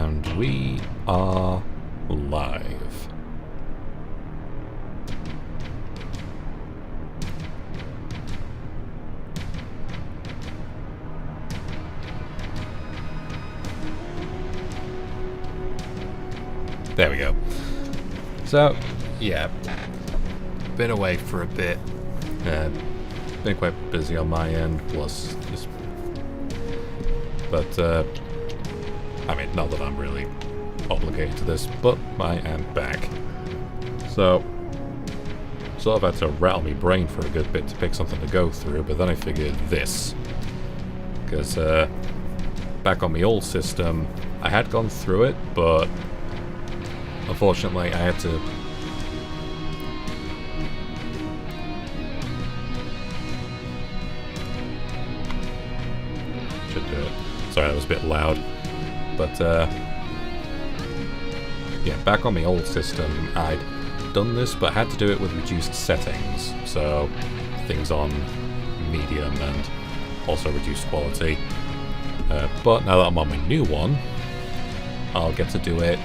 And we are live. There we go. So, yeah, been away for a bit. Been quite busy on my end, plus just... But, I mean, not that I'm really obligated to this, but I am back. So, sort of had to rattle my brain for a good bit to pick something to go through, but then I figured this. Because, back on my old system, I had gone through it, but unfortunately I had to... Should do it. Sorry, that was a bit loud. But, yeah, back on my old system, I'd done this, but had to do it with reduced settings. So, things on medium and also reduced quality. But now that I'm on my new one, I'll get to do it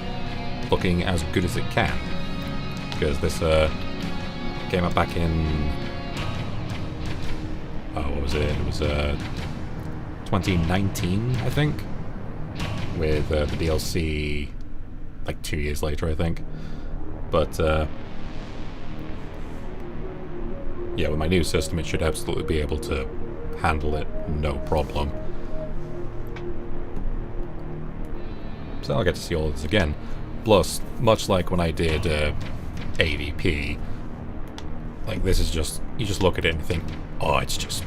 looking as good as it can. Because this came out back in... Oh, what was it? It was 2019, I think? With the DLC like 2 years later, I think. But yeah, with my new system it should absolutely be able to handle it, no problem. So I'll get to see all this again. Plus, much like when I did AVP, like this is just, you just look at it and think, oh, it's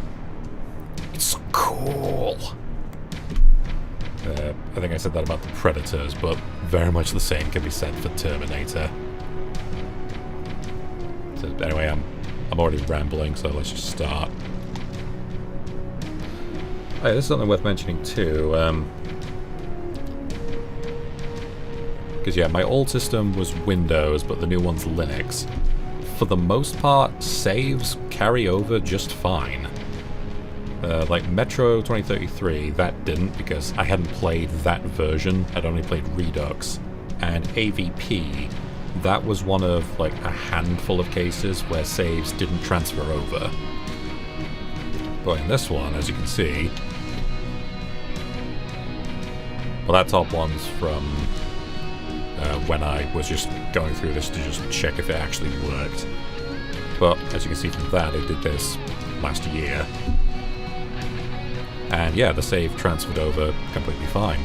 so cool. I think I said that about the Predators, but very much the same can be said for Terminator. So anyway, I'm already rambling, so let's just start. Oh, yeah, this is something worth mentioning too. Because yeah, my old system was Windows, but the new one's Linux. For the most part, saves carry over just fine. Like Metro 2033, that didn't, because I hadn't played that version. I'd only played Redux. And AVP, that was one of like a handful of cases where saves didn't transfer over. But in this one, as you can see, well, that top one's from when I was just going through this to just check if it actually worked. But as you can see from that, I did this last year. And yeah, the save transferred over completely fine.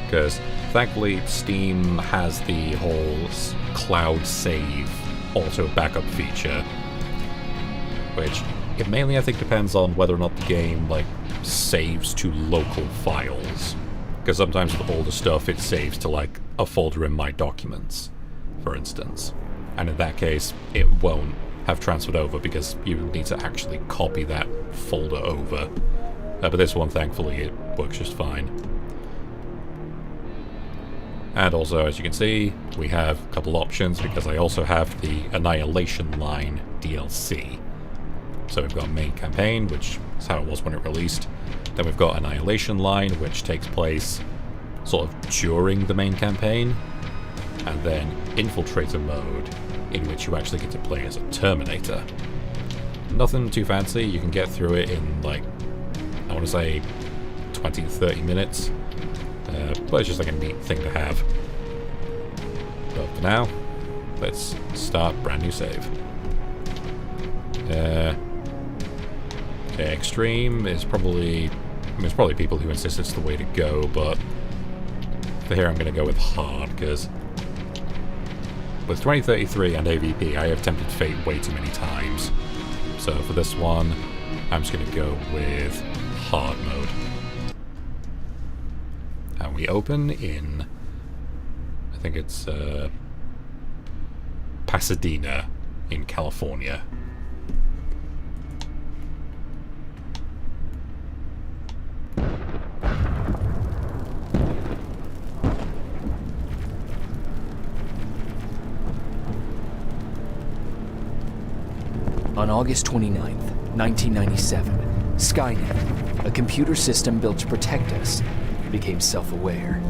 Because thankfully Steam has the whole cloud save auto backup feature, which it mainly I think depends on whether or not the game like saves to local files. Because sometimes with older stuff it saves to like a folder in My Documents, for instance. And in that case, it won't have transferred over because you need to actually copy that folder over. But this one, thankfully, it works just fine. And also, as you can see, we have a couple options because I also have the Annihilation Line DLC. So we've got Main Campaign, which is how it was when it released. Then we've got Annihilation Line, which takes place sort of during the main campaign. And then Infiltrator Mode, in which you actually get to play as a Terminator. Nothing too fancy, you can get through it in like, I want to say 20 to 30 minutes. But it's just like a neat thing to have. But for now, let's start brand new save. Extreme is probably, I mean, there's probably people who insist it's the way to go, but for here I'm going to go with hard, because with 2033 and AVP, I have tempted fate way too many times. So for this one, I'm just going to go with hard mode. And we open in, I think it's Pasadena in California. On August 29th, 1997, Skynet, a computer system built to protect us, became self-aware.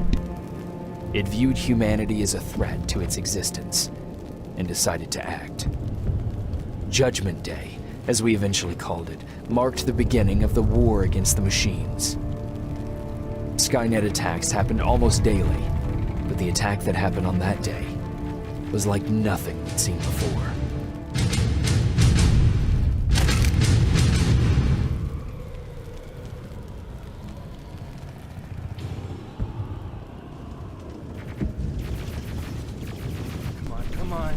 It viewed humanity as a threat to its existence and decided to act. Judgment Day, as we eventually called it, marked the beginning of the war against the machines. Skynet attacks happened almost daily, but the attack that happened on that day was like nothing we'd seen before. Come on.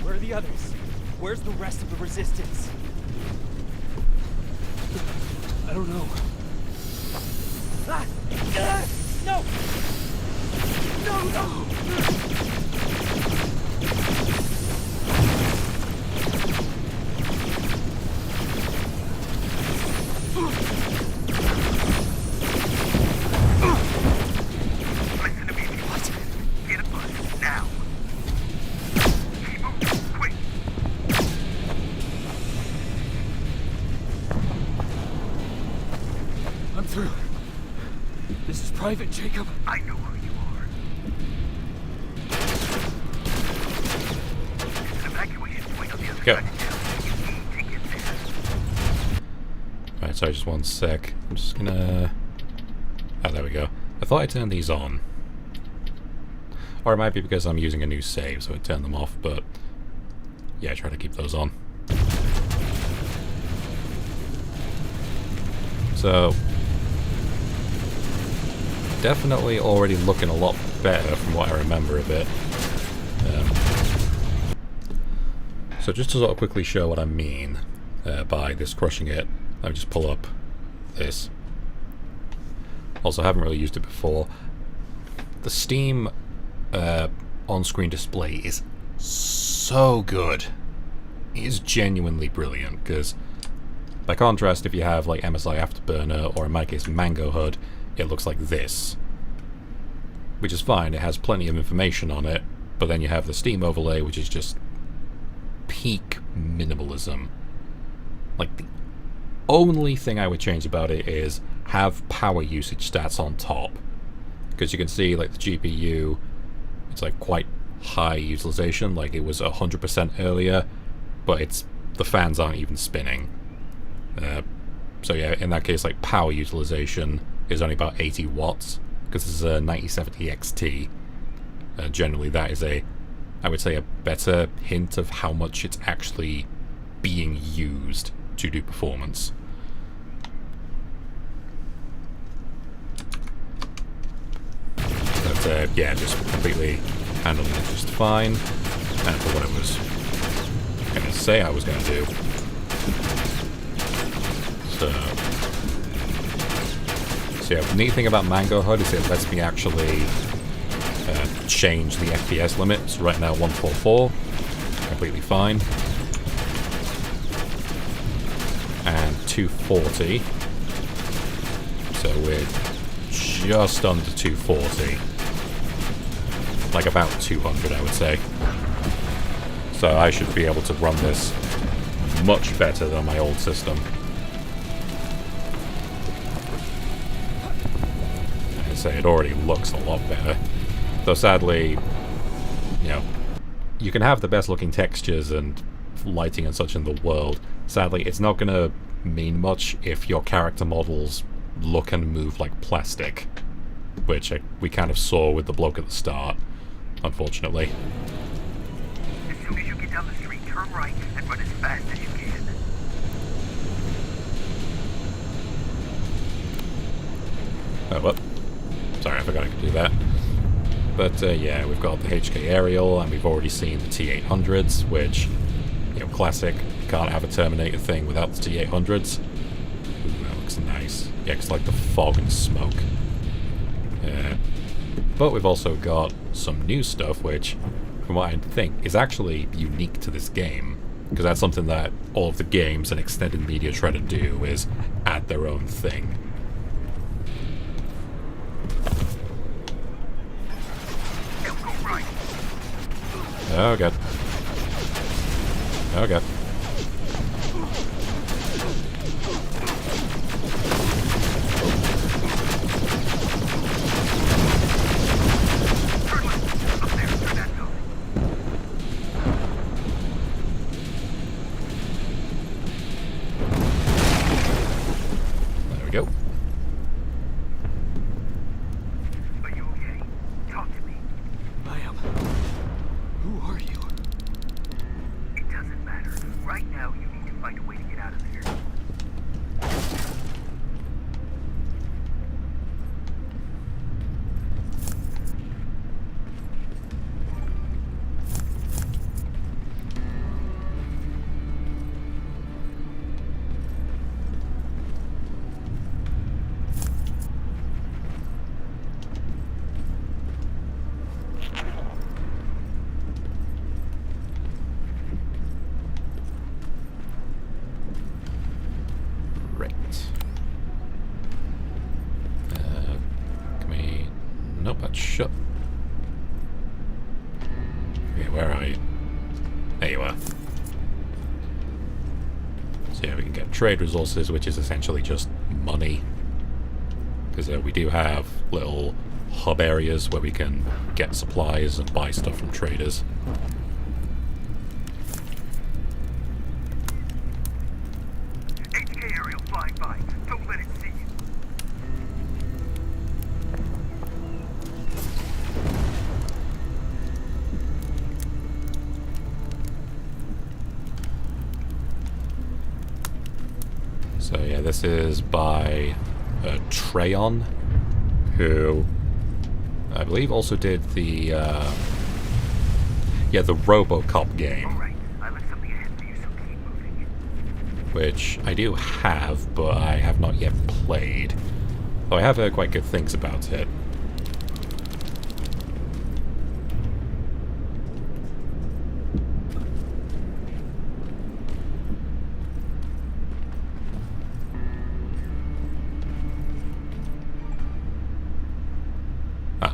Where are the others? Where's the rest of the resistance? I don't know. No! No! Listen to me. What? Get a bus now. Keep moving, quick. I'm through. This is Private Jacob. I know who you are. There's an evacuation point on the other Go. side of town. You need to get there. Right, sorry, just one sec. I'm just gonna... Oh, there we go. I thought I turned these on. Or it might be because I'm using a new save, so I turned them off, but... Yeah, I try to keep those on. So... Definitely already looking a lot better from what I remember of it. So just to sort of quickly show what I mean by this crushing it, let me just pull up this. Also, I haven't really used it before. The Steam on-screen display is so good. It is genuinely brilliant, because by contrast, if you have like MSI Afterburner, or in my case Mango HUD, it looks like this. Which is fine, it has plenty of information on it, but then you have the Steam overlay, which is just peak minimalism. Like, the only thing I would change about it is have power usage stats on top. Because you can see, like, the GPU, it's like quite high utilization, like it was 100% earlier, but the fans aren't even spinning. So yeah, in that case, like, power utilization is only about 80 watts, because this is a 9070 XT. Generally that is I would say a better hint of how much it's actually being used to do performance. But yeah, just completely handling it just fine. And for what I was going to say I was going to do. So yeah, the neat thing about Mango HUD is it lets me actually change the FPS limits. Right now 144, completely fine. And 240. So we're just under 240. Like about 200, I would say. So I should be able to run this much better than my old system. Like I say, it already looks a lot better. Though sadly, you know, you can have the best looking textures and lighting and such in the world. Sadly, it's not going to mean much if your character models look and move like plastic. Which we kind of saw with the bloke at the start, unfortunately. As soon as you get down the street, turn right and run as fast as you can. Oh, well. Sorry, I forgot I could do that. But yeah, we've got the HK Aerial, and we've already seen the T-800s, which, you know, classic. You can't have a Terminator thing without the T-800s. Ooh, that looks nice. Yeah, it's like the fog and smoke. But we've also got some new stuff, which, from what I think, is actually unique to this game. Because that's something that all of the games and extended media try to do, is add their own thing. Oh god. Oh god. shut. Okay, where are you? There you are. So yeah, we can get trade resources, which is essentially just money. Because we do have little hub areas where we can get supplies and buy stuff from traders. HK aerial flying by. Don't let it see you. So yeah, this is by Treyon, who I believe also did the the RoboCop game, Alright, I left something ahead for you, so keep moving. which I do have, but I have not yet played. Though I have heard quite good things about it.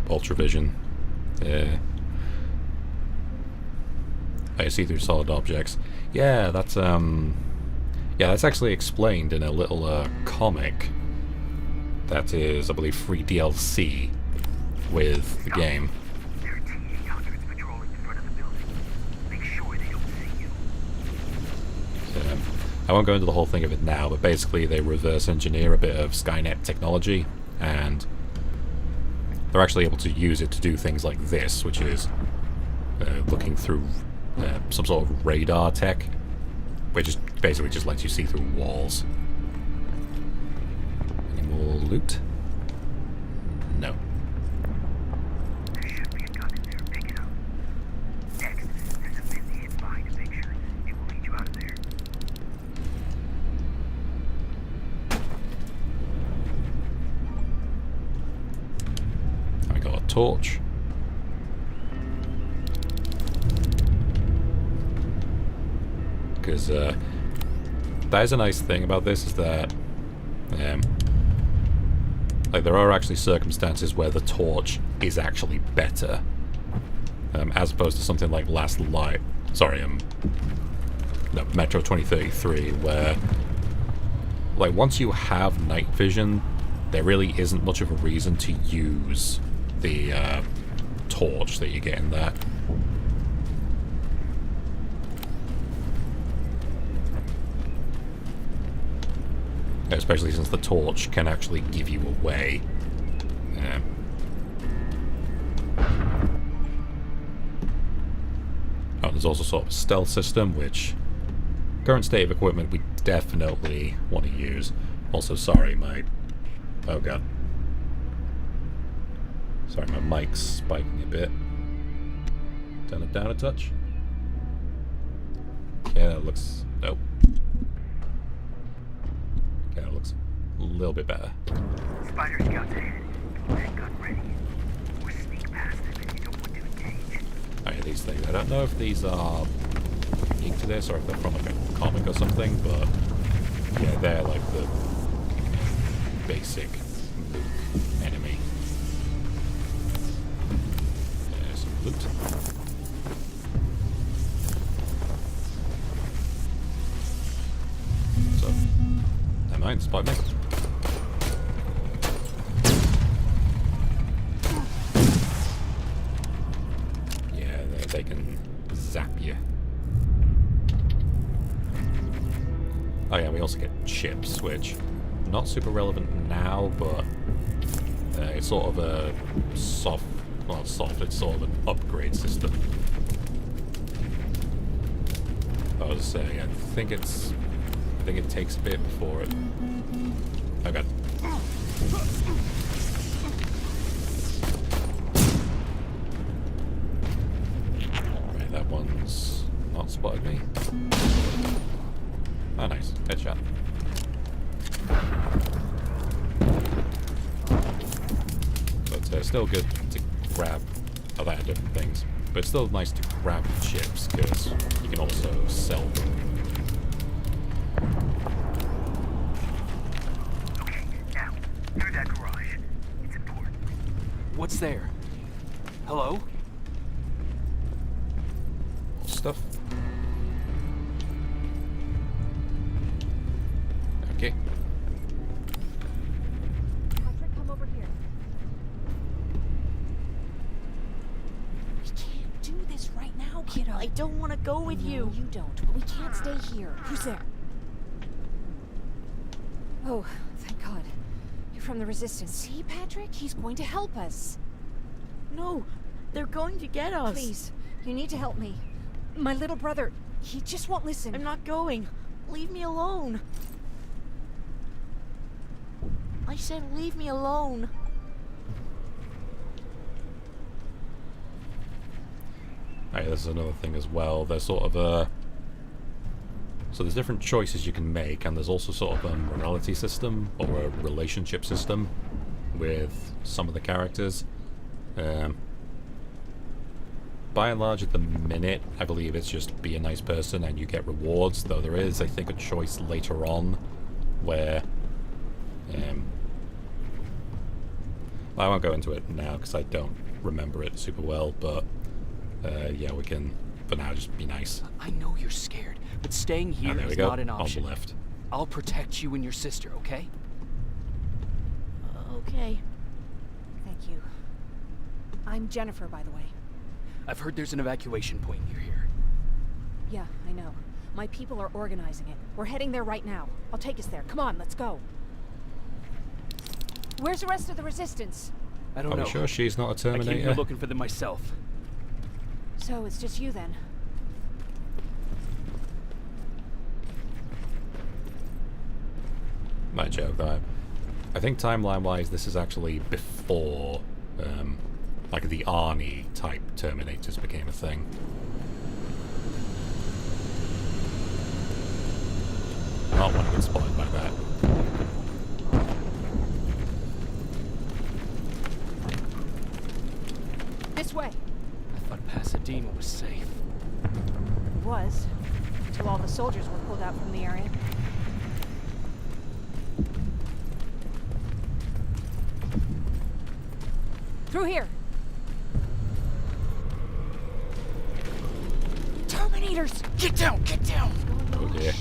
Ultravision. I see through solid objects. Yeah, that's actually explained in a little comic that is, I believe, free DLC with the game. There are T-800s patrolling in front of the building. Make sure they don't see you. I won't go into the whole thing of it now, but basically they reverse engineer a bit of Skynet technology, and they're actually able to use it to do things like this, which is looking through some sort of radar tech, which is basically just lets you see through walls. Any more loot? No. There should be a gun in there. Pick it up. Next, there's a bin hidden behind a picture. It will lead you out of there. I got a torch. Because that is a nice thing about this, is that like there are actually circumstances where the torch is actually better, as opposed to something like Metro 2033, where like once you have night vision, there really isn't much of a reason to use the torch that you get in that. Especially since the torch can actually give you away. Oh, there's also sort of a stealth system, which current state of equipment we definitely want to use. Also, sorry, oh god. Sorry, my mic's spiking a bit. Turn it down a touch. Yeah, that looks... Nope. Okay, that looks a little bit better. Spider scouts ahead. That gun ready. Or sneak past them if you don't want to engage. Oh yeah, these things. I don't know if these are unique to this or if they're from like a comic or something, but yeah, they're like the basic Mook enemy. There's some loot. So, never mind, spot me. Yeah, they can zap you. Oh yeah, we also get chips, which not super relevant now, but it's sort of a soft, well, it's sort of an upgrade system. I was saying, I think it takes a bit before it. Oh god. Right, that one's not spotted me. Oh, nice. Headshot. But still good to grab a lot of different things. But it's still nice to grab the chips, because you can also sell them. Okay, now, through that garage. It's important. What's there? Hello? Stuff. Okay. Patrick, come over here. We can't do this right now, kiddo. I don't want to go with No, you. you don't. But we can't stay here. Who's there? Oh, thank God. You're from the Resistance. See, Patrick? He's going to help us. No, they're going to get us. Please, you need to help me. My little brother, he just won't listen. I'm not going. Leave me alone. I said leave me alone. Hey, there's another thing as well. There's sort of a... So there's different choices you can make, and there's also sort of a morality system, or a relationship system, with some of the characters. By and large, at the minute, I believe it's just be a nice person and you get rewards, though there is, I think, a choice later on where... I won't go into it now because I don't remember it super well, but yeah, we can, for now, just be nice. I know you're scared, but staying here There we is go, not an on option. the left. I'll protect you and your sister, okay? Okay. Thank you. I'm Jennifer, by the way. I've heard there's an evacuation point near here. Yeah, I know. My people are organizing it. We're heading there right now. I'll take us there. Come on, let's go. Where's the rest of the Resistance? I don't Are know. we sure she's not a I came here Terminator? looking for them myself. So it's just you then? Might joke that I think timeline-wise, this is actually before, like the Arnie type Terminators became a thing. Not want to get spotted by that. This way. I thought Pasadena was safe. It was. Until all the soldiers were pulled out from the area. Through here. Terminators! Get down! Get down! Oh dear.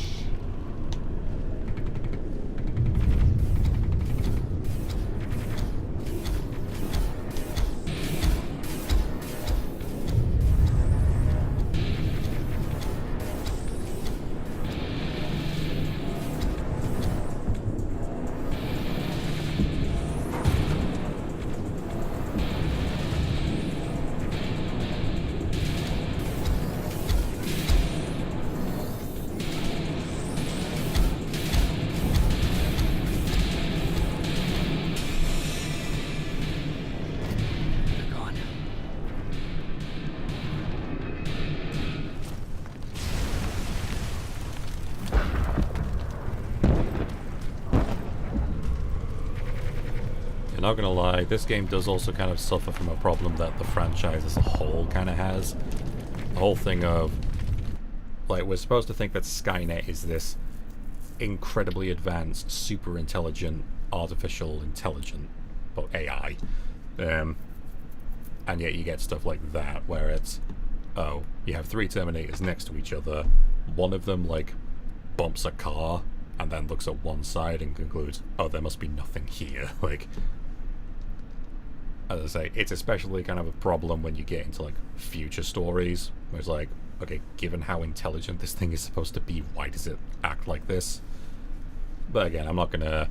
They're gone. You're not gonna lie, this game does also kind of suffer from a problem that the franchise as a whole kind of has. The whole thing of, like, we're supposed to think that Skynet is this incredibly advanced, super intelligent, artificial intelligent, or AI. And yet you get stuff like that, where it's, oh, you have 3 Terminators next to each other, one of them, like, bumps a car, and then looks at one side and concludes, oh, there must be nothing here. Like, as I say, it's especially kind of a problem when you get into, like, future stories, where it's like, okay, given how intelligent this thing is supposed to be, why does it act like this? But again, I'm not gonna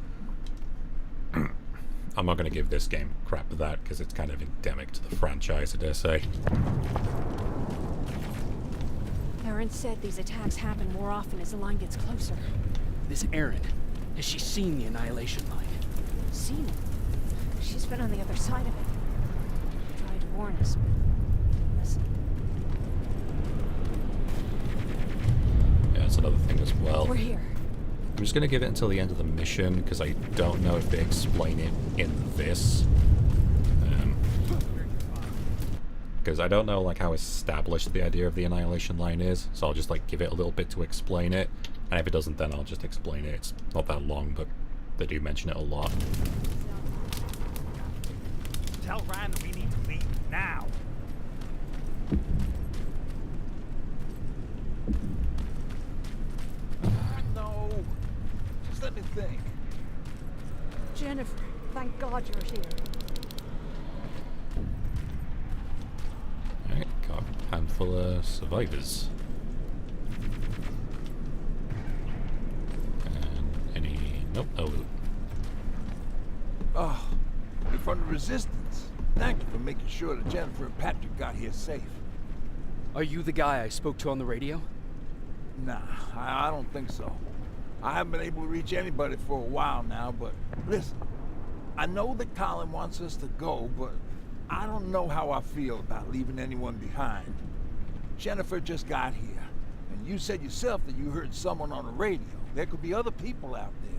give this game crap for that, because it's kind of endemic to the franchise, I dare say. Aaron said these attacks happen more often as the line gets closer. This Erin, has she seen the Annihilation Line? Seen it. She's been on the other side of it. Tried to warn us, but listen. Yeah, that's another thing as well. We're here. I'm just going to give it until the end of the mission, because I don't know if they explain it in this. Because I don't know, like, how established the idea of the Annihilation Line is, so I'll just, like, give it a little bit to explain it, and if it doesn't, then I'll just explain it. It's not that long, but they do mention it a lot. Tell Ryan that we need to leave now. No. Just let me think. Jennifer, thank God you're here. Alright, got a handful of survivors. And any... Nope, no loot. Oh, you're from the Resistance. Thank you for making sure that Jennifer and Patrick got here safe. Are you the guy I spoke to on the radio? Nah, I don't think so. I haven't been able to reach anybody for a while now, but listen, I know that Colin wants us to go, but I don't know how I feel about leaving anyone behind. Jennifer just got here, and you said yourself that you heard someone on the radio. There could be other people out there.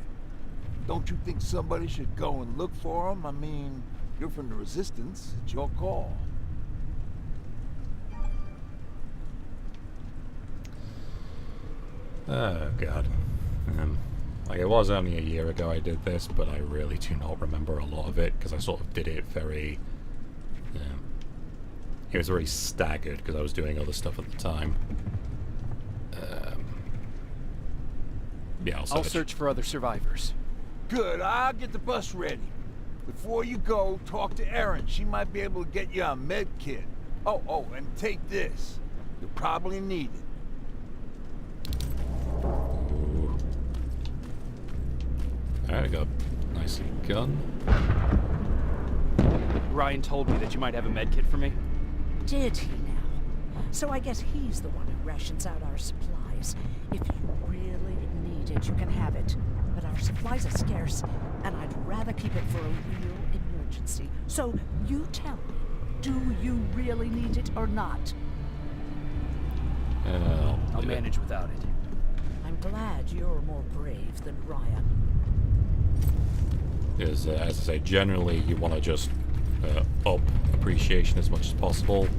Don't you think somebody should go and look for them? I mean, you're from the Resistance. It's your call. Oh, God. Like, it was only a year ago I did this, but I really do not remember a lot of it, because I sort of did it very... it was very staggered, because I was doing other stuff at the time. Yeah, I'll search for other survivors. Good, I'll get the bus ready. Before you go, talk to Erin. She might be able to get you a med kit. Oh, and take this. You'll probably need it. Alright, I got a nice gun. Ryan told me that you might have a med kit for me. Did he now? So I guess he's the one who rations out our supplies. If you really need it, you can have it. But our supplies are scarce, and I'd rather keep it for a real emergency. So you tell me, do you really need it or not? I'll manage without it. I'm glad you're more brave than Ryan. Because, as I say, generally you want to just up appreciation as much as possible.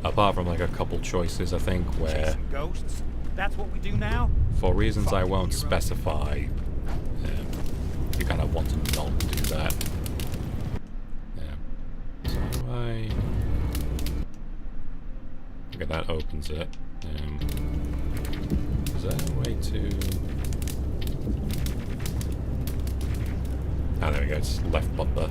Apart from like a couple choices, I think, where... Chasing ghosts? That's what we do now? For reasons I won't specify, you kind of want to not do that. Yeah. So I... Okay, that opens it. Is there a way to... Ah, there we go, it's left bumper.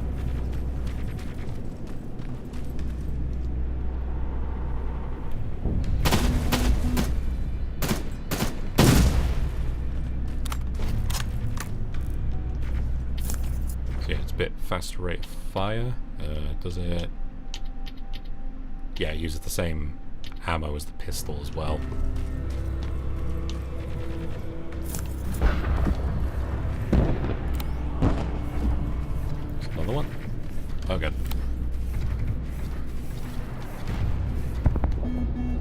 So yeah, it's a bit faster rate of fire. Does it... Yeah, it uses the same ammo as the pistol as well. Another one? Oh, good.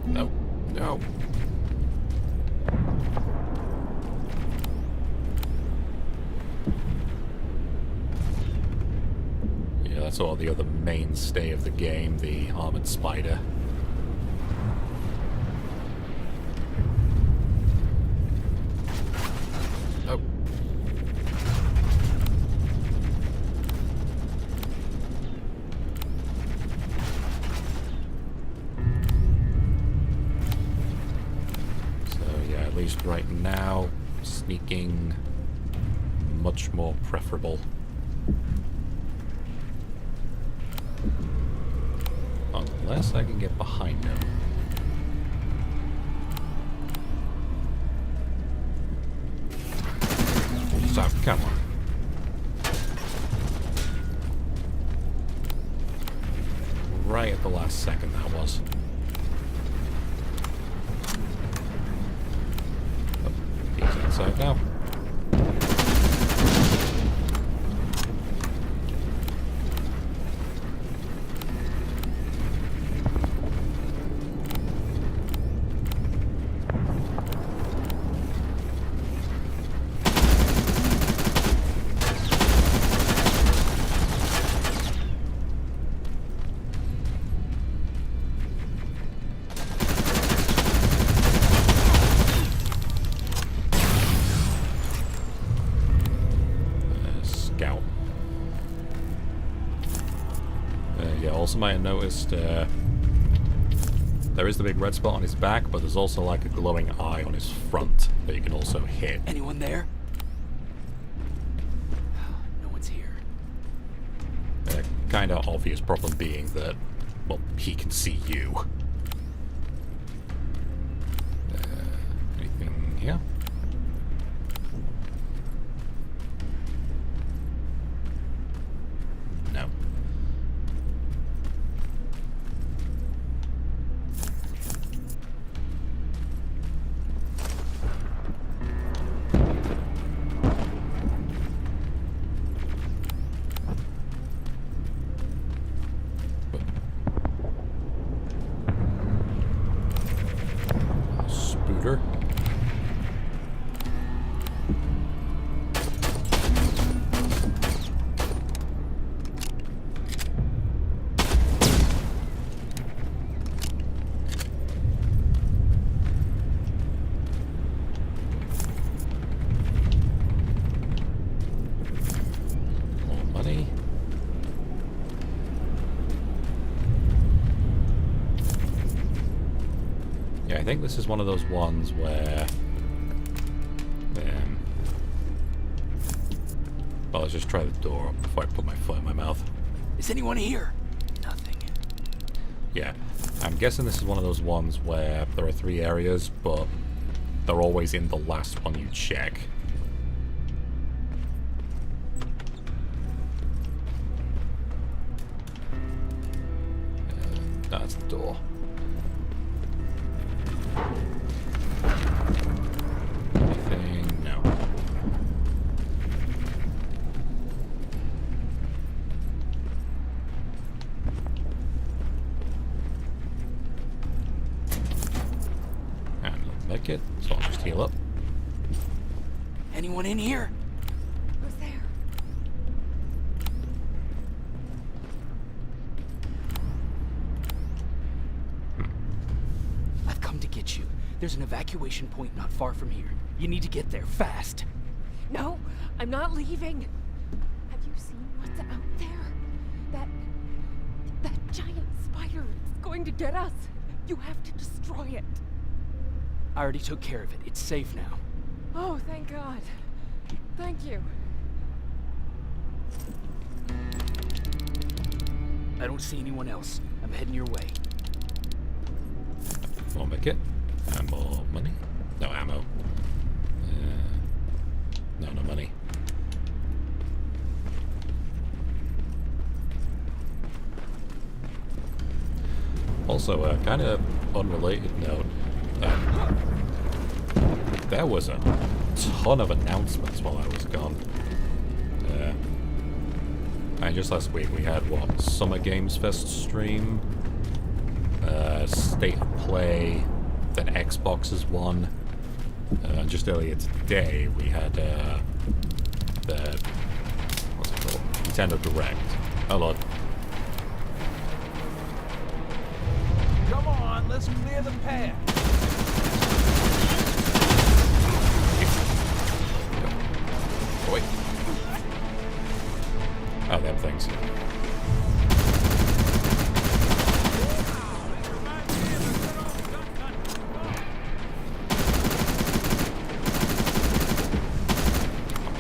No. No. Yeah, that's all the other mainstay of the game, the armored spider. Oh. At least right now, sneaking much more preferable. Unless I can get behind him. So, come on. Right at the last second that was. Inside now. Also might have noticed there is the big red spot on his back, but there's also like a glowing eye on his front that you can also hit. Anyone there? No one's here. Kind of obvious problem being that, well, he can see you. Anything here? No. Spooter. More money. Yeah, I think this is one of those ones where... well, let's just try the door up before I put my foot in my mouth. Is anyone here? Nothing. Yeah, I'm guessing this is one of those ones where there are 3 areas, but they're always in the last one you check. That's the door. Anything? No. And I'll make it, so I'll just heal up. Anyone in here? Who's there? I've come to get you. There's an evacuation point not far from here. You need to get there fast. No, I'm not leaving. Have you seen what's out there? That giant spider is going to get us. You have to destroy it. I already took care of it. It's safe now. Oh, thank God. Thank you. I don't see anyone else. I'm heading your way. More make it. And more money. No ammo. No money. Also, kind of unrelated note. There was a ton of announcements while I was gone. And just last week we had, what, Summer Games Fest stream, State of Play, then Xbox's one. Just earlier today we had the, what's it called? Nintendo Direct. Oh lord. Come on, let's clear the path. Oh, wait. Oh, them things.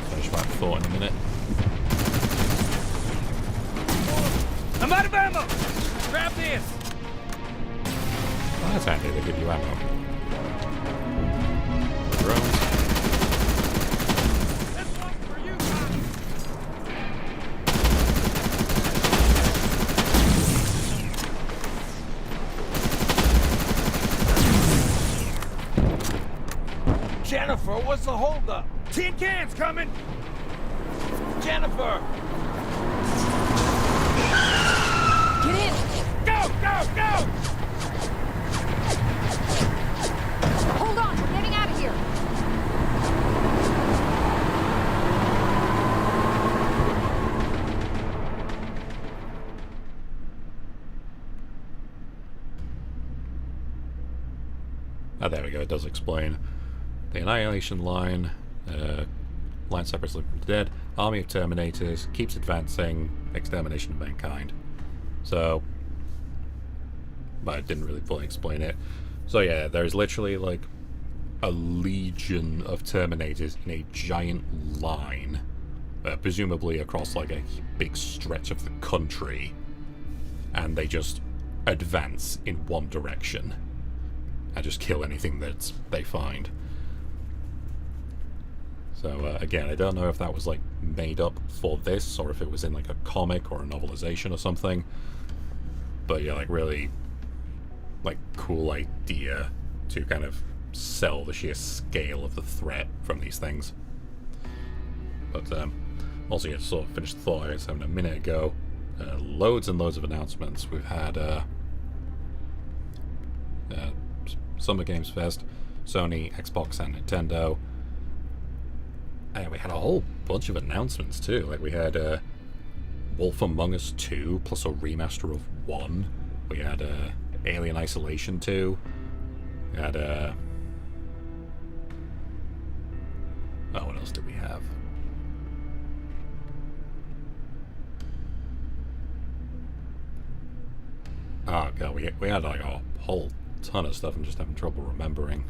Finish my thought in a minute. I'm out of ammo! Grab this! Well, that's handy, they give you ammo. Drones. This one's for you guys! Jennifer, what's the holdup? Tin cans coming! Jennifer! Get in! Go, go, go! Hold on, we're getting out of here. Oh, there we go, it does explain. The Annihilation Line, line separates from the dead, army of Terminators, keeps advancing, extermination of mankind. So, but I didn't really fully explain it. So yeah, there's literally like a legion of Terminators in a giant line, presumably across like a big stretch of the country, and they just advance in one direction and just kill anything that they find. So again, I don't know if that was like made up for this or if it was in like a comic or a novelization or something, but yeah, like really like cool idea to kind of sell the sheer scale of the threat from these things. But also, yeah, to sort of finish the thought I was having a minute ago, loads and loads of announcements. We've had Summer Games Fest, Sony, Xbox, and Nintendo. And we had a whole bunch of announcements too. Like we had Wolf Among Us 2 plus a remaster of 1. We had Alien Isolation 2. We had oh, what else did we have? Oh god, we had like a whole ton of stuff. I'm just having trouble remembering.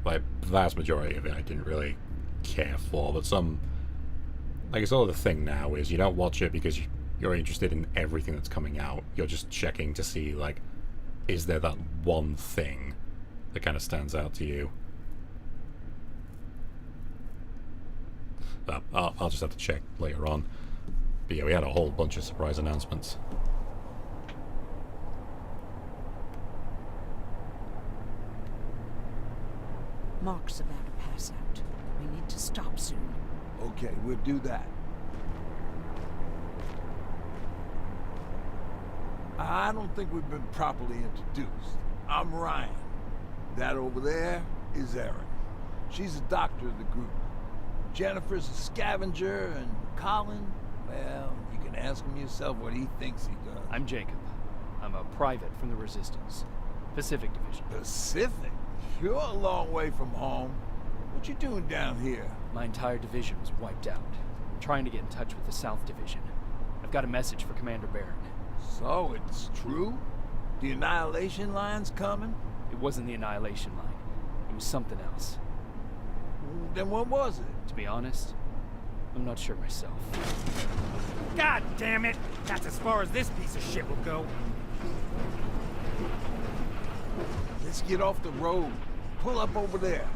Like, the vast majority of it I didn't really care for, but some... Like, it's all the thing now is you don't watch it because you're interested in everything that's coming out. You're just checking to see, like, is there that one thing that kind of stands out to you? But I'll just have to check later on. But yeah, we had a whole bunch of surprise announcements. Mark's about to pass out. We need to stop soon. Okay, we'll do that. I don't think we've been properly introduced. I'm Ryan. That over there is Erin. She's the doctor of the group. Jennifer's a scavenger, and Colin, well, you can ask him yourself what he thinks he does. I'm Jacob. I'm a private from the Resistance. Pacific Division. Pacific? You're a long way from home. What you doing down here? My entire division was wiped out. I'm trying to get in touch with the South Division. I've got a message for Commander Barron. So, it's true? The Annihilation Line's coming? It wasn't the Annihilation Line. It was something else. Then what was it? To be honest, I'm not sure myself. God damn it! That's as far as this piece of shit will go. Let's get off the road. Pull up over there.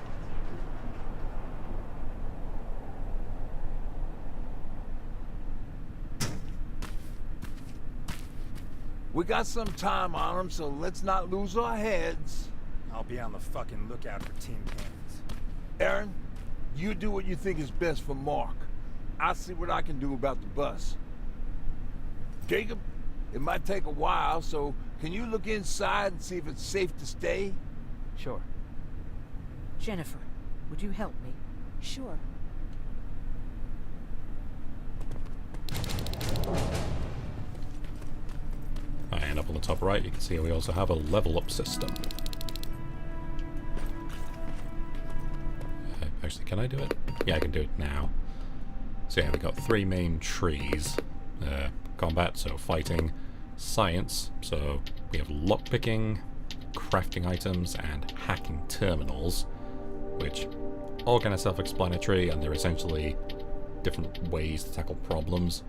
We got some time on them, so let's not lose our heads. I'll be on the fucking lookout for tin cans. Aaron, you do what you think is best for Mark. I'll see what I can do about the bus. Jacob, it might take a while, so can you look inside and see if it's safe to stay? Sure. Jennifer, would you help me? Sure. And up on the top right, you can see we also have a level up system. Actually, can I do it? Yeah, I can do it now. So yeah, we've got 3 main trees. Combat, so fighting. Science, so we have lockpicking, crafting items, and hacking terminals, which all kind of self-explanatory, and they're essentially different ways to tackle problems.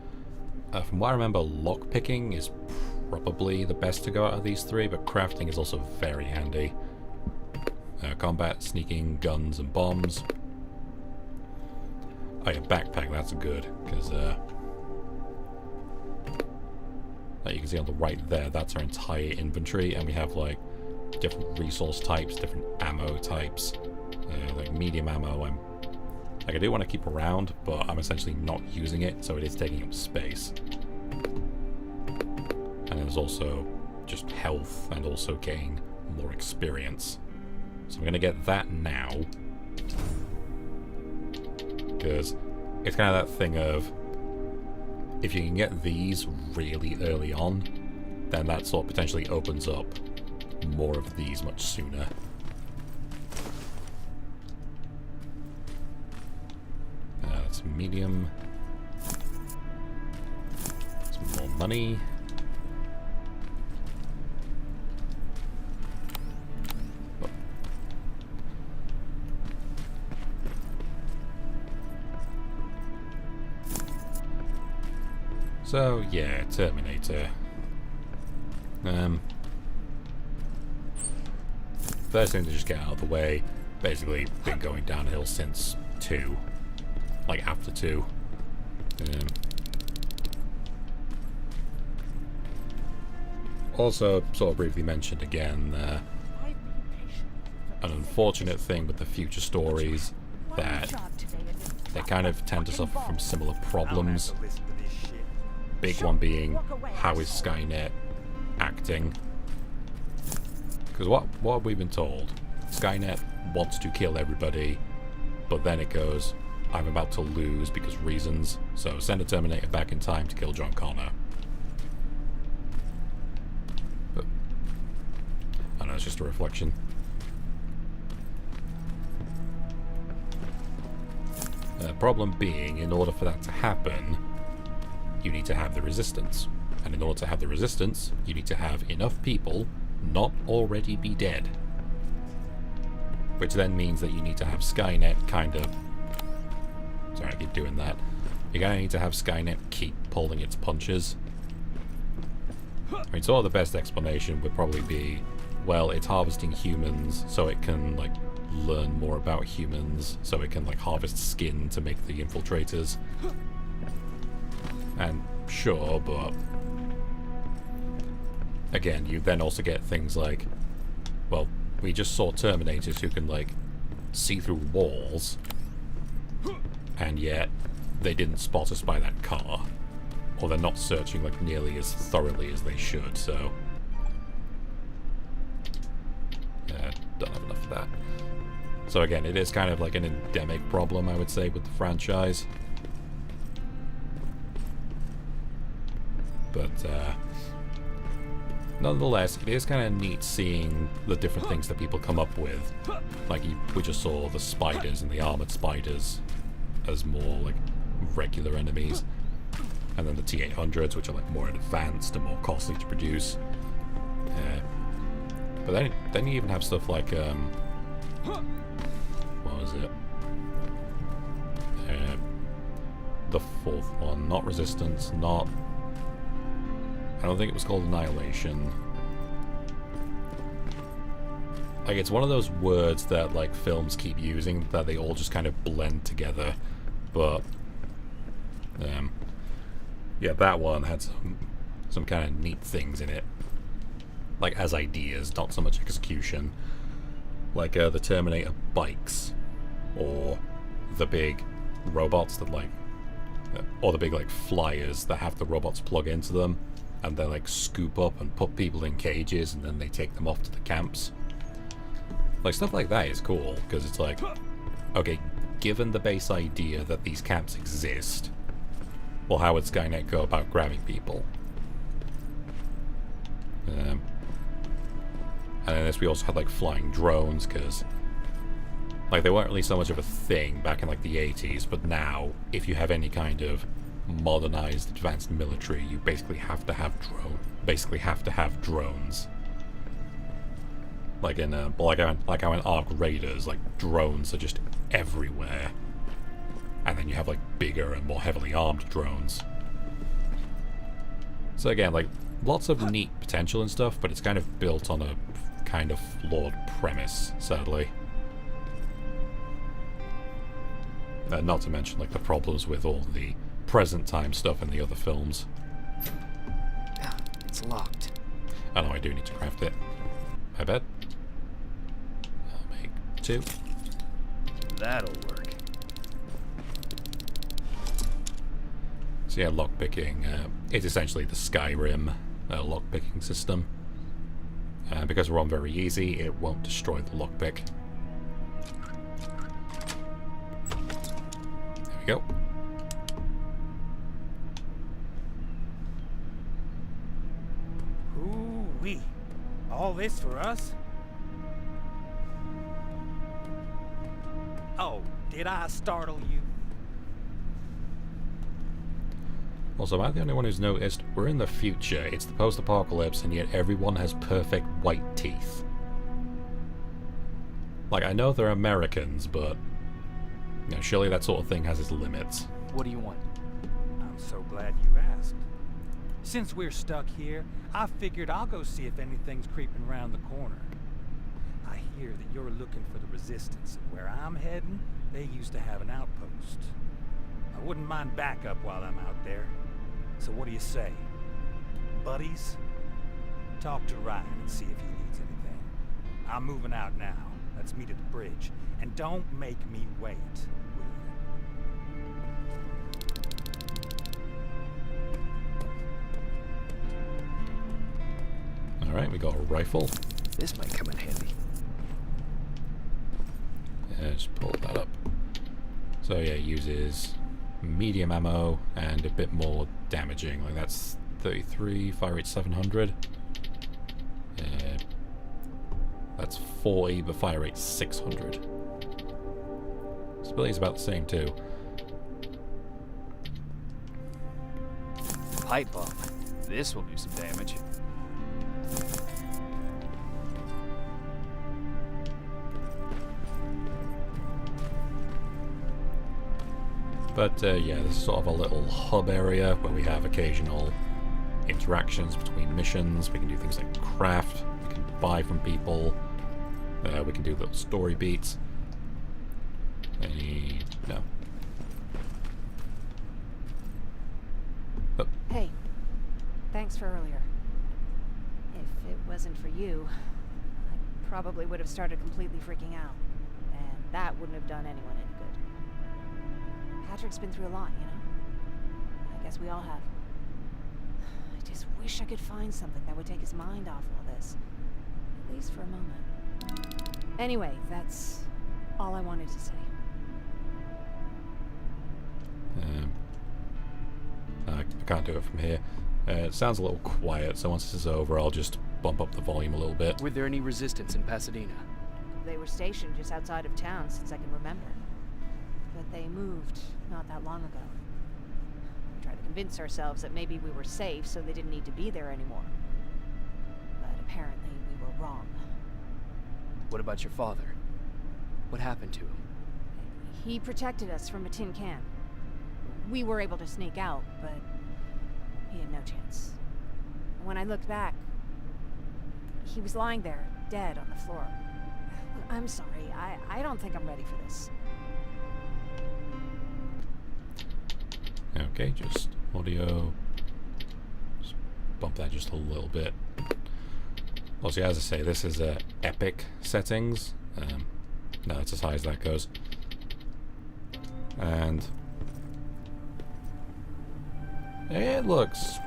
From what I remember, lockpicking is probably the best to go out of these 3, but crafting is also very handy. Combat, sneaking, guns, and bombs. Oh yeah, backpack, that's good, because you can see on the right there, that's our entire inventory, and we have like different resource types, different ammo types, like medium ammo. I do want to keep around, but I'm essentially not using it, so it is taking up space. And there's also just health and also getting more experience. So I'm going to get that now, because it's kind of that thing of, if you can get these really early on, then that sort of potentially opens up more of these much sooner. That's medium. Some more money. So, yeah, Terminator. First thing to just get out of the way, basically been going downhill since 2. Like, after 2. Also, sort of briefly mentioned again, an unfortunate thing with the future stories that they kind of tend to suffer from similar problems. Big one being, how is Skynet acting? Because what have we been told? Skynet wants to kill everybody, but then it goes, I'm about to lose because reasons, so send a Terminator back in time to kill John Connor. But, I don't know, it's just a reflection. The problem being, in order for that to happen, you need to have the resistance. And in order to have the resistance, you need to have enough people not already be dead. Which then means that you need to have Skynet kind of... Sorry, I keep doing that. You're going to need to have Skynet keep pulling its punches. I mean, sort of the best explanation would probably be, well, it's harvesting humans so it can, like, learn more about humans, so it can, like, harvest skin to make the infiltrators. And sure, but... Again, you then also get things like, well, we just saw Terminators who can, like, see through walls, and yet they didn't spot us by that car. Or they're not searching, like, nearly as thoroughly as they should, so... don't have enough of that. So again, it is kind of like an endemic problem, I would say, with the franchise. But, nonetheless, it is kind of neat seeing the different things that people come up with. Like, we just saw the spiders and the armored spiders as more, like, regular enemies. And then the T-800s, which are, like, more advanced and more costly to produce. But then you even have stuff like, what was it? The fourth one. Not Resistance, not... I don't think it was called Annihilation. Like, it's one of those words that, like, films keep using, that they all just kind of blend together. But, yeah, that one had some kind of neat things in it. Like, as ideas, not so much execution. Like, the Terminator bikes. Or the big robots that, like... or the big, like, flyers that have the robots plug into them. And they, like, scoop up and put people in cages, and then they take them off to the camps. Like, stuff like that is cool, because it's like... Okay, given the base idea that these camps exist, well, how would Skynet go about grabbing people? And in this we also had, like, flying drones, because, like, they weren't really so much of a thing back in, like, the 80s, but now, if you have any kind of modernized advanced military, you basically have to have drones. Like in like how in Ark Raiders, like, drones are just everywhere. And then you have, like, bigger and more heavily armed drones. So again, like, lots of neat potential and stuff, but it's kind of built on a kind of flawed premise, sadly. Not to mention, like, the problems with all the present time stuff in the other films. It's locked. I know I do need to craft it. My bad. I'll make 2. That'll work. So yeah, lockpicking. It's essentially the Skyrim lockpicking system. Because we're on very easy, it won't destroy the lockpick. There we go. Ooh-wee. All this for us? Oh, did I startle you? Also, am I the only one who's noticed we're in the future, it's the post-apocalypse, and yet everyone has perfect white teeth? Like, I know they're Americans, but you know, surely that sort of thing has its limits. What do you want? I'm so glad you asked. Since we're stuck here, I figured I'll go see if anything's creeping around the corner. I hear that you're looking for the Resistance, and where I'm heading, they used to have an outpost. I wouldn't mind backup while I'm out there. So what do you say? Buddies? Talk to Ryan and see if he needs anything. I'm moving out now. Let's meet at the bridge. And don't make me wait, will you? Alright, we got a rifle. This might come in handy. Yeah, just pull that up. So yeah, it uses medium ammo and a bit more damaging. Like that's 33, fire rate 700. That's 40, but fire rate 600. Stability's about the same too. Pipe bomb. This will do some damage. But yeah, this is sort of a little hub area where we have occasional interactions between missions. We can do things like craft, we can buy from people, we can do little story beats. No. Oh. Hey, thanks for earlier. If it wasn't for you, I probably would have started completely freaking out. And that wouldn't have done anyone any good. Patrick's been through a lot, you know? I guess we all have. I just wish I could find something that would take his mind off all this. At least for a moment. Anyway, that's all I wanted to say. I can't do it from here. It sounds a little quiet, so once this is over, I'll just bump up the volume a little bit. Were there any Resistance in Pasadena? They were stationed just outside of town since I can remember. But they moved not that long ago. We tried to convince ourselves that maybe we were safe, so they didn't need to be there anymore. But apparently we were wrong. What about your father? What happened to him? He protected us from a tin can. We were able to sneak out, but he had no chance. When I looked back, he was lying there, dead on the floor. I'm sorry, I don't think I'm ready for this. Okay, just audio. Just bump that just a little bit. Also, as I say, this is epic settings. No, it's as high as that goes. And it looks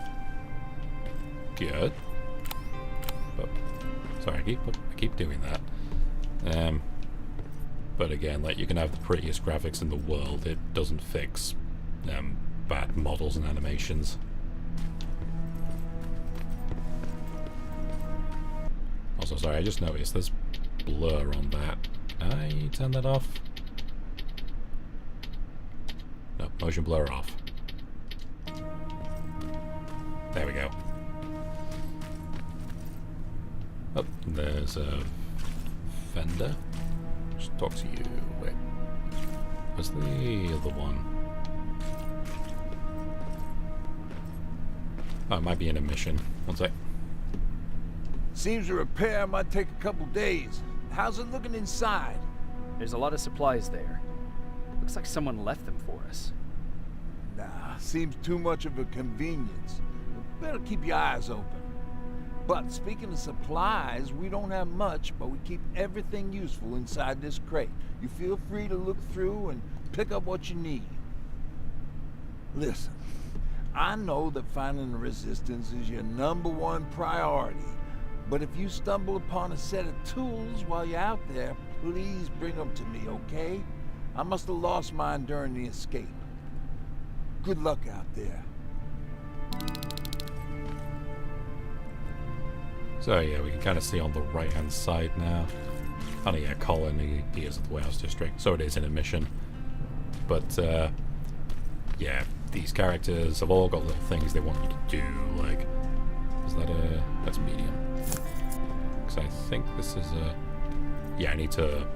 good. But sorry, I keep doing that. But again, like, you can have the prettiest graphics in the world, it doesn't fix bad models and animations. Also, sorry, I just noticed there's blur on that. Can I turn that off? No, motion blur off. There we go. Oh, there's a Fender. Just talk to you. Wait. What's the other one? Oh, it might be in a mission. One sec. Seems a repair might take a couple days. How's it looking inside? There's a lot of supplies there. Looks like someone left them for us. Nah, seems too much of a convenience. Better keep your eyes open. But speaking of supplies, we don't have much, but we keep everything useful inside this crate. You feel free to look through and pick up what you need. Listen, I know that finding the Resistance is your #1 priority, but if you stumble upon a set of tools while you're out there, please bring them to me, okay? I must have lost mine during the escape. Good luck out there. So yeah, we can kind of see on the right hand side now. Oh yeah, Colin, he is at the warehouse district, so it is in a mission. But yeah, these characters have all got little things they want you to do, like, is that that's medium. Because I think this is yeah, I need to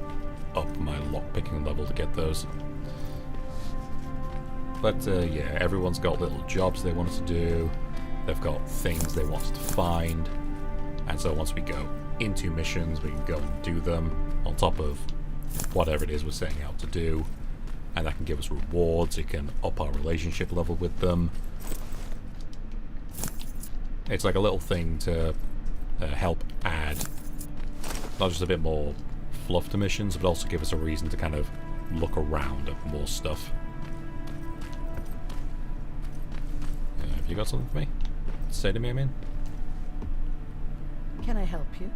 up my lockpicking level to get those. But yeah, everyone's got little jobs they want us to do. They've got things they want us to find. And so once we go into missions, we can go and do them on top of whatever it is we're setting out to do. And that can give us rewards. It can up our relationship level with them. It's like a little thing to help add not just a bit more fluff to missions, but also give us a reason to kind of look around at more stuff. Have you got something for me? Say to me, I mean? Can I help you?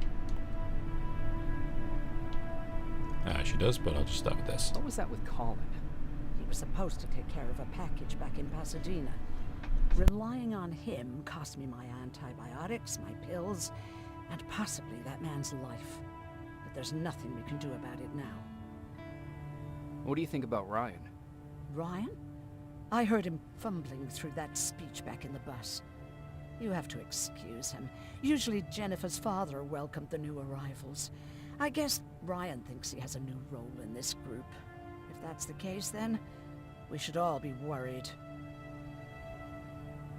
She does, but I'll just start with this. What was that with Colin? He was supposed to take care of a package back in Pasadena. Relying on him cost me my antibiotics, my pills, and possibly that man's life. But there's nothing we can do about it now. What do you think about Ryan? Ryan? I heard him fumbling through that speech back in the bus. You have to excuse him. Usually Jennifer's father welcomed the new arrivals. I guess Ryan thinks he has a new role in this group. If that's the case, then we should all be worried.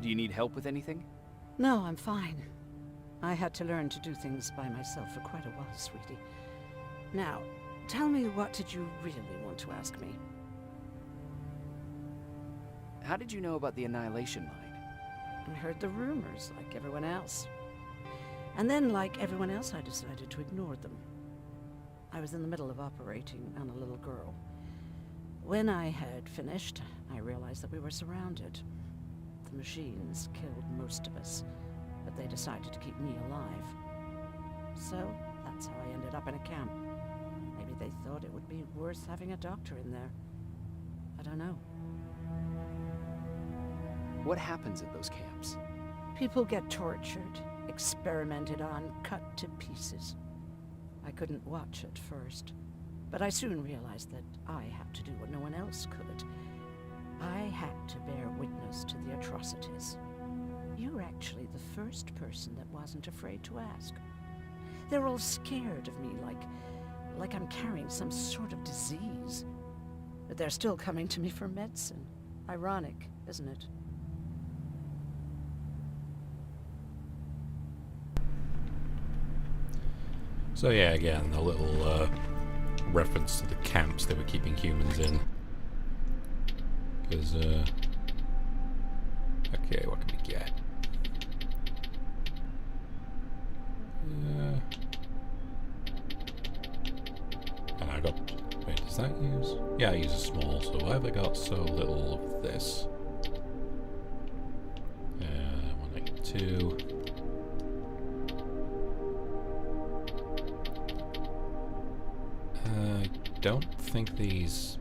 Do you need help with anything? No, I'm fine. I had to learn to do things by myself for quite a while, sweetie. Now, tell me, what did you really want to ask me? How did you know about the Annihilation Line? I heard the rumors, like everyone else. And then, like everyone else, I decided to ignore them. I was in the middle of operating on a little girl. When I had finished, I realized that we were surrounded. The machines killed most of us, but they decided to keep me alive. So, that's how I ended up in a camp. Maybe they thought it would be worth having a doctor in there. I don't know. What happens at those camps? People get tortured, experimented on, cut to pieces. I couldn't watch at first, but I soon realized that I had to do what no one else could. I had to bear witness to the atrocities. You're actually the first person that wasn't afraid to ask. They're all scared of me, like I'm carrying some sort of disease. But they're still coming to me for medicine. Ironic, isn't it? So yeah, again, a little reference to the camps they were keeping humans in. Because, okay, what can we get? And I got, wait, does that use? Yeah, it uses small, so why have I got so little of this? 182. I don't think these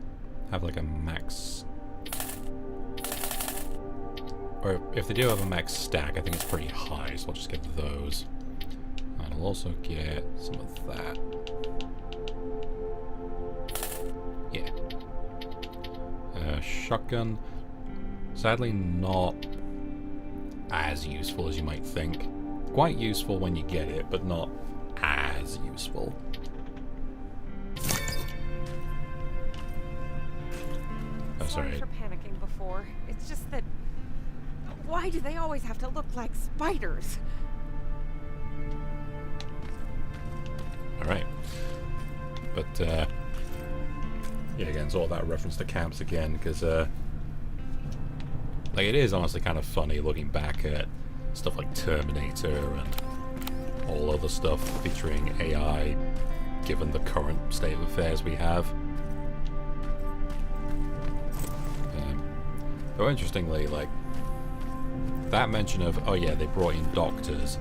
have like a max, or if they do have a max stack, I think it's pretty high, so I'll just get those. And I'll also get some of that. Yeah. Shotgun, sadly not as useful as you might think. Quite useful when you get it, but not as useful. Sorry for panicking before. It's just that... Why do they always have to look like spiders? Alright. But, yeah, again, it's all that reference to camps again, because, like, it is honestly kind of funny looking back at stuff like Terminator and all other stuff featuring AI, given the current state of affairs we have. Though interestingly, like, that mention of, oh yeah, they brought in doctors,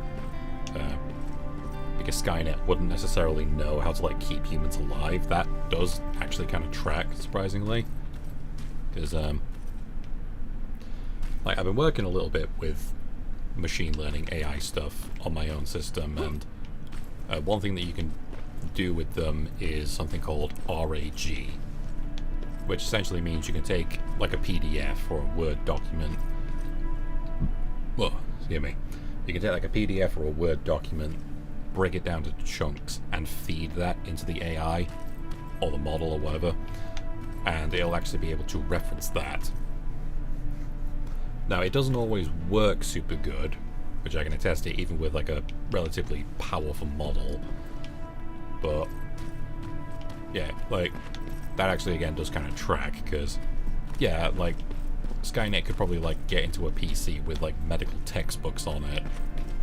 because Skynet wouldn't necessarily know how to, like, keep humans alive, that does actually kind of track, surprisingly. Because, like, I've been working a little bit with machine learning AI stuff on my own system, and one thing that you can do with them is something called RAG, which essentially means you can take like a PDF or a Word document. Whoa, excuse me. You can take like a PDF or a Word document, break it down to chunks, and feed that into the AI or the model or whatever, and it'll actually be able to reference that. Now, it doesn't always work super good, which I can attest to even with like a relatively powerful model. But yeah, like that actually again does kind of track, because yeah, like Skynet could probably like get into a PC with like medical textbooks on it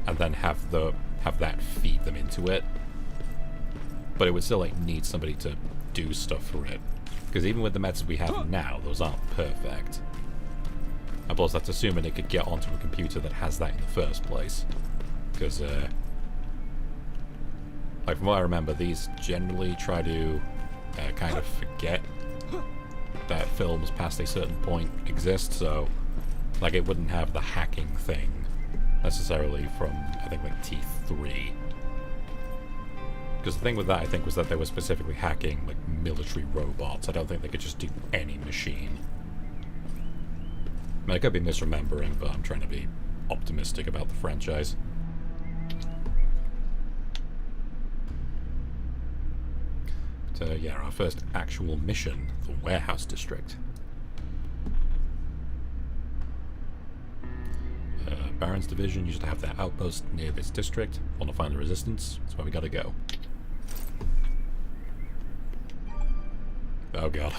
and then have that feed them into it. But it would still like need somebody to do stuff for it, because even with the methods we have now, those aren't perfect. And plus, that's assuming it could get onto a computer that has that in the first place. Because, like from what I remember, these generally try to kind of forget that films past a certain point exist, so like it wouldn't have the hacking thing necessarily from, I think, like T3. Because the thing with that, I think, was that they were specifically hacking like military robots. I don't think they could just do any machine. I mean, I could be misremembering, but I'm trying to be optimistic about the franchise. But yeah, our first actual mission, the Warehouse District. Baron's Division used to have their outpost near this district. Want to find the resistance? That's where we gotta go. Oh god.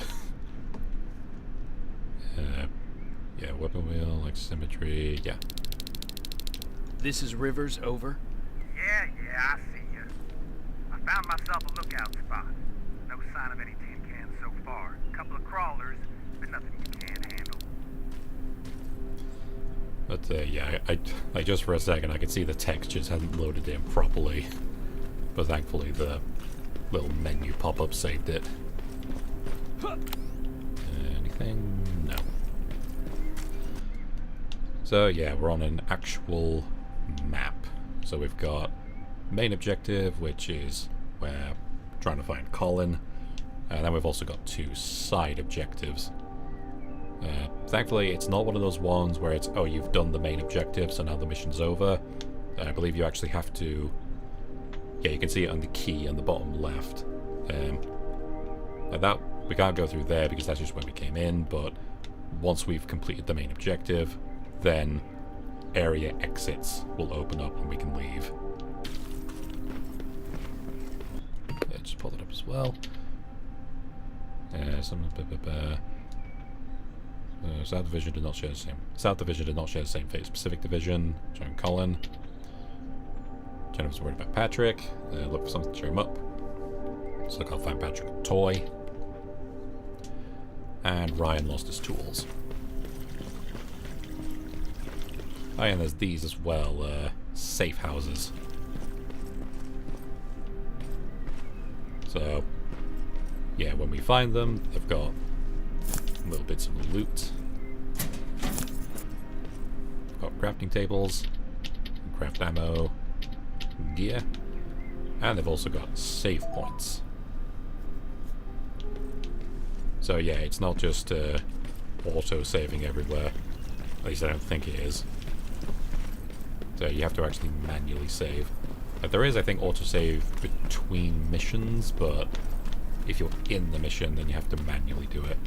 Yeah, weapon wheel, like symmetry, yeah. This is Rivers, over. Yeah, I see you. I found myself a lookout spot. No sign of any tin cans so far. A couple of crawlers, but nothing you can't handle. But yeah, I just for a second I could see the text just hadn't loaded in properly. But thankfully the little menu pop-up saved it. Anything? No. So yeah, we're on an actual map. So we've got main objective, which is we're trying to find Colin, and then we've also got 2 side objectives. Thankfully, it's not one of those ones where it's, oh, you've done the main objective, so now the mission's over. I believe you actually have to... Yeah, you can see it on the key on the bottom left. Now that, we can't go through there because that's just where we came in, but once we've completed the main objective, then area exits will open up and we can leave. Just pull it up as well. South Division did not share the same. South Division did not share the same fate as Pacific Division. Join Colin. Jennifer's worried about Patrick. Look for something to cheer him up. So look, I'll find Patrick a toy. And Ryan lost his tools. Oh, and there's these as well. Safe houses. So, yeah, when we find them, they've got little bits of loot. Got crafting tables, craft ammo, gear, and they've also got save points. So yeah, it's not just auto-saving everywhere. At least I don't think it is. So you have to actually manually save. There is, I think, auto-save between missions, but if you're in the mission, then you have to manually do it.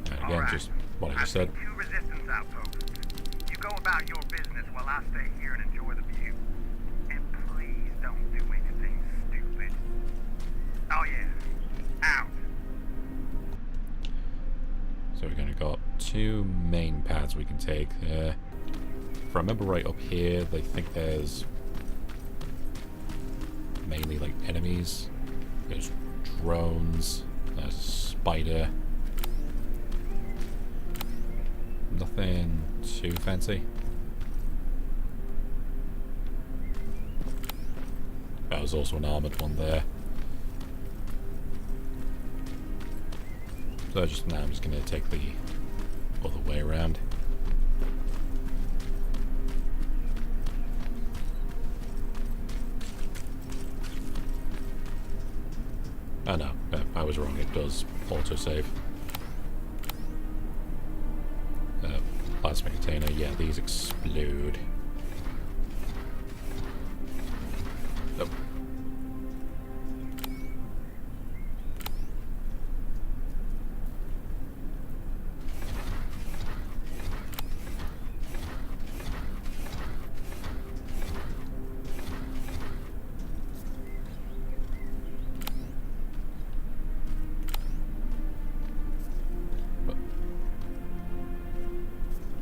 And again, just what I just said. 2 resistance outposts. You go about your business while I stay here and enjoy the view. And please don't do anything stupid. Oh yeah. Out. So we're gonna got 2 main paths we can take. If I remember right, up here, they think there's mainly like enemies. There's drones, there's a spider. Nothing too fancy. There's also an armored one there. So just now I'm just going to take the other way around. Oh no, I was wrong, it does autosave. Plasma container, yeah, these explode. Oh.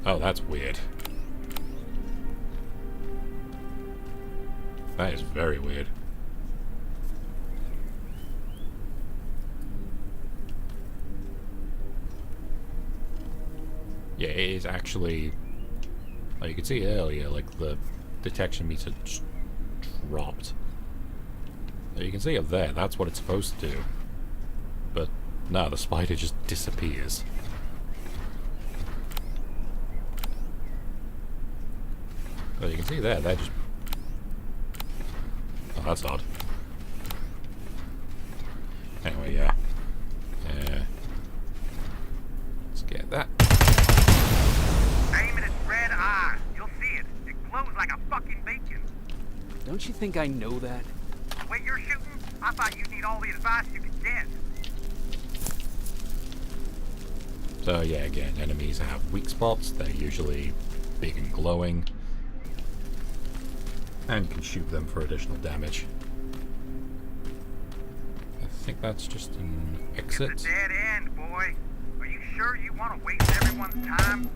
Oh, that's weird. That is very weird. Yeah, it is actually... Like you could see earlier, like the detection meter just dropped. You can see up there, that's what it's supposed to do. But no, the spider just disappears. Well, you can see there, they're just... Oh, that's odd. Anyway, yeah. Let's get that. Aim at its red eye. You'll see it. It glows like a fucking beacon. Don't you think I know that? The way you're shooting, I thought you'd need all the advice you could get. So yeah, again, enemies have weak spots. They're usually big and glowing. And you can shoot them for additional damage. I think that's just an exit. It's a dead end, boy. Are you sure you want to waste everyone's time?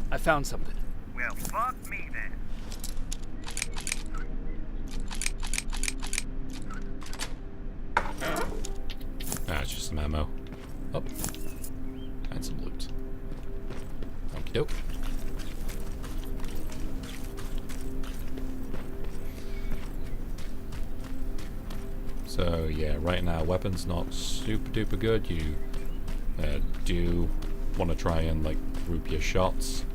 I found something. Well, fuck me then. Ah, it's just some ammo. Oh. And some loot. Okie doke. So yeah, right now weapons not super duper good. You do want to try and like group your shots.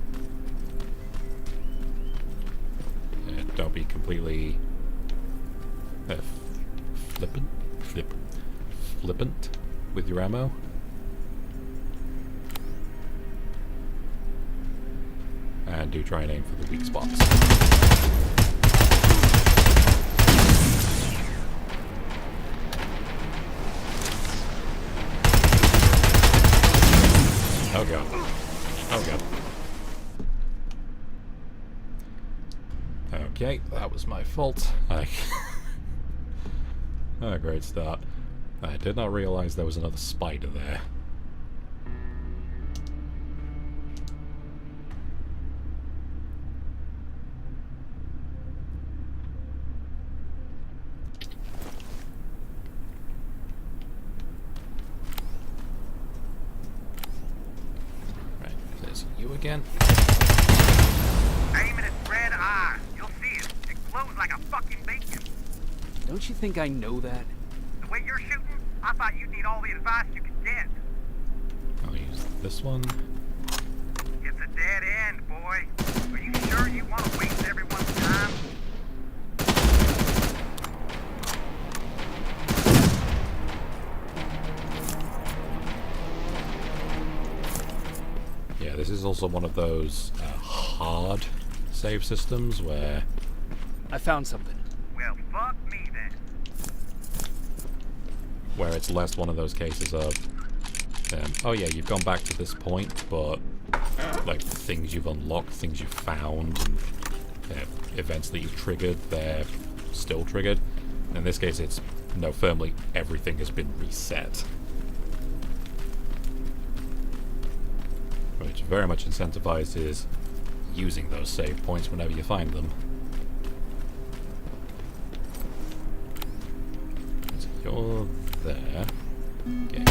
Don't be completely flippant with your ammo. And do try and aim for the weak spots. Oh god. Oh god. Okay, that was my fault. Oh, great start. I did not realize there was another spider there. Right, there's you again. Aim at its red eye. You'll see it. It glows like a fucking beacon. Don't you think I know that? The way you're shooting, I thought you'd need all the advice you could get. I'll use this one. It's a dead end, boy. Are you sure you want to waste everyone's time? Yeah, this is also one of those hard save systems where... I found something. Well, fuck me then. Where it's less one of those cases of... oh yeah, you've gone back to this point, but like things you've unlocked, things you've found, and events that you've triggered, they're still triggered. In this case, it's no, firmly everything has been reset. Which very much incentivizes using those save points whenever you find them. So you're there. Okay.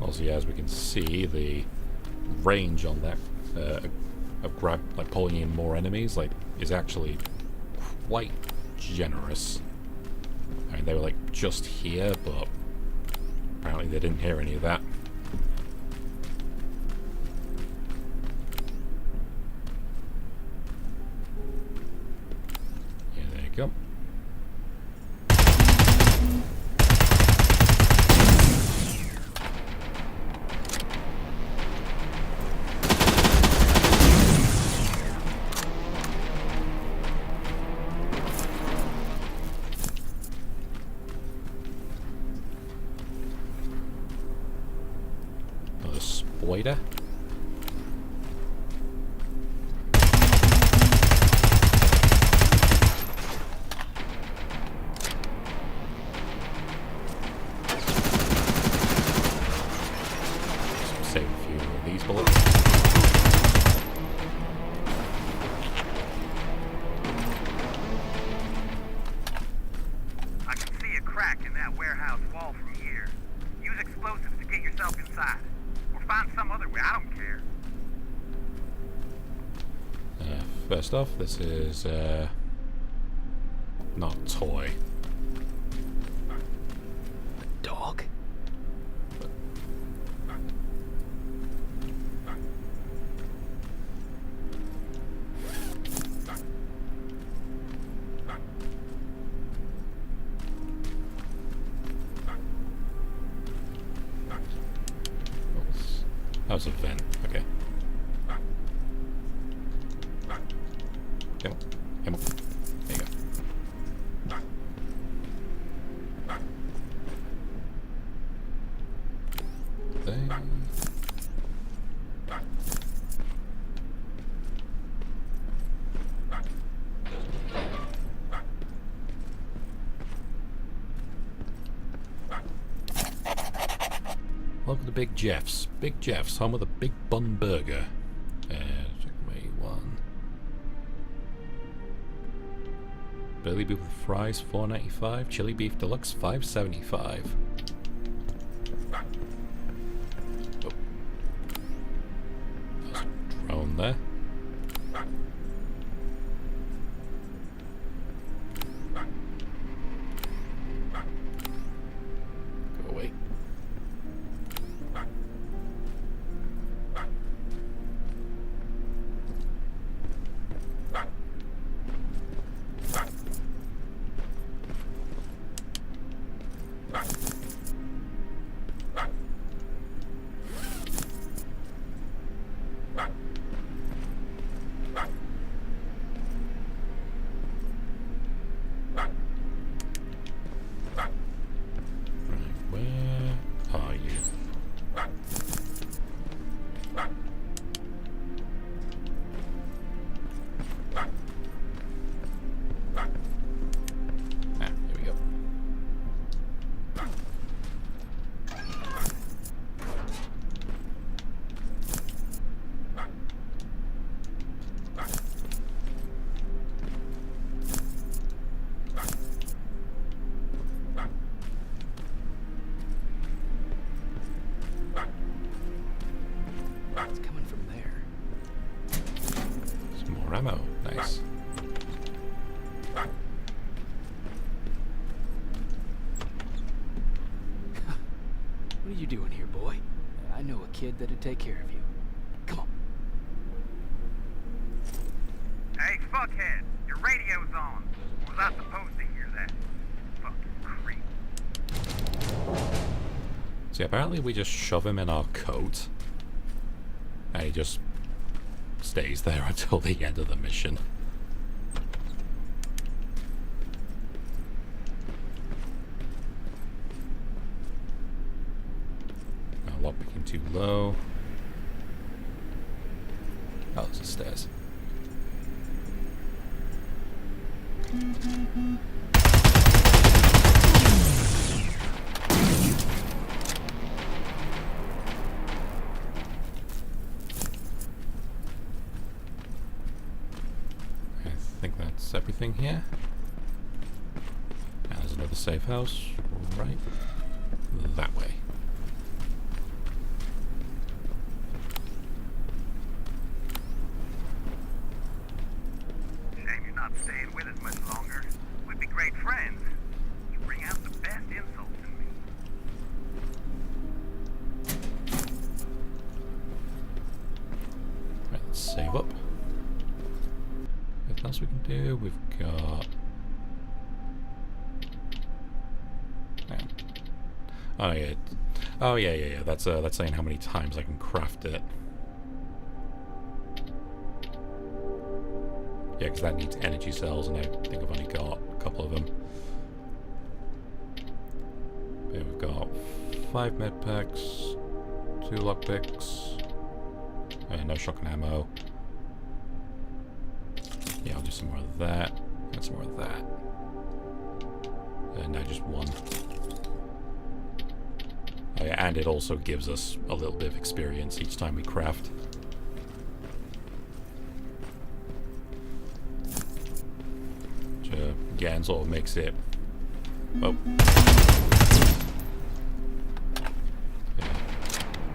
Also, yeah, as we can see, the range on that of like pulling in more enemies, like, is actually quite generous. I mean, they were like just here, but apparently they didn't hear any of that. Yeah, there you go. Boider. Save a few of these bullets. I can see a crack in that warehouse wall from here. Use explosives to get yourself inside. Or find some other way, I don't care. First off, this is not a toy. A dog? That was a vent. Okay. Come on. Come on. There you go. Thing. Welcome to Big Jeff's. Big Jeff's, home of the Big Bun Burger. Checkmate 1. Burly beef with fries, $4.95. Chili beef deluxe, $5.75. Oh. There's a drone there. Go away. It's coming from there. Some more ammo. Nice. What are you doing here, boy? I know a kid that'd take care of you. Come on. Hey, fuckhead, your radio's on. Was I supposed to hear that? Fucking creep. See, apparently we just shove him in our coat. And he just stays there until the end of the mission. Lockpicking too low. Oh, there's the stairs. I think that's everything here. And there's another safe house right that way. Shame you're not staying with us much longer. We'd be great friends. You bring out the best insults in me. Right, let's save up. Anything else we can do? We've got... Oh yeah. Oh yeah. That's saying how many times I can craft it. Yeah, because that needs energy cells, and I think I've only got a couple of them. Yeah, we've got 5 med packs, 2 lockpicks. No shotgun ammo. Yeah, I'll do some more of that. And some more of that. And now just 1. Oh yeah, and it also gives us a little bit of experience each time we craft. Which again sort of makes it... Oh. Yeah.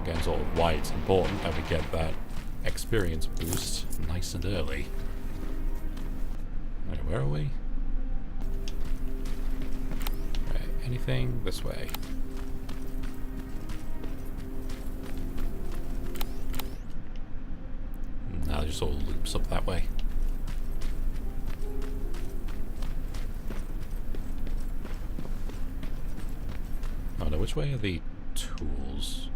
Again, sort of why it's important that we get that experience boost nice and early. Right, where are we? Right, anything this way? Now it just sort of loops up that way. Oh no, which way are the tools?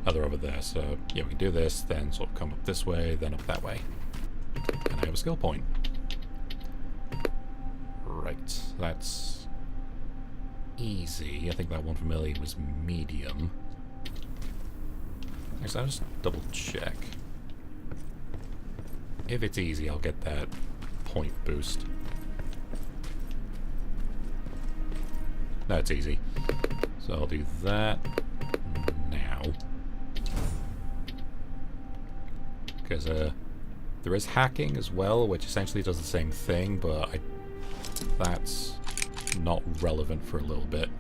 Oh, they're over there, so yeah, we can do this, then sort of come up this way, then up that way. And I have a skill point. Right, that's easy. I think that one from earlier was medium. Actually, I'll just double check. If it's easy, I'll get that point boost. No, it's easy. So I'll do that now. Because there is hacking as well, which essentially does the same thing, but that's not relevant for a little bit.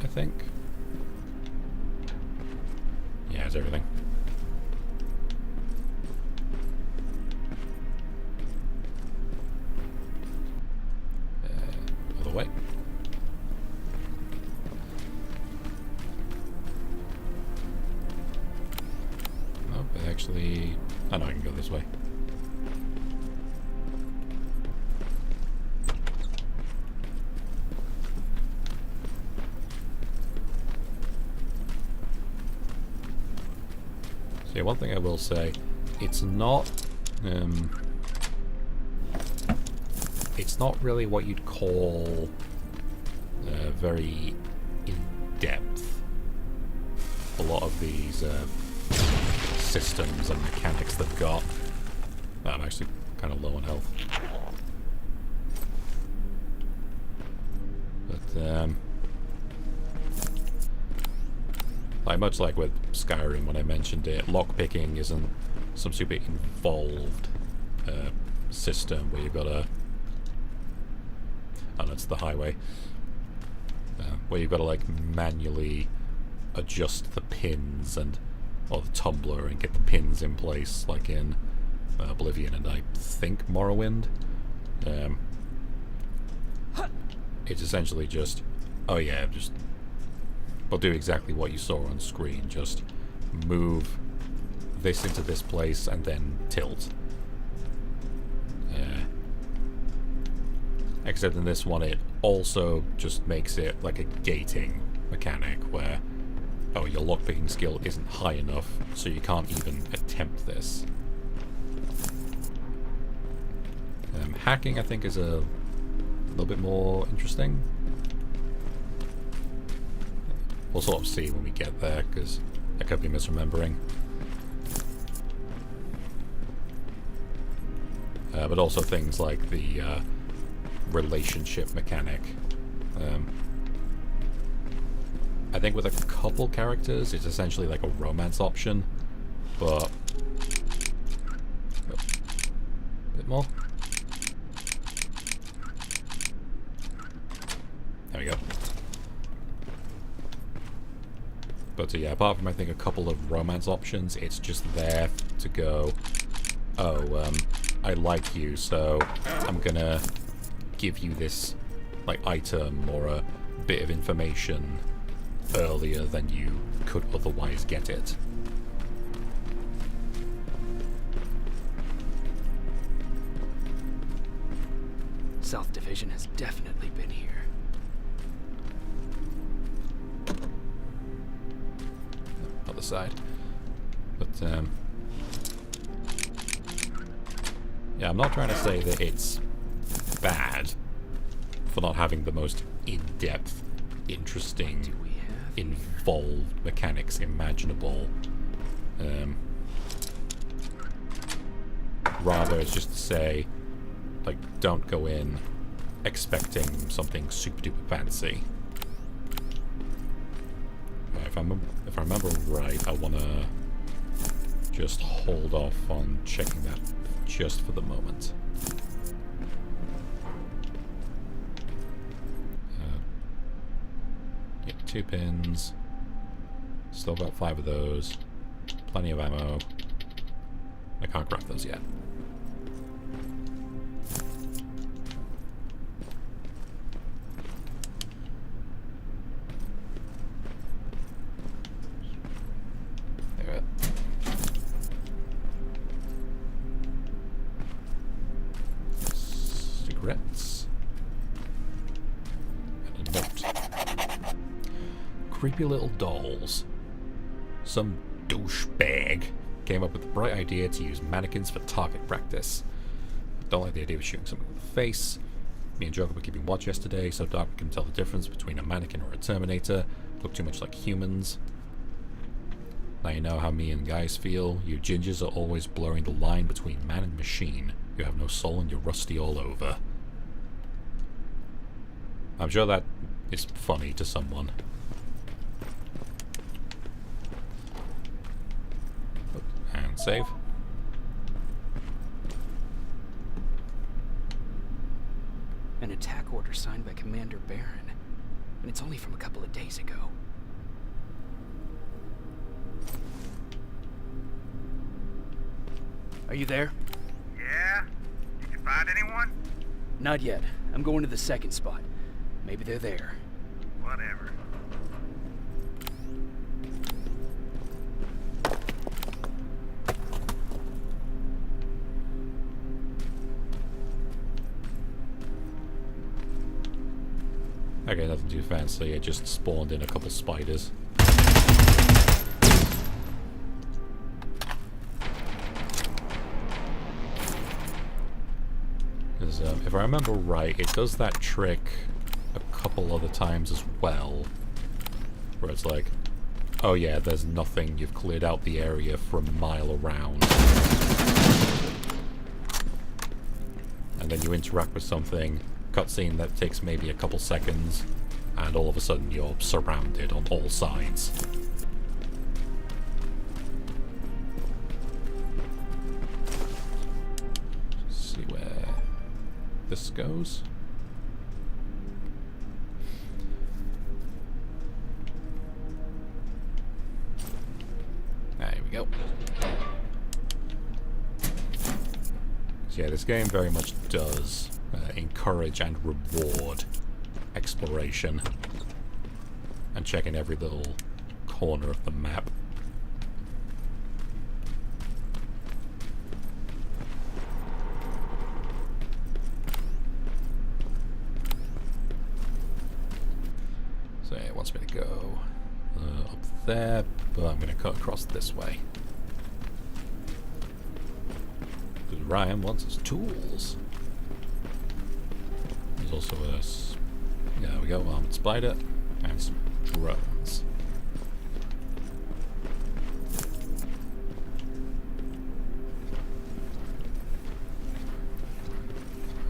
I think. Yeah, it's everything. Other way. Oh, but actually... I know I can go this way. Yeah, one thing I will say, it's not really what you'd call very in-depth. A lot of these systems and mechanics they've got. I'm actually kind of low on health. But like much like with Skyrim when I mentioned it, lockpicking isn't some super involved system where you've got to... Oh, that's the highway. Where you've got to like manually adjust the pins and or the tumbler and get the pins in place like in Oblivion and I think Morrowind. It's essentially just, oh yeah, just... We'll do exactly what you saw on screen. Just move this into this place and then tilt. Except in this one it also just makes it like a gating mechanic where, oh, your lockpicking skill isn't high enough so you can't even attempt this. Hacking I think is a little bit more interesting. We'll sort of see when we get there, because I could be misremembering. But also things like the relationship mechanic. I think with a couple characters, it's essentially like a romance option, but... a bit more. There we go. But yeah, apart from I think a couple of romance options, it's just there to go, oh, I like you, so I'm gonna give you this like item or a bit of information earlier than you could otherwise get it. South Division has definitely been here. Other side. But, yeah, I'm not trying to say that it's bad for not having the most in-depth, interesting, involved mechanics imaginable. Rather, it's just to say, like, don't go in expecting something super duper fancy. If I remember right, I want to just hold off on checking that just for the moment. Yeah, 2 pins. Still got 5 of those. Plenty of ammo. I can't grab those yet. Cigarettes. And a note. Creepy little dolls. Some douchebag came up with the bright idea to use mannequins for target practice. Don't like the idea of shooting someone in the face. Me and Joker were keeping watch yesterday, so Dark can tell the difference between a mannequin or a Terminator. Look too much like humans. Now you know how me and guys feel. You gingers are always blurring the line between man and machine. You have no soul and you're rusty all over. I'm sure that is funny to someone. And save. An attack order signed by Commander Barron. And it's only from a couple of days ago. Are you there? Yeah? Did you find anyone? Not yet. I'm going to the second spot. Maybe they're there. Whatever. Okay, nothing too fancy. It just spawned in a couple spiders. Because if I remember right, it does that trick a couple other times as well. Where it's like, oh yeah, there's nothing. You've cleared out the area for a mile around. And then you interact with something. Cutscene that takes maybe a couple seconds, and all of a sudden you're surrounded on all sides. Let's see where this goes. There we go. So yeah, this game very much does encourage and reward exploration and checking every little corner of the map. So yeah, it wants me to go up there, but I'm going to cut across this way. Because Ryan wants his tools. There's also a, there we go, armored spider, and some drones.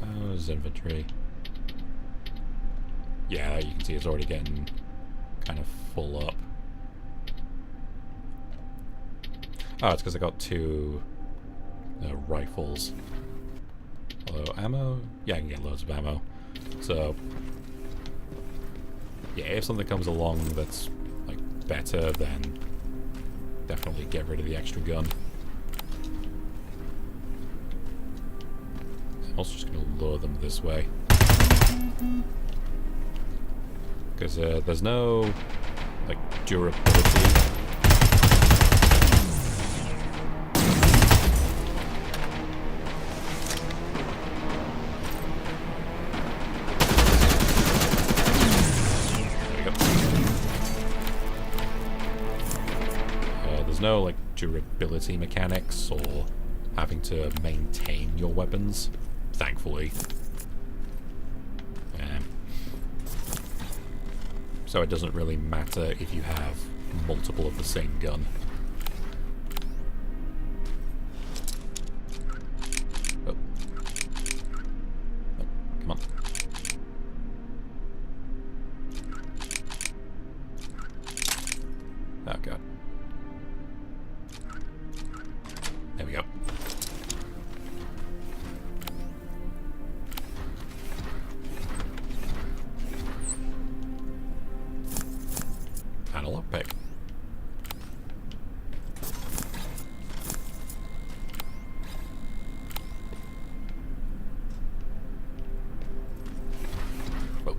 How's inventory? Yeah, you can see it's already getting kind of full up. Oh, it's because I got 2 rifles. Although ammo? Yeah, I can get loads of ammo. So, yeah, if something comes along that's, like, better, then definitely get rid of the extra gun. I'm also just going to lure them this way. Because there's no, like, durability. There's no, like, durability mechanics or having to maintain your weapons, thankfully. So it doesn't really matter if you have multiple of the same gun. Oh. Oh, come on. Oh god. There we go. And a lockpick. Whoa.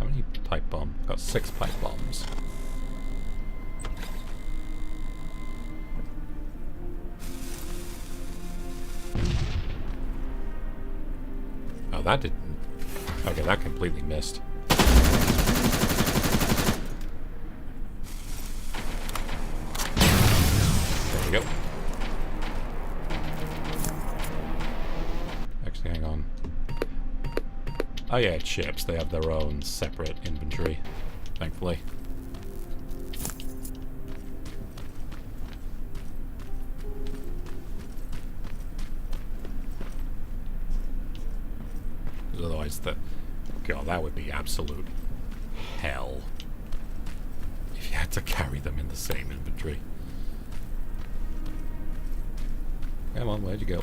How many pipe bombs? Got 6 pipe bombs. Oh, that didn't... Okay, that completely missed. There we go. Actually, hang on. Oh yeah, it's ships. They have their own separate inventory, thankfully. Otherwise, God, that would be absolute hell if you had to carry them in the same inventory. Come on, where'd you go?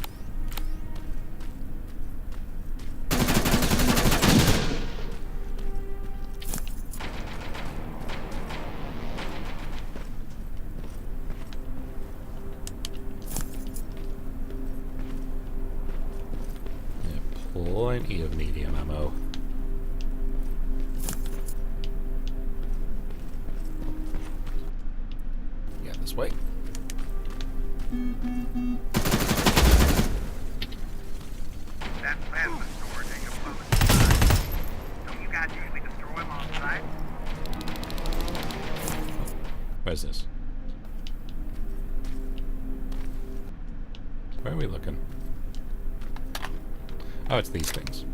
Plenty of medium ammo. Yeah, this way. That plasma storage ain't explosive. Don't you guys usually destroy them on site? Where's this? Where are we looking? Oh, it's these things.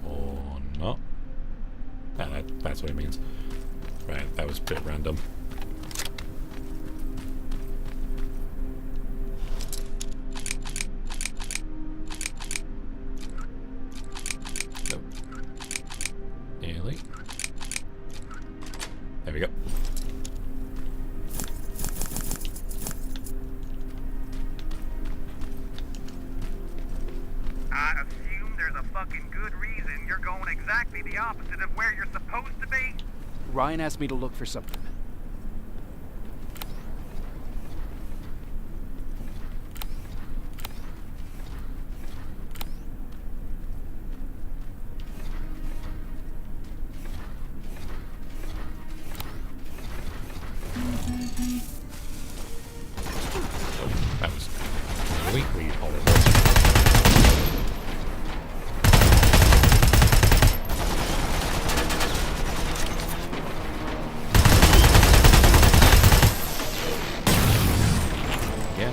Or not. Ah, that's what it means. Right, that was a bit random. Nope. Nearly. There we go. I assume there's a fucking good reason you're going exactly the opposite of where you're supposed to be. Ryan asked me to look for something. Oh, that was completely horrible. Yeah.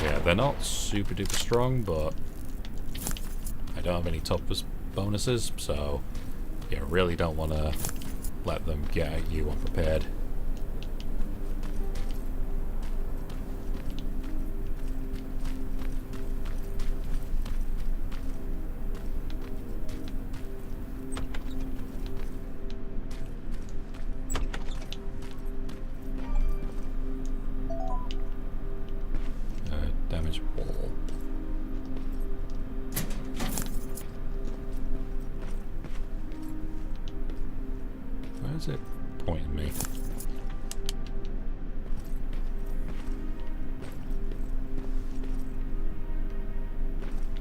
Yeah, they're not super duper strong, but I don't have any toughness bonuses, so you really don't want to let them get at you unprepared. Damage wall. Where's it pointing me?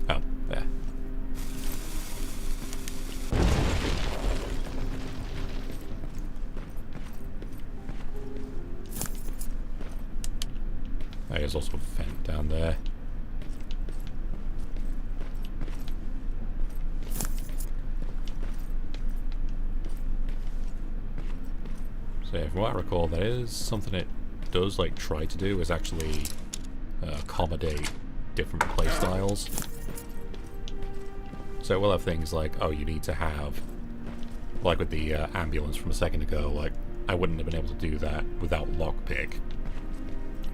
Oh, there. There's also a vent down there. So yeah, from what I recall, that is something it does like try to do, is actually accommodate different playstyles. So it will have things like, oh, you need to have, like with the ambulance from a second ago, like I wouldn't have been able to do that without lockpick.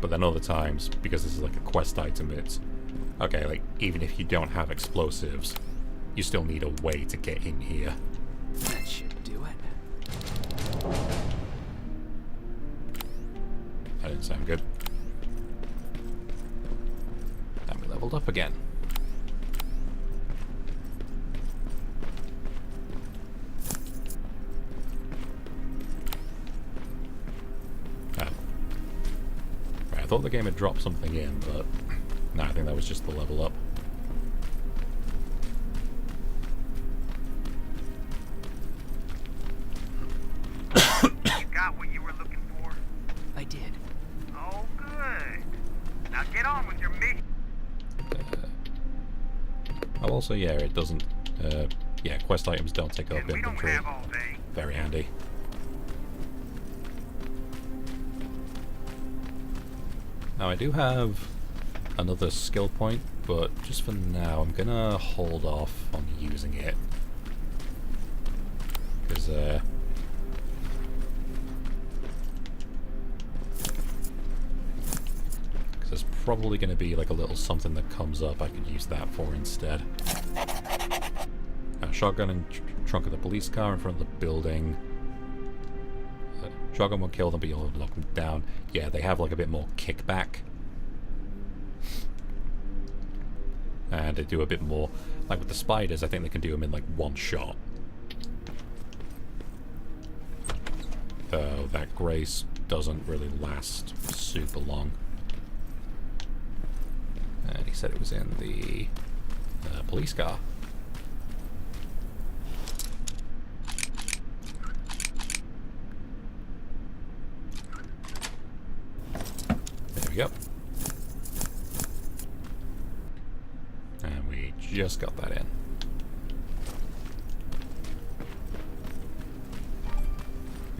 But then other times, because this is like a quest item, it's okay, like even if you don't have explosives, you still need a way to get in here. That should do it. That didn't sound good. And we leveled up again. I thought the game had dropped something in, but no, I think that was just the level up. You got what you were looking for? I did. Oh, good. Now get on with your mission. Oh, also, yeah, it doesn't. Yeah, quest items don't take up And we don't inventory. have all day. Very handy. Now I do have another skill point, but just for now I'm gonna hold off on using it. Because there's probably gonna be like a little something that comes up I could use that for instead. Shotgun in trunk of the police car in front of the building. Shotgun won't kill them, but you'll knock them down. Yeah, they have like a bit more kickback. And they do a bit more. Like with the spiders, I think they can do them in like one shot. Though that grace doesn't really last super long. And he said it was in the police car. There we go. And we just got that in.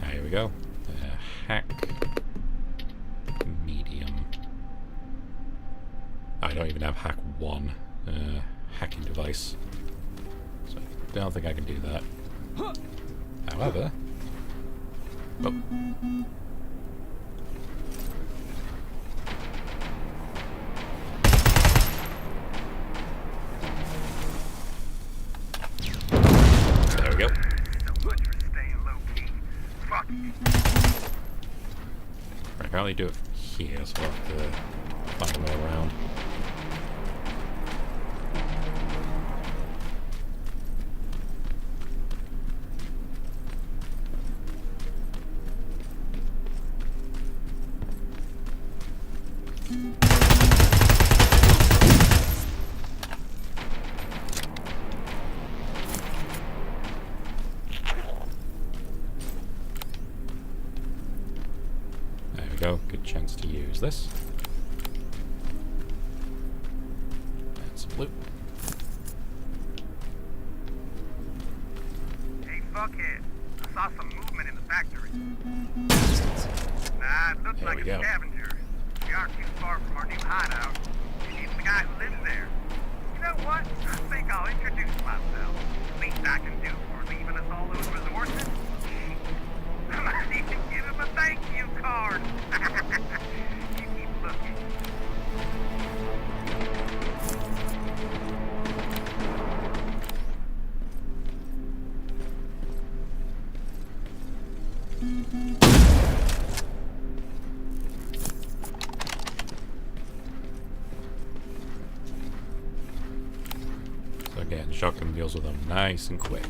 Now here we go. Hack. Medium. I don't even have hack 1 hacking device. So I don't think I can do that. However... Oh. There we go. So much for staying low-key. Fuck you. I can only do it here, so I'll have to find a way around. There we go, good chance to use this. And some loot. Hey, fuckhead. I saw some movement in the factory. Nah, it looks There like we a go. scavenger. We aren't too far from our new hideout. It's the guy who lives there. You know what? I think I'll introduce myself. Least I can do for leaving us all those resources. I might even give him a thank you card. You keep looking. So again, shotgun deals with them nice and quick.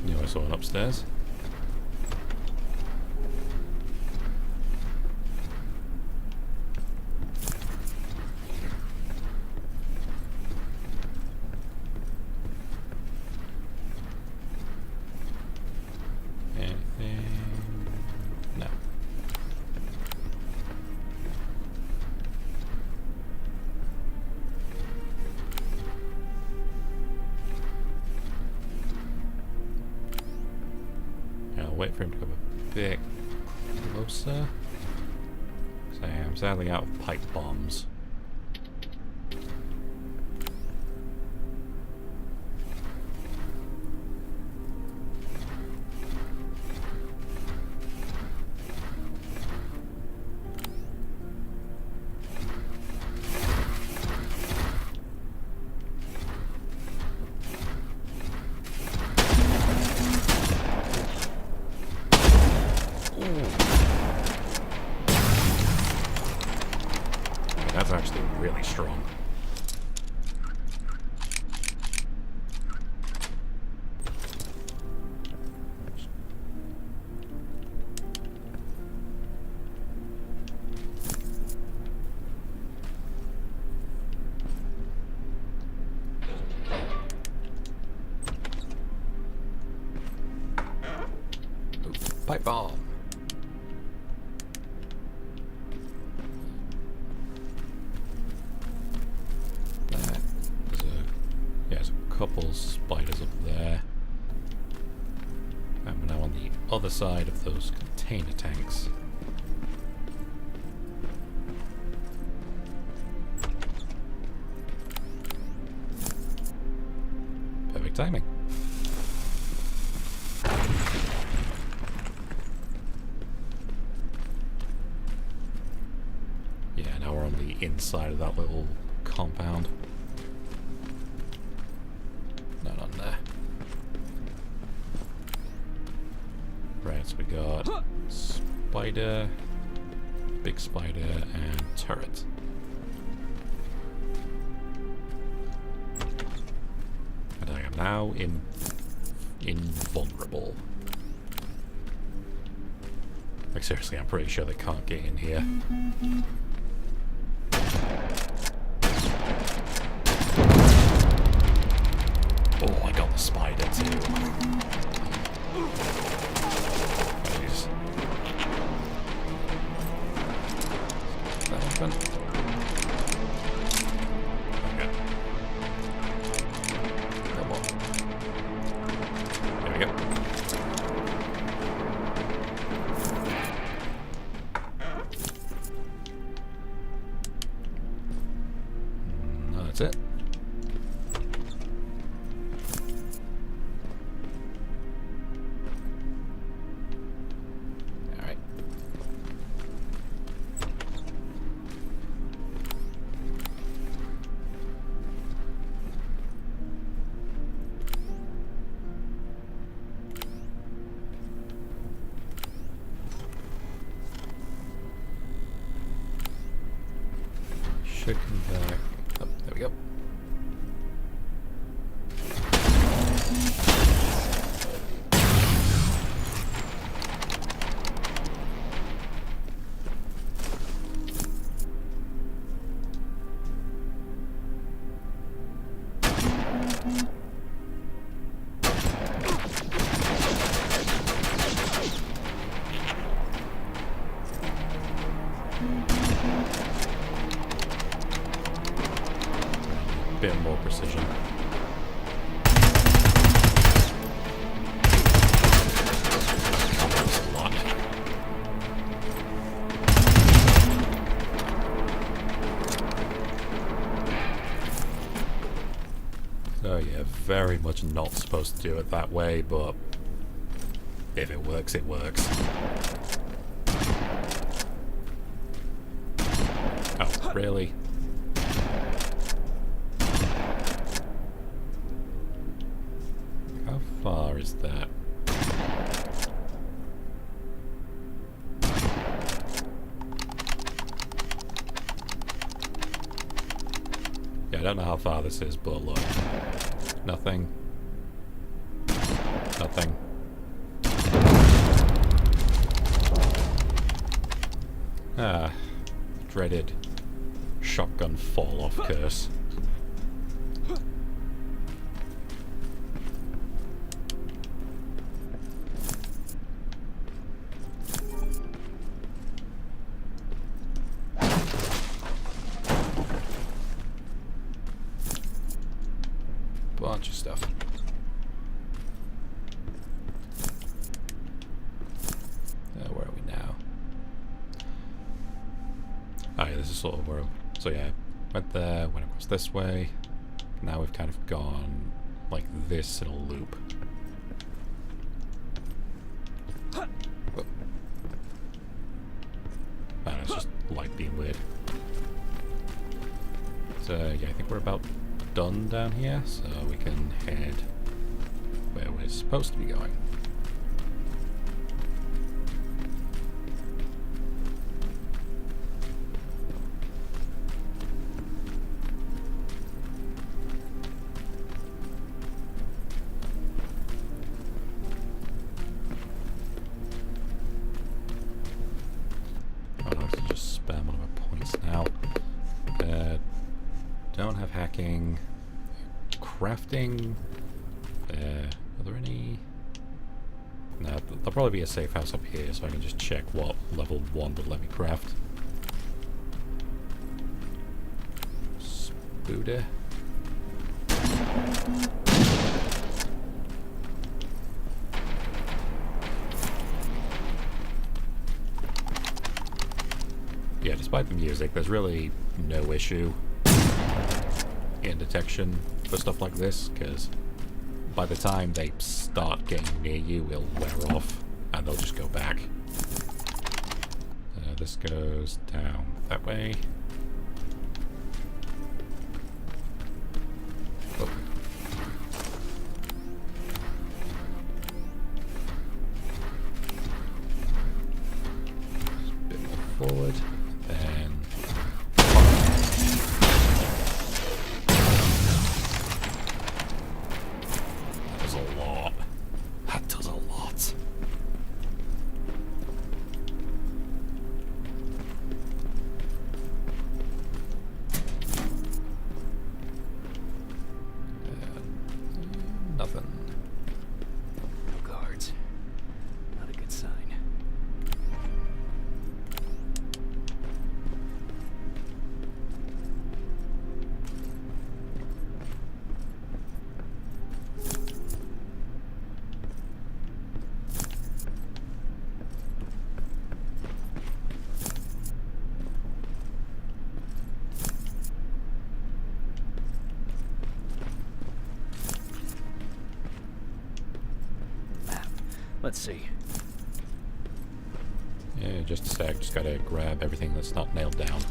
Knew I saw one upstairs. Anything? No. I'll wait for him to come a bit closer. So I'm sadly out of pipe bombs. That's actually really strong. Ooh, pipe bomb. Couple spiders up there. And we're now on the other side of those container tanks. Perfect timing. Yeah, now we're on the inside of that little compound. Not on there. Right, so we got spider, big spider, and turret. And I am now invulnerable. Like seriously, I'm pretty sure they can't get in here. Oh, I got the spider too. Jeez. That open? Okay. Come on. There we go. No, that's it. Should come back. Oh, there we go. Bit more precision. That's a lot. So yeah, very much not supposed to do it that way, but if it works, it works. Oh, really? How far is that? Yeah, I don't know how far this is, but look. Nothing. Nothing. that thing. Ah, dreaded shotgun fall-off curse. Bunch of stuff. Where are we now? Oh yeah, this is sort of where... So yeah, went there, went across this way. Now we've kind of gone like this in a loop. Oh. Man, it's just light being weird. So yeah, I think we're about done down here, so we can head where we're supposed to be going. I'll have to just spam one of my points now. Don't have hacking. Crafting. Are there any? No, there'll probably be a safe house up here, so I can just check what level 1 would let me craft. Spooder. Yeah, despite the music, there's really no issue in detection for stuff like this, because by the time they start getting near you, it'll wear off and they'll just go back. This goes down that way. Oh. A bit more forward, then nothing. No guards. Not a good sign. Let's see. Yeah, just a sec. Just gotta grab everything that's not nailed down.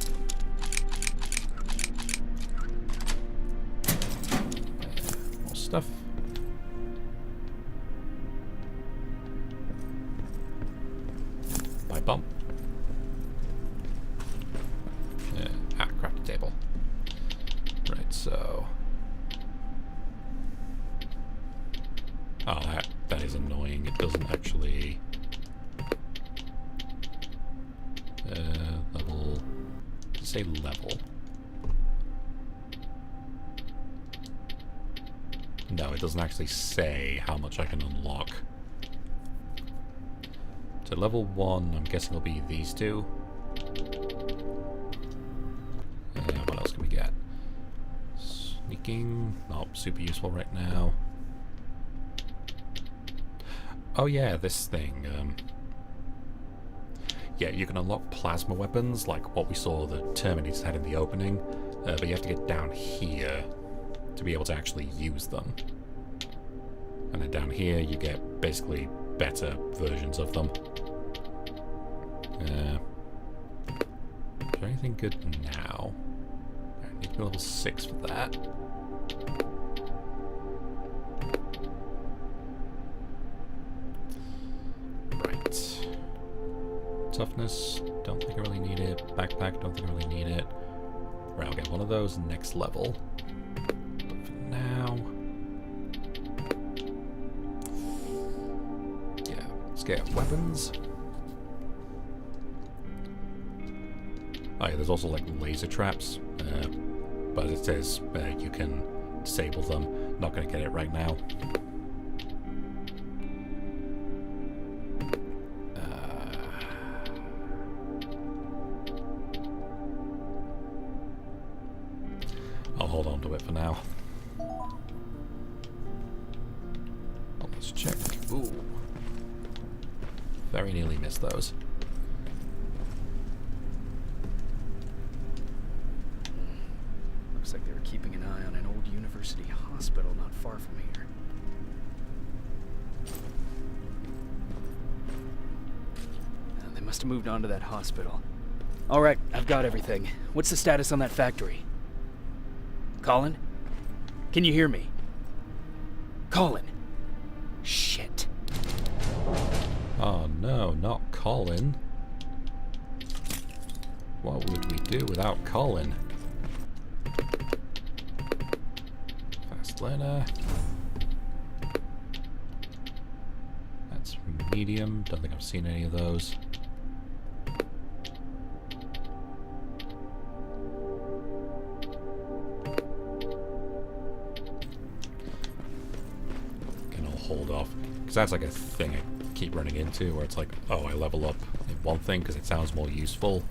More stuff. Pipe bomb. Crafting table. Right, so... Oh, that is annoying. It doesn't actually... level... Does it say level? No, it doesn't actually say how much I can unlock. So level 1, I'm guessing it'll be these two. What else can we get? Sneaking, not super useful right now. Oh yeah, this thing. Yeah, you can unlock plasma weapons, like what we saw the Terminators had in the opening, but you have to get down here to be able to actually use them. And then down here you get basically better versions of them. Is there anything good now? I need to be level 6 for that. Right. Toughness, don't think I really need it. Backpack, don't think I really need it. Right, I'll get one of those next level. But for now... Let's get weapons. Oh yeah, there's also like laser traps, but it says you can disable them. Not going to get it right now. I'll hold on to it for now. Let's check. Ooh. Very nearly missed those. Looks like they were keeping an eye on an old university hospital not far from here. They must have moved on to that hospital. All right, I've got everything. What's the status on that factory? Colin? Can you hear me? Colin? Shit. Oh no, not Colin. What would we do without Colin? Fast learner. That's medium. Don't think I've seen any of those. Hold off, because that's like a thing I keep running into where it's like, oh, I level up in one thing because it sounds more useful,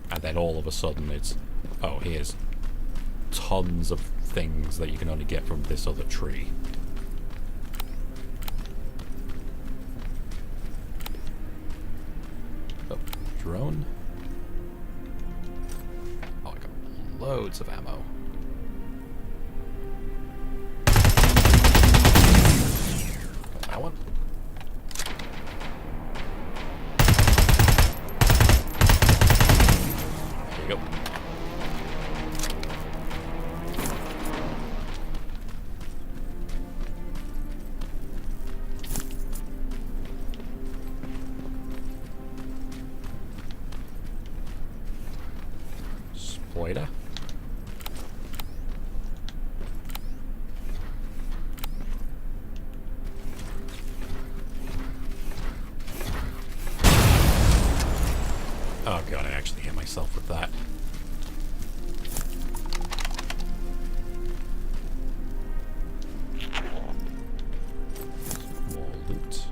and then all of a sudden it's, oh, here's tons of things that you can only get from this other tree. Oh, drone. Oh, I got loads of ammo. That one. There you go. Spoiler. Oh god, I actually hit myself with that. More loot.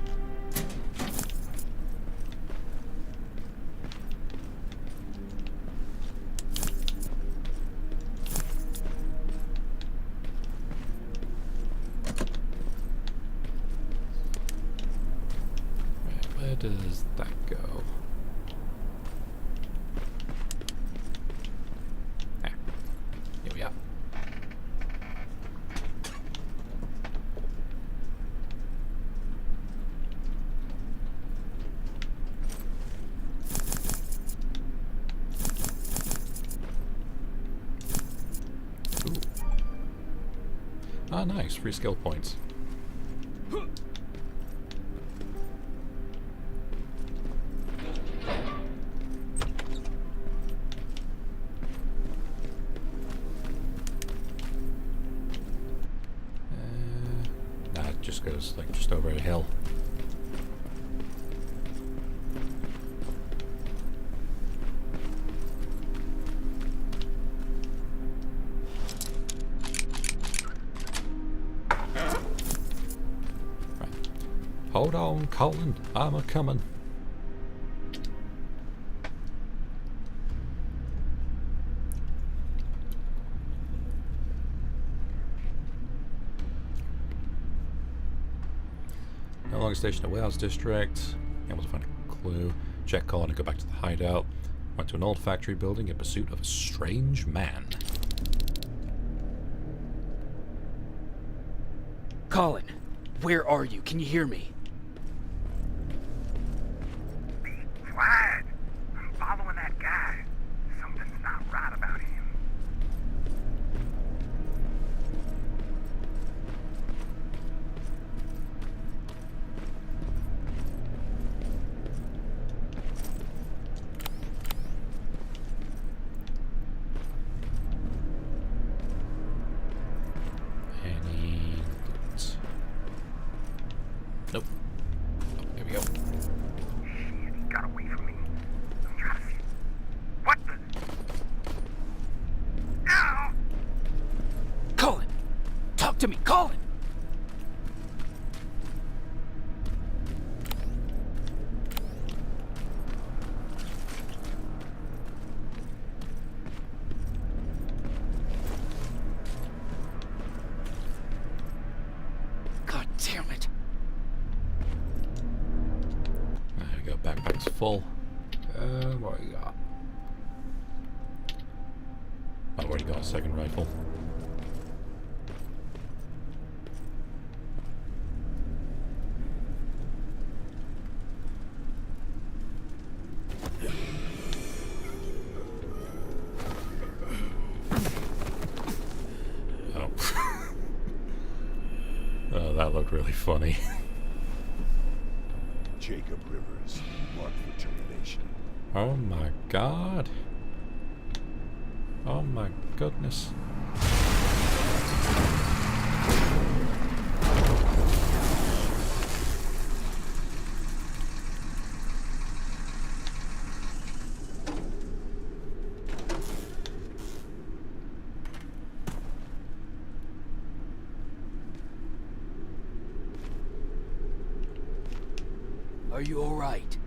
Where does that go? Here we are. Ooh. Ah, nice. Free skill points. It just goes like just over a hill. Right. Hold on, Colin. I'm a coming. No longer stationed at Warehouse District. Able to find a clue. Check Colin and go back to the hideout. Went to an old factory building in pursuit of a strange man. Colin, where are you? Can you hear me? Be quiet. I'm following that guy. Something's not right about him. Any loot? Nope. we go. Shit, he got away from me. I'm trying to see. What the? Ow! Colin! Talk to me, Colin! God damn it. There we go, backpack's full. What do we got? I've already got a second rifle. Oh. Oh, that looked really funny. Jacob Rivers, marked for termination. Oh my god. Oh my goodness. Are you all right,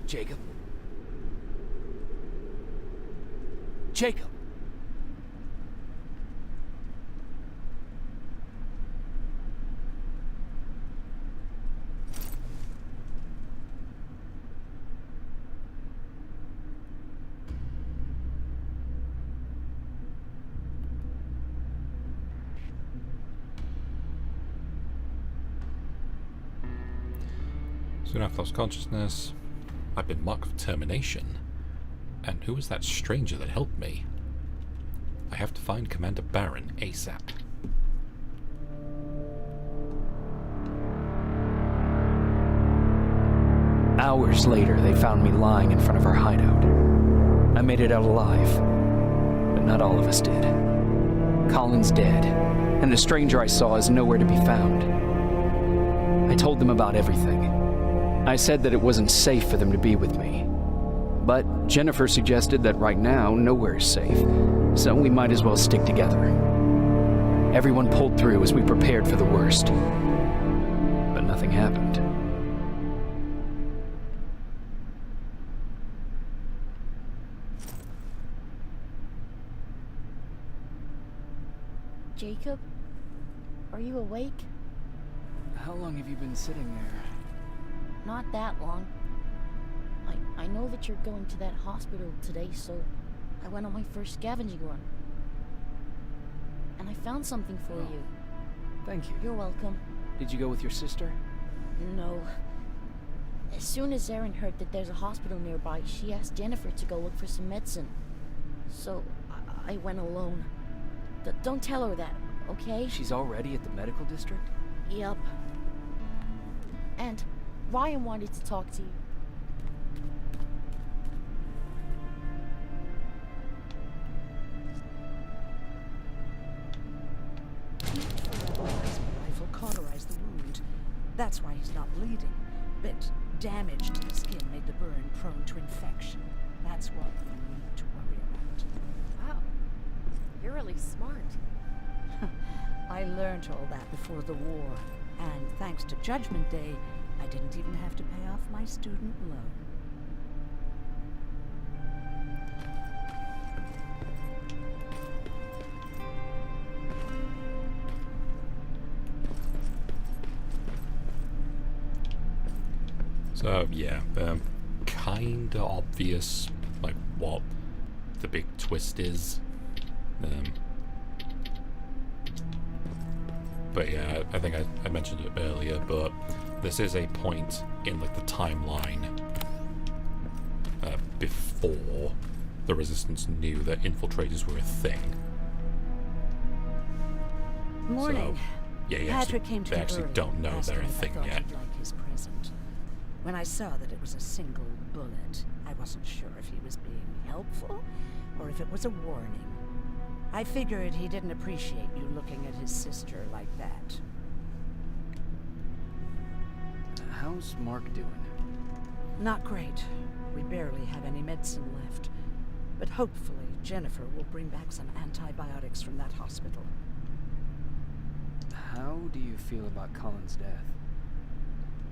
Jacob? Jacob! Soon after lost consciousness, I've been marked for termination. And who was that stranger that helped me? I have to find Commander Barron ASAP. Hours later, they found me lying in front of our hideout. I made it out alive, but not all of us did. Colin's dead, and the stranger I saw is nowhere to be found. I told them about everything. I said that it wasn't safe for them to be with me. But Jennifer suggested that right now, nowhere is safe, so we might as well stick together. Everyone pulled through as we prepared for the worst. But nothing happened. Jacob? Are you awake? How long have you been sitting there? Not that long. I know that you're going to that hospital today, so I went on my first scavenging run. And I found something for you. Thank you. You're welcome. Did you go with your sister? No. As soon as Erin heard that there's a hospital nearby, she asked Jennifer to go look for some medicine. So I went alone. Don't tell her that, okay? She's already at the medical district? Yup. And Ryan wanted to talk to you. Rifle cauterized the wound. That's why he's not bleeding. But damage to the skin made the burn prone to infection. That's what we need to worry about. Wow. You're really smart. I learned all that before the war. And thanks to Judgment Day, I didn't even have to pay off my student loan. So, yeah, kinda obvious, like, what the big twist is. But yeah, I think I mentioned it earlier, but this is a point in, like, the timeline before the Resistance knew that infiltrators were a thing. Morning. So, yeah, Patrick came to they me actually early, don't know asking they're a if I thing thought yet. he'd like his present. When I saw that it was a single bullet, I wasn't sure if he was being helpful or if it was a warning. I figured he didn't appreciate you looking at his sister like that. How's Mark doing? Not great. We barely have any medicine left. But hopefully Jennifer will bring back some antibiotics from that hospital. How do you feel about Colin's death?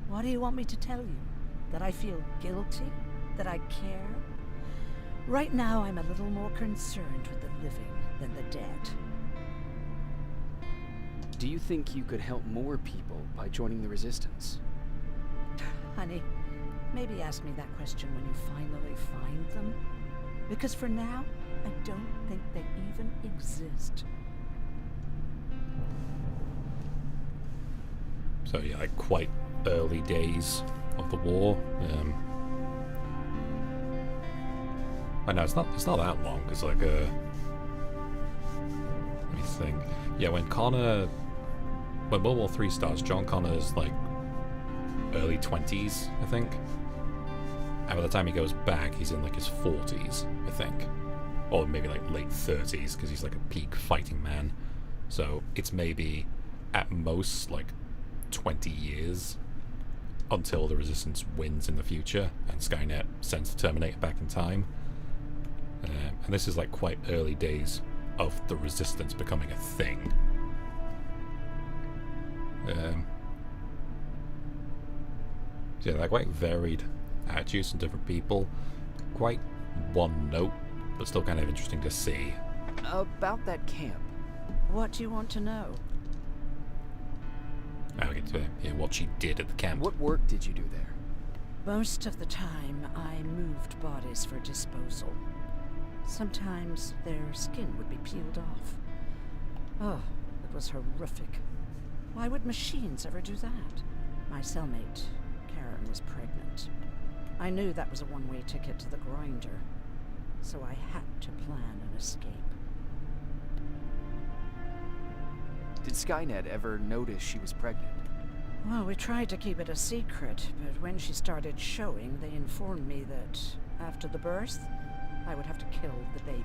What do you want me to tell you? That I feel guilty? That I care? Right now, I'm a little more concerned with the living than the dead. Do you think you could help more people by joining the Resistance? Honey, maybe ask me that question when you finally find them. Because for now, I don't think they even exist. So yeah, like quite early days of the war. I know it's not that long. It's like let me think. Yeah, when World War III starts, John Connor's like early 20s, I think. And by the time he goes back, he's in like his 40s, I think. Or maybe like late 30s, because he's like a peak fighting man. So it's maybe at most like 20 years until the Resistance wins in the future and Skynet sends the Terminator back in time. And this is like quite early days of the Resistance becoming a thing. So yeah, they're quite varied attitudes from different people. Quite one note, but still kind of interesting to see. About that camp. What do you want to know? I get to hear what she did at the camp. What work did you do there? Most of the time, I moved bodies for disposal. Sometimes their skin would be peeled off. Oh, it was horrific. Why would machines ever do that? My cellmate, Karen, was pregnant. I knew that was a one-way ticket to the grinder, so I had to plan an escape. Did Skynet ever notice she was pregnant? Well, we tried to keep it a secret, but when she started showing, they informed me that after the birth, I would have to kill the baby.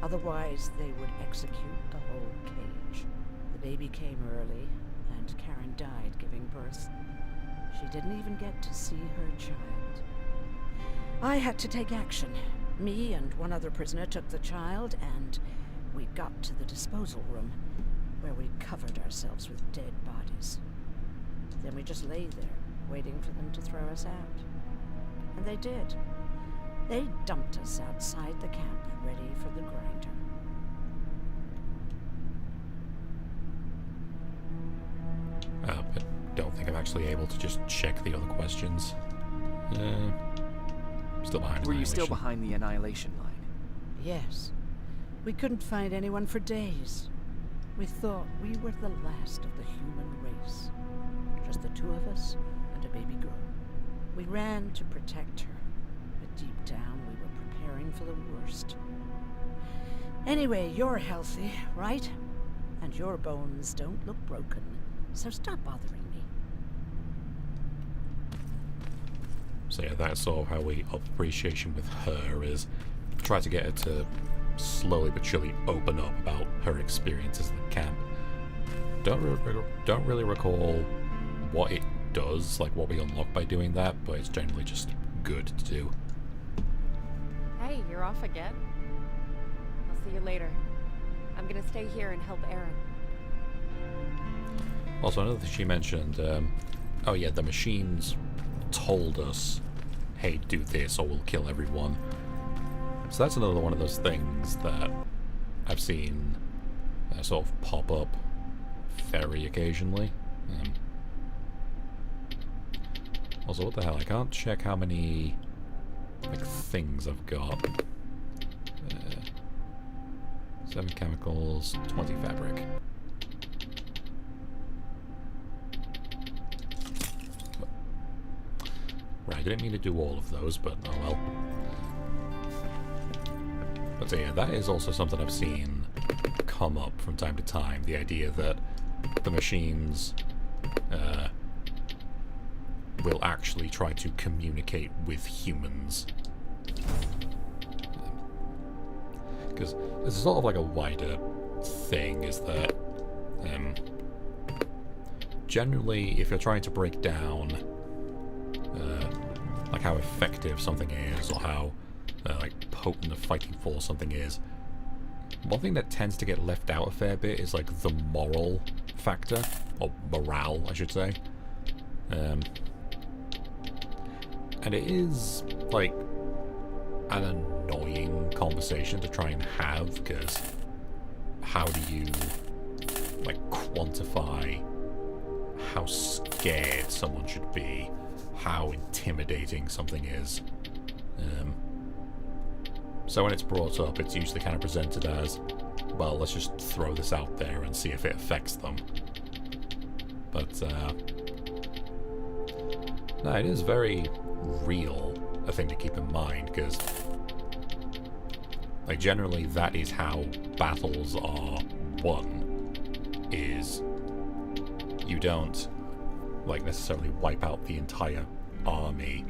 Otherwise, they would execute the whole cage. The baby came early, and Karen died giving birth. She didn't even get to see her child. I had to take action. Me and one other prisoner took the child, and we got to the disposal room, where we covered ourselves with dead bodies. Then we just lay there, waiting for them to throw us out. And they did. They dumped us outside the camp, ready for the grinder. But don't think I'm actually able to just check the other questions. Still behind. Were you still behind the Annihilation line? Yes. We couldn't find anyone for days. We thought we were the last of the human race. Just the two of us and a baby girl. We ran to protect her, but deep down we were preparing for the worst. Anyway, you're healthy, right? And your bones don't look broken, so stop bothering me. So yeah, that's sort of how we up appreciation with her is try to get her to slowly but surely open up about her experiences in the camp. Don't really recall what it does, like what we unlock by doing that, but it's generally just good to do. Hey, you're off again? I'll see you later. I'm gonna stay here and help Aaron. Also, another thing she mentioned, oh yeah, the machines told us, hey, do this or we'll kill everyone. So that's another one of those things that I've seen sort of pop up very occasionally. Also, what the hell? I can't check how many like things I've got. 7 chemicals, 20 fabric. Right, I didn't mean to do all of those, but oh well. But yeah, that is also something I've seen come up from time to time. The idea that the machines will actually try to communicate with humans. Because this is sort of like a wider thing, is that generally if you're trying to break down like how effective something is, or how like potent a fighting force something is. One thing that tends to get left out a fair bit is like the moral factor, or morale, I should say. And it is like an annoying conversation to try and have, because how do you like quantify how scared someone should be, how intimidating something is? So when it's brought up, it's usually kind of presented as, well, let's just throw this out there and see if it affects them. But no, it is very real, a thing to keep in mind, because like generally that is how battles are won, is you don't like necessarily wipe out the entire army,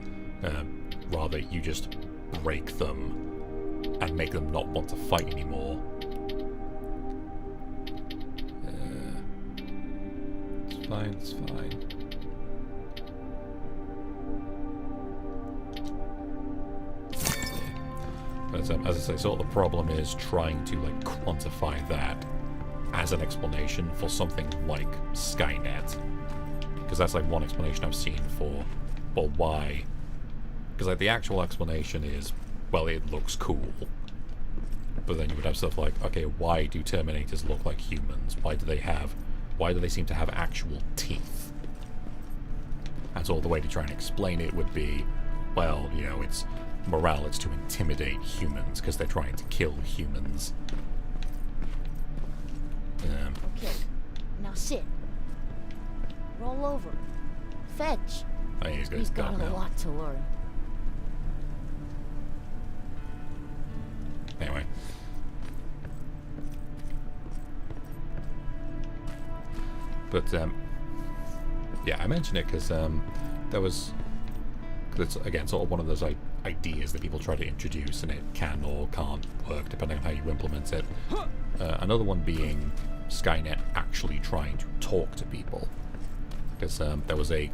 rather you just break them and make them not want to fight anymore. It's fine, it's fine. But as I say, sort of the problem is trying to like quantify that as an explanation for something like Skynet, because that's like one explanation I've seen for, well, why? Because like the actual explanation is, well, it looks cool. But then you would have stuff like, okay, why do Terminators look like humans? Why do they seem to have actual teeth? And so the way to try and explain it would be, well, you know, it's morale, it's to intimidate humans because they're trying to kill humans. Okay, now sit. Roll over. Fetch. I think He's got a now. lot to learn. Anyway. But, yeah, I mention it because there was... Cause it's, again, sort of one of those ideas that people try to introduce, and it can or can't work depending on how you implement it. Another one being Skynet actually trying to talk to people. Because there was a...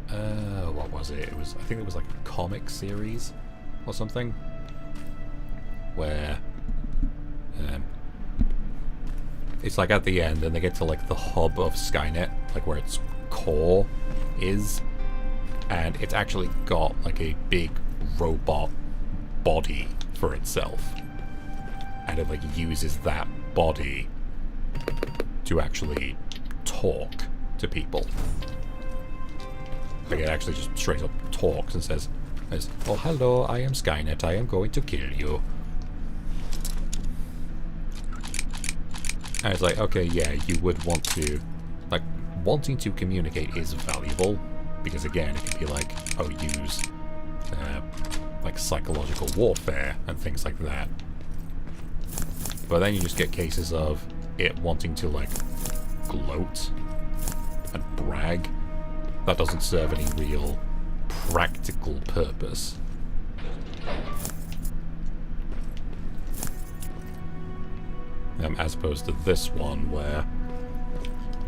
what was it? I think it was like a comic series or something, where it's like at the end and they get to like the hub of Skynet, like where its core is, and it's actually got like a big robot body for itself, and it like uses that body to actually talk to people. Like it actually just straight up talks and says, "Oh, hello, I am Skynet, I am going to kill you." And it's like, okay, yeah, you would want to... Like, wanting to communicate is valuable, because again, it can be like, oh, use, like, psychological warfare and things like that. But then you just get cases of it wanting to, like, gloat and brag. That doesn't serve any real practical purpose. As opposed to this one where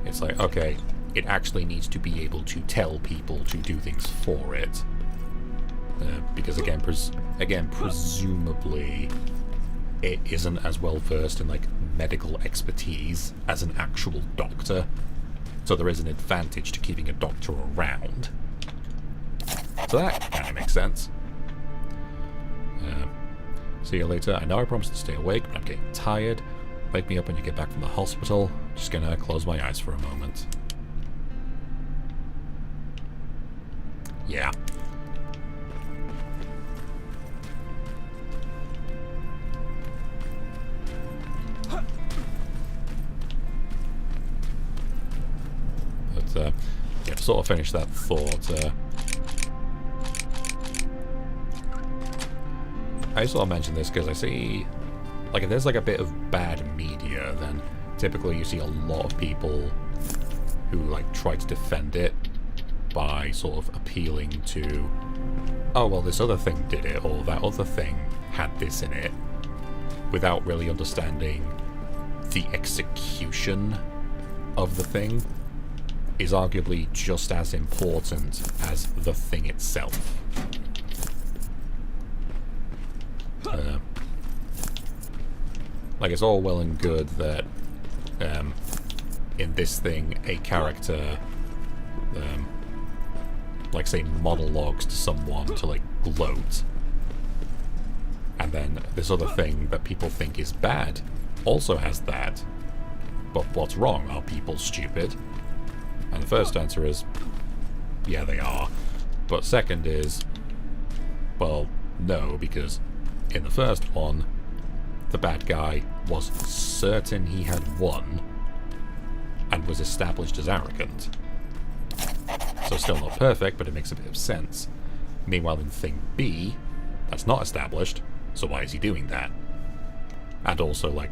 it's like, okay, it actually needs to be able to tell people to do things for it. Because again, presumably it isn't as well versed in like medical expertise as an actual doctor. So there is an advantage to keeping a doctor around. So that kind of makes sense. See you later. I know I promised to stay awake, but I'm getting tired. Wake me up when you get back from the hospital. Just gonna close my eyes for a moment. Yeah. But, yeah, to sort of finish that thought, I sort of mention this because I see... Like, if there's, like, a bit of bad media, then typically you see a lot of people who, like, try to defend it by sort of appealing to, oh, well, this other thing did it, or that other thing had this in it, without really understanding the execution of the thing is arguably just as important as the thing itself. Like, it's all well and good that in this thing a character like, say, monologues to someone to, like, gloat, and then this other thing that people think is bad also has that. But what's wrong? Are people stupid? And the first answer is, yeah, they are. But second is, well, no, because in the first one, the bad guy was certain he had won and was established as arrogant. So still not perfect, but it makes a bit of sense. Meanwhile, in Thing B, that's not established, so why is he doing that? And also, like,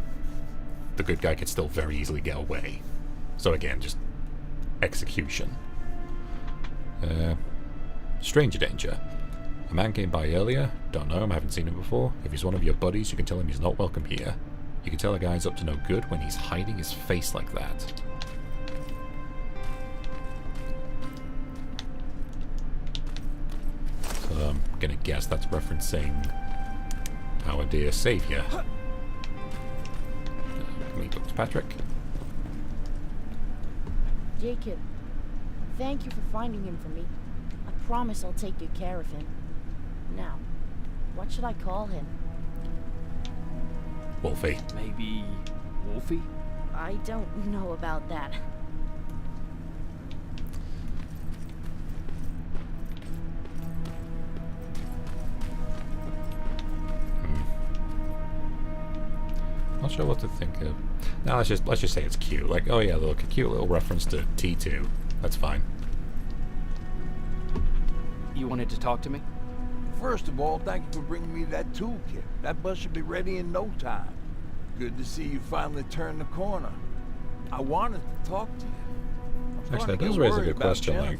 the good guy could still very easily get away. So again, just execution. Stranger danger. A man came by earlier. Don't know him, haven't seen him before. If he's one of your buddies, you can tell him he's not welcome here. You can tell a guy's up to no good when he's hiding his face like that. So I'm gonna guess that's referencing our dear savior. Can we talk to Patrick? Jacob, thank you for finding him for me. I promise I'll take good care of him. Now, what should I call him? Wolfie. Maybe Wolfie? I don't know about that. Not sure what to think of. No, let's just say it's cute. Like, oh yeah, look, a cute little reference to T2. That's fine. You wanted to talk to me? First of all, thank you for bringing me that toolkit. That bus should be ready in no time. Good to see you finally turned the corner. I wanted to talk to you. Actually, that does raise a good question. Like,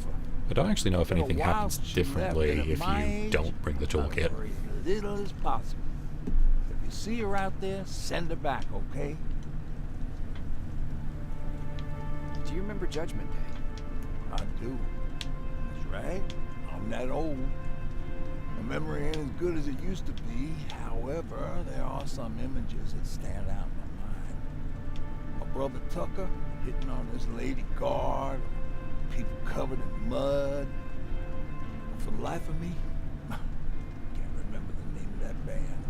I don't actually know if anything happens differently if you don't bring the toolkit. As little as possible. If you see her out there, send her back, okay? Do you remember Judgment Day? I do. That's right. I'm that old. My memory ain't as good as it used to be. However, there are some images that stand out in my mind. My brother Tucker hitting on this lady guard, people covered in mud. But for the life of me, can't remember the name of that band.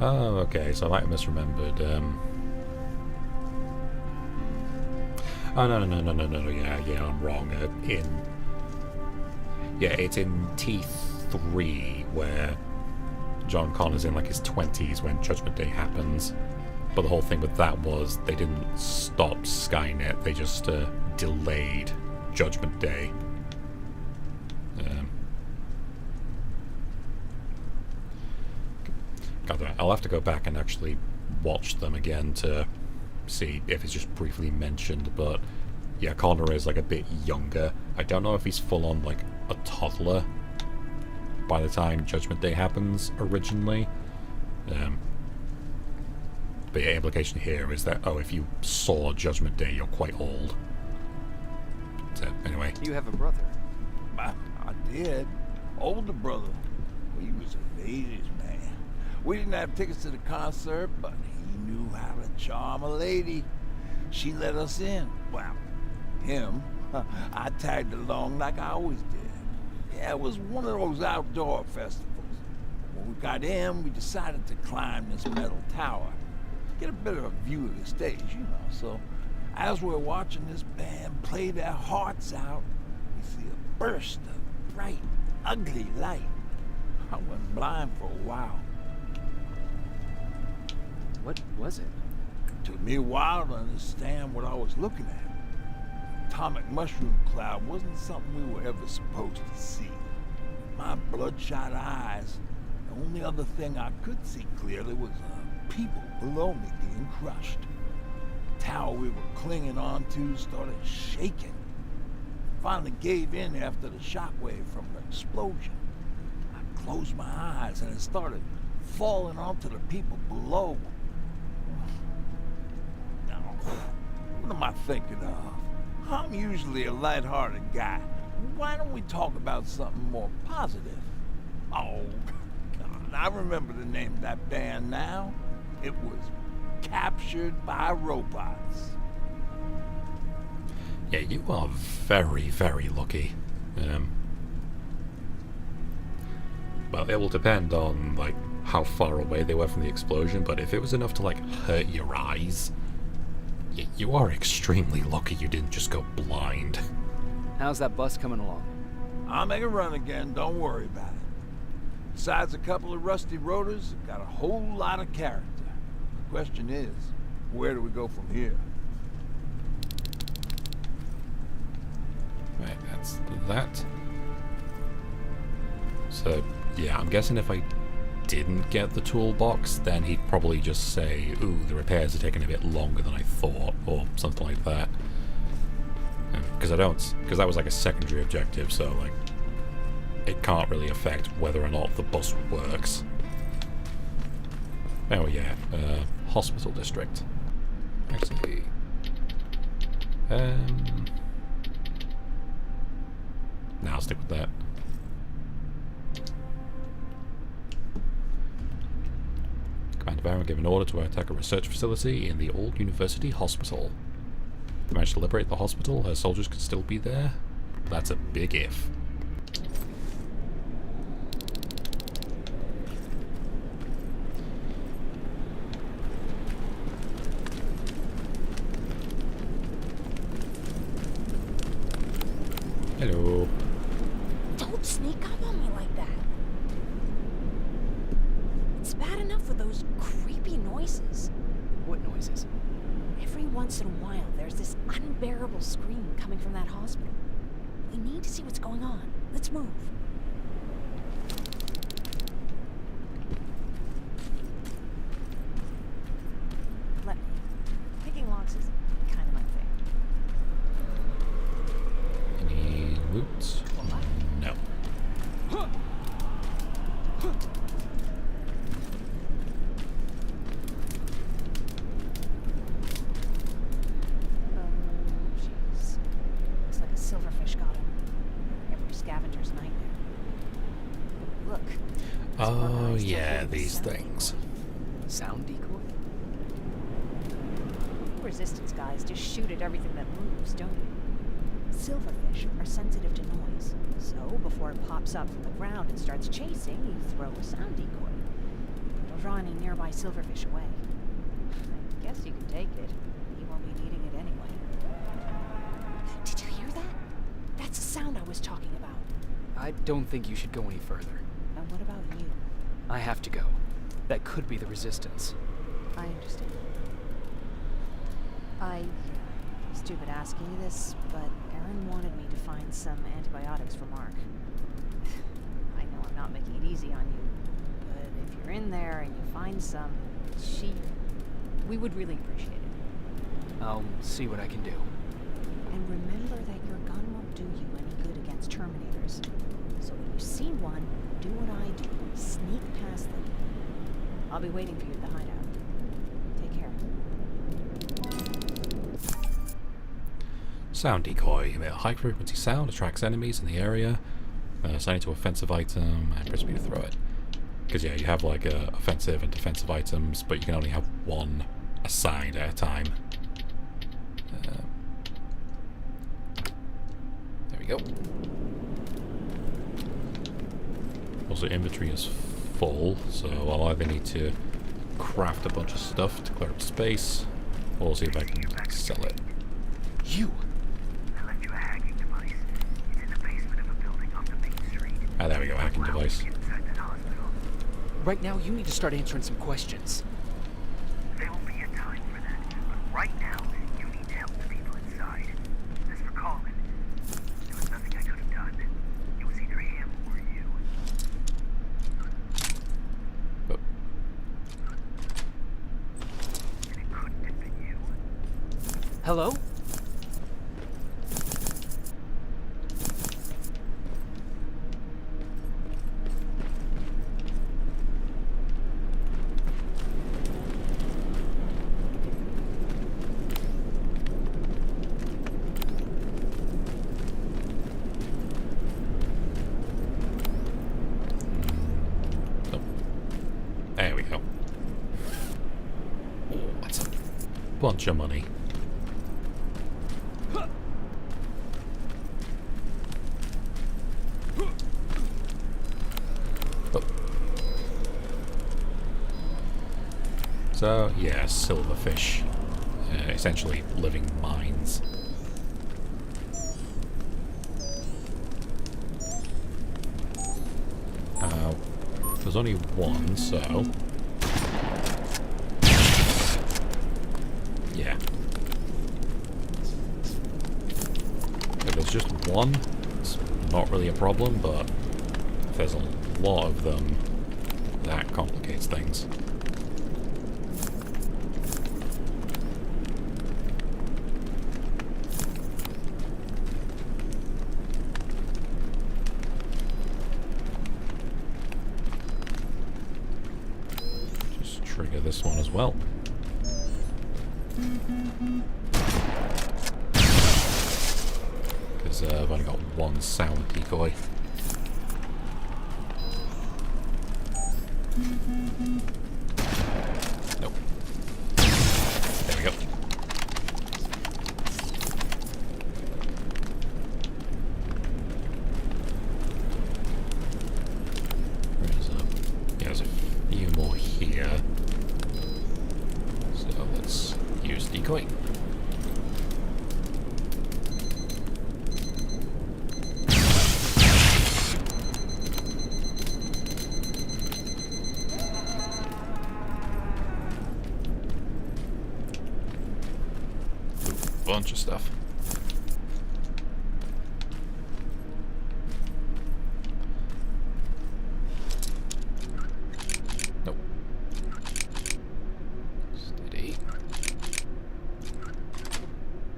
Oh, okay, so I might have misremembered. Oh, no, yeah, I'm wrong. It's in T3 where John Connor's in like his 20s when Judgment Day happens. But the whole thing with that was they didn't stop Skynet, they just delayed Judgment Day. I'll have to go back and actually watch them again to see if it's just briefly mentioned, but yeah, Connor is like a bit younger. I don't know if he's full on like a toddler by the time Judgment Day happens originally. But yeah, implication here is that, oh, if you saw Judgment Day, you're quite old. So, anyway. You have a brother. I did. Older brother. He was an 80s man. We didn't have tickets to the concert, but he knew how to charm a lady. She let us in. Well, him. I tagged along like I always did. Yeah, it was one of those outdoor festivals. When we got in, we decided to climb this metal tower. Get a better view of the stage, you know. So, as we're watching this band play their hearts out, we see a burst of bright, ugly light. I went blind for a while. What was it? Took me a while to understand what I was looking at. Atomic mushroom cloud wasn't something we were ever supposed to see. My bloodshot eyes, the only other thing I could see clearly was people below me being crushed. The tower we were clinging onto started shaking. Finally gave in after the shockwave from the explosion. I closed my eyes and it started falling onto the people below. What am I thinking of? I'm usually a light-hearted guy. Why don't we talk about something more positive? Oh, God, I remember the name of that band now. It was Captured by Robots. Yeah, you are very, very lucky. Well, it will depend on, like, how far away they were from the explosion, but if it was enough to, like, hurt your eyes, you are extremely lucky you didn't just go blind. How's that bus coming along? I'll make a run again, don't worry about it. Besides a couple of rusty rotors, it got a whole lot of character. The question is, where do we go from here? Right, that's that. So, yeah, I'm guessing if I didn't get the toolbox, then he'd probably just say, ooh, the repairs are taking a bit longer than I thought, or something like that. Because that was like a secondary objective, so, like, it can't really affect whether or not the bus works. Oh, yeah, hospital district. Actually, I'll stick with that. Commander Baron gave an order to attack a research facility in the old university hospital. If they managed to liberate the hospital, her soldiers could still be there. That's a big if. Hello. Don't sneak up on me like that. It's bad enough with those creepy noises. What noises? Every once in a while, there's this unbearable scream coming from that hospital. We need to see what's going on. Let's move. Let me. Picking locks is kind of my thing. Any loot? No. Jeez. Looks like a silverfish got him. Every scavenger's nightmare. Look. Oh, yeah, these things. Sound decoy? Resistance guys just shoot at everything that moves, don't you? Silverfish are sensitive to noise, so before it pops up from the ground and starts chasing, you throw a sound decoy. It'll draw any nearby silverfish away. I guess you can take it. You won't be needing it anyway. Did you hear that? That's the sound I was talking about. I don't think you should go any further. And what about you? I have to go. That could be the Resistance. I understand. Stupid asking you this, but Aaron wanted me to find some antibiotics for Mark. I know I'm not making it easy on you, but if you're in there and you find some, we would really appreciate it. I'll see what I can do. And remember that your gun won't do you any good against Terminators. So when you see one, do what I do. Sneak past them. I'll be waiting for you at the hideout. Take care. Sound decoy. A high frequency sound attracts enemies in the area. Assign it to offensive item and press B to throw it. Because yeah, you have like offensive and defensive items, but you can only have one assigned at a time. There we go. Also, inventory is full, so I'll either need to craft a bunch of stuff to clear up space, or see if I can sell it. You! I left you a hacking device. It's in the basement of a building off the main street. Ah, there we go, hacking device. Inside that hospital. Right now, you need to start answering some questions. There will be a time for that, but right now, you need to help the people inside. As for Colin, there was nothing I could have done. It was either him or you. But And it couldn't have been you. Hello? bunch of money. Oh. So, yeah, silverfish. Essentially living mines. There's only one, so... yeah. If there's just one, it's not really a problem, but if there's a lot of them, that complicates things. Trigger this one as well. Because I've only got one sound decoy. Nope. There we go. There's a few more here. So let's use decoy. Bunch of stuff. Nope. Steady.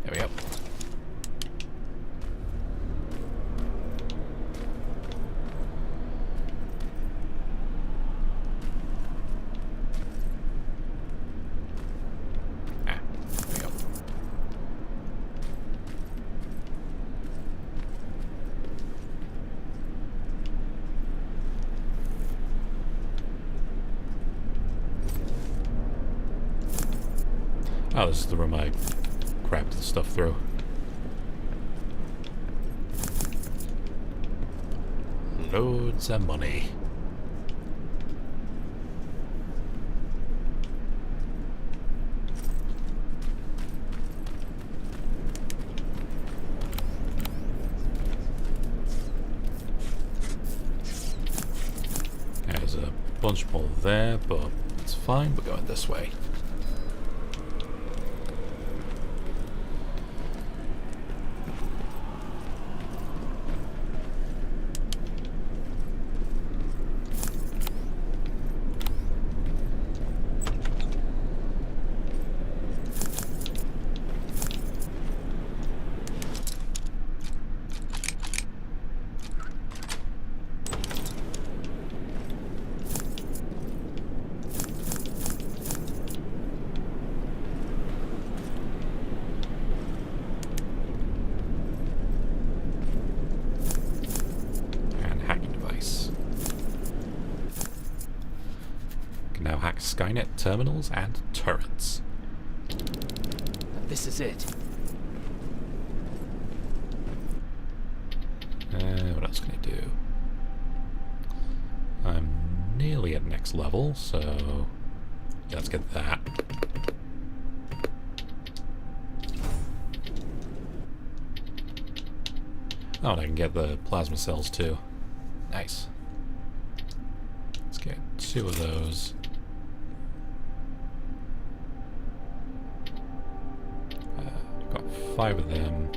There we go. Ah, there we go. Oh, this is the room I grabbed the stuff through. Loads of money. There's a bunch more there, but it's fine. We're going this way. Now hack Skynet terminals and turrets. This is it. What else can I do? I'm nearly at next level, so yeah, let's get that. Oh, and I can get the plasma cells too. Nice. Let's get 2 of those. Got 5 of them.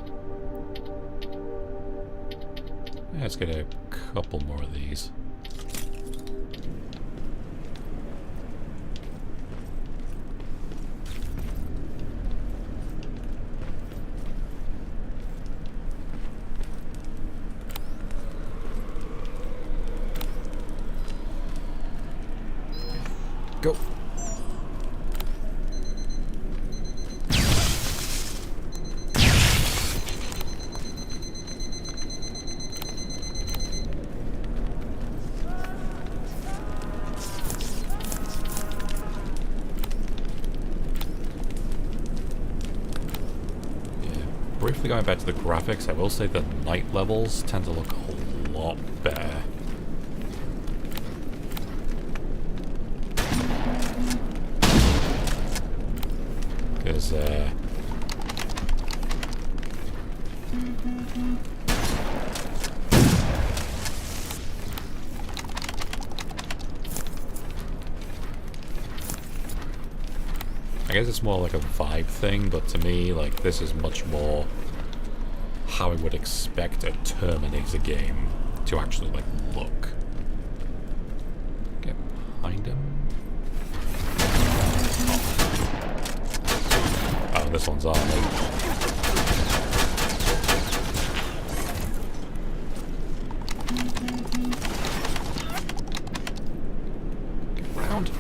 Let's get a couple more of these. Go. briefly going back to the graphics, I will say the night levels tend to look a lot better. Because, I guess it's more like a vibe thing, but to me, like, this is much more how I would expect a Terminator game to actually, like, look. Get behind him. Oh, this one's on me. Get round.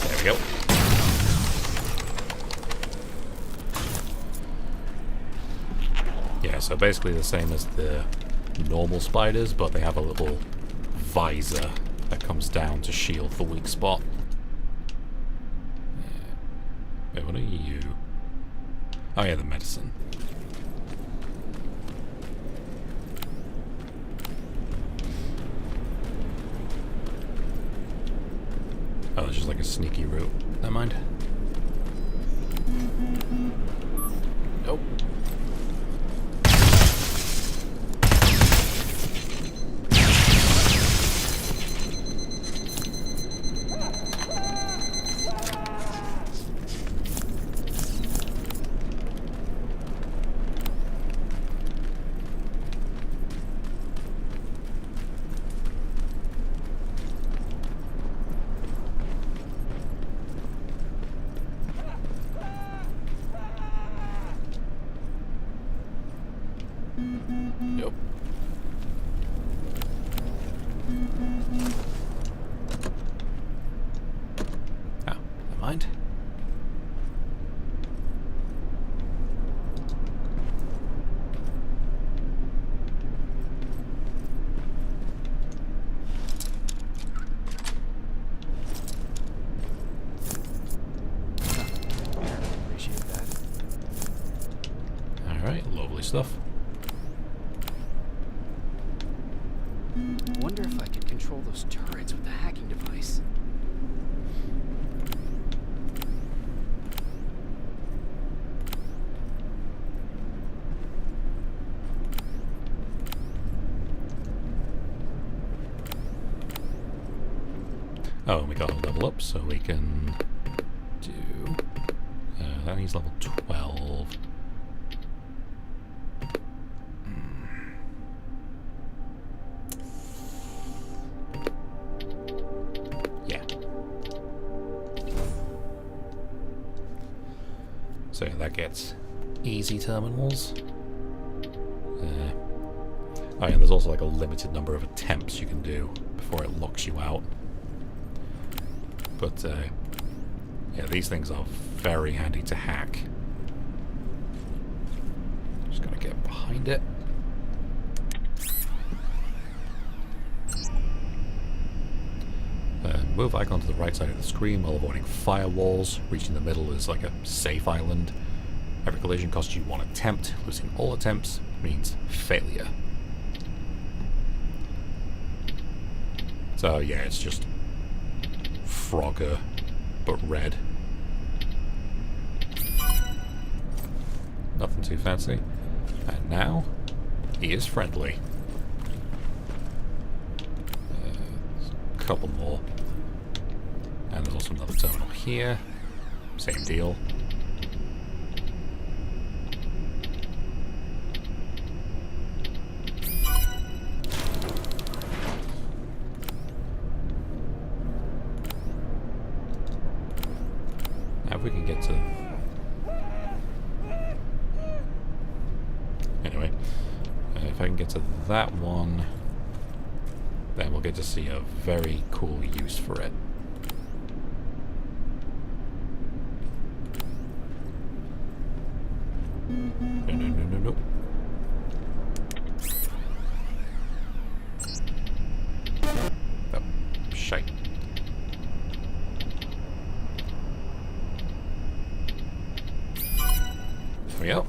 There we go. Yeah, so basically the same as the normal spiders, but they have a little visor that comes down to shield the weak spot. Yeah. Wait, what are you? Oh yeah, the medicine. Oh, it's just like a sneaky route. Never mind. Nope. Nope. Oh, never mind. Appreciate that. Alright, lovely stuff. Wonder if I could control those turrets with the hacking device. Oh, we got a level up, so we can do... that needs level 12. Yeah. So that gets easy terminals. Oh yeah, there's also like a limited number of attempts you can do before it locks you out. But yeah, these things are very handy to hack. Just gotta get behind it. Move icon to the right side of the screen while avoiding firewalls. Reaching the middle is like a safe island. Every collision costs you 1 attempt. Losing all attempts means failure. So yeah, it's just Frogger, but red. Nothing too fancy. And now, he is friendly. A couple more. And there's also another terminal here. Same deal. Now if we can get to... Anyway, if I can get to that one, we'll get to see a very cool use for it. No. Oh, shite. There we go.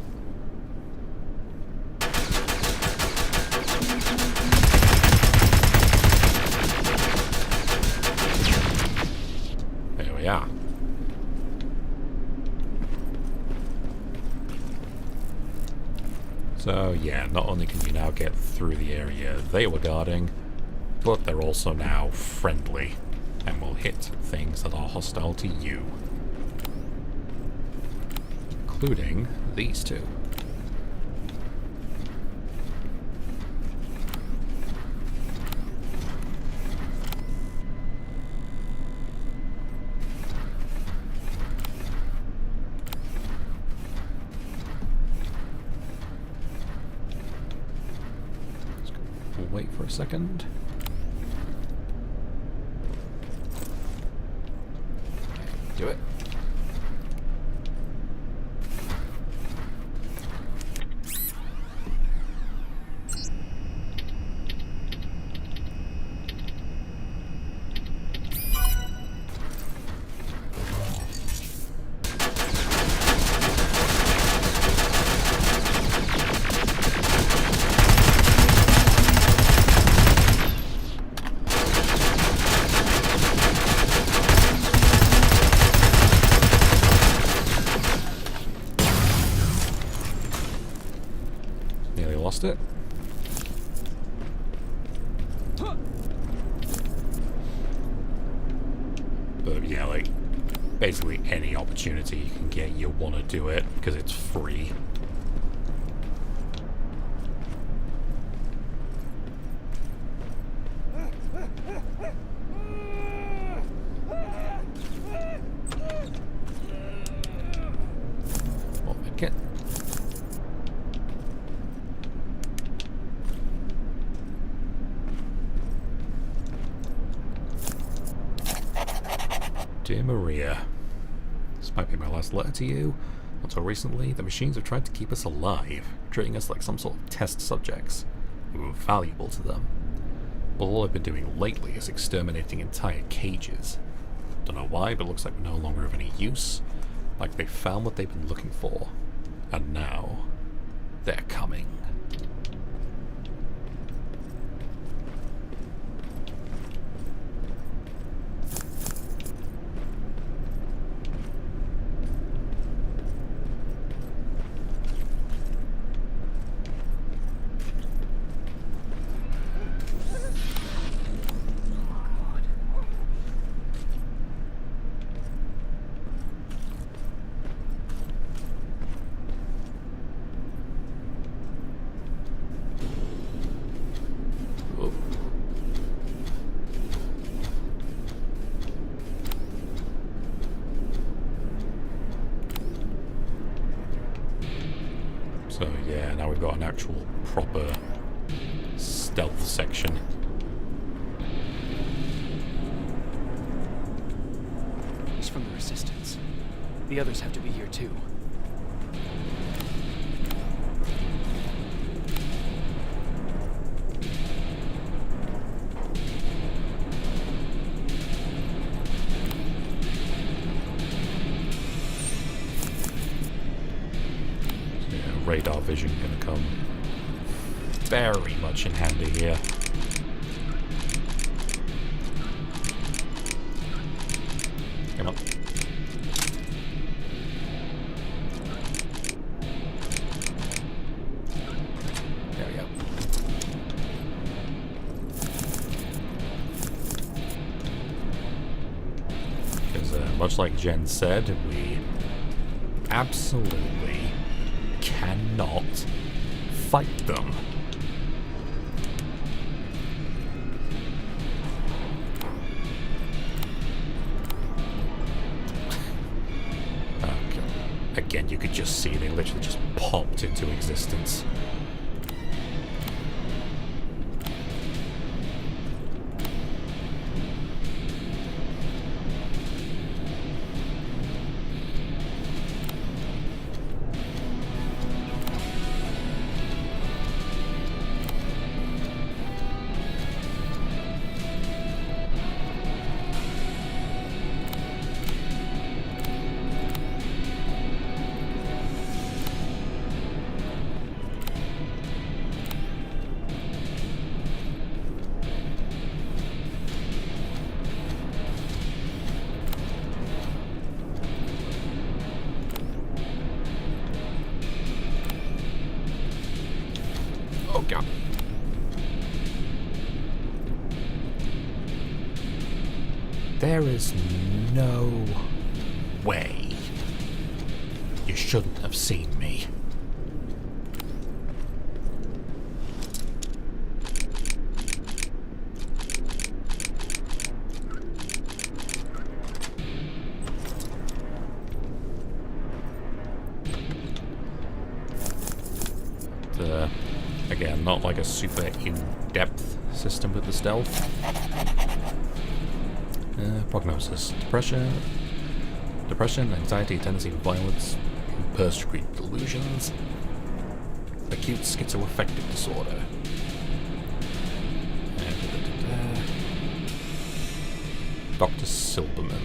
There we are. So yeah, not only can you now get through the area they were guarding, but they're also now friendly and will hit things that are hostile to you. Including these two. We'll wait for a second. Do it. Nearly lost it. But yeah, like, basically any opportunity you can get, you want to do it, because it's free. Well, again. Dear Maria, this might be my last letter to you. Until recently, the machines have tried to keep us alive, treating us like some sort of test subjects. We were valuable to them. But all I've been doing lately is exterminating entire cages. Don't know why, but it looks like we're no longer of any use. Like they found what they've been looking for. And now, they're coming. So yeah, now we've got an actual proper stealth section. He's from the Resistance. The others have to be here too. Radar vision going to come very much in handy here. Come on. There we go. Because much like Jen said, we absolutely cannot fight them. Okay. Again, you could just see they literally just popped into existence. There is no way. You shouldn't have seen me. Again, not like a super in-depth system with the stealth. Prognosis. Depression, anxiety, tendency to violence, persecuted delusions, acute schizoaffective disorder. Dr. Silberman.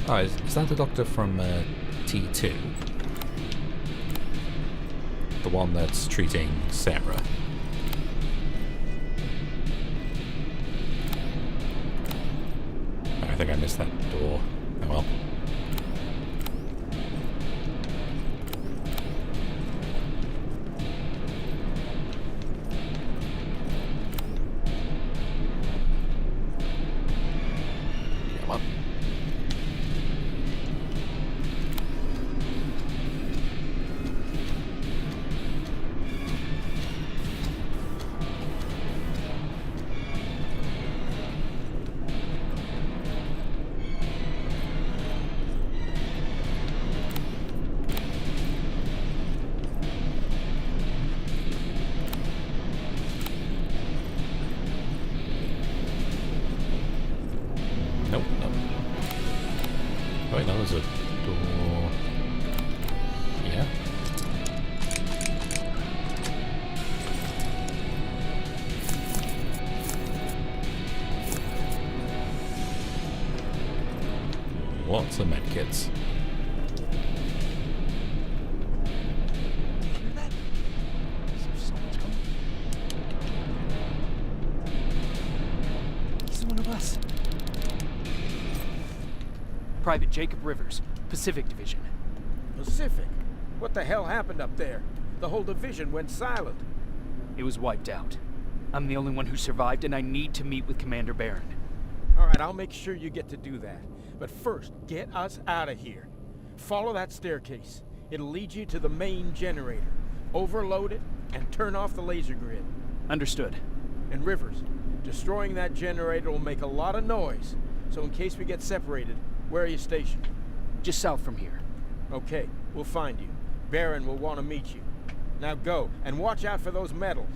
Oh, is that the doctor from T2? The one that's treating Sarah. I think I missed that door. Oh well. Come on. Nope, nope. Wait, no, there's a door. Yeah. Lots of medkits. Hear that? Is there someone's coming? He's one of us. Private Jacob Rivers, Pacific Division. Pacific? What the hell happened up there? The whole division went silent. It was wiped out. I'm the only one who survived, and I need to meet with Commander Barron. All right, I'll make sure you get to do that. But first, get us out of here. Follow that staircase. It'll lead you to the main generator. Overload it and turn off the laser grid. Understood. And Rivers, destroying that generator will make a lot of noise. So in case we get separated, where are you stationed? Just south from here. Okay, we'll find you. Barron will want to meet you. Now go, and watch out for those medals.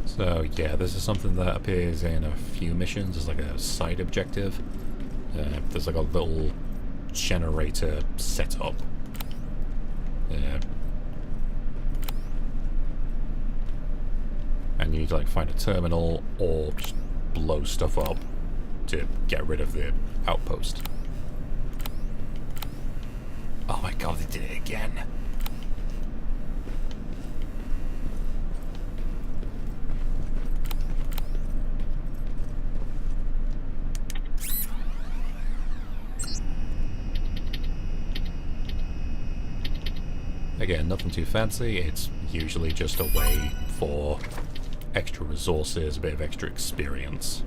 So yeah, this is something that appears in a few missions as like a side objective. There's like a little generator setup. And you need to like find a terminal or just blow stuff up to get rid of the outpost. Oh my god, they did it again. Again, nothing too fancy, it's usually just a way for extra resources, a bit of extra experience.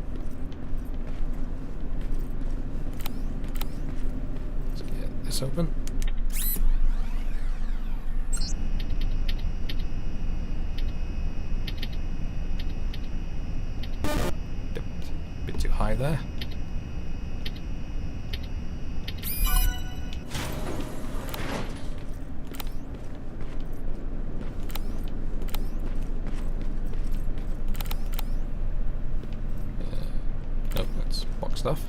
Let's get this open. Bit too high there. Stuff.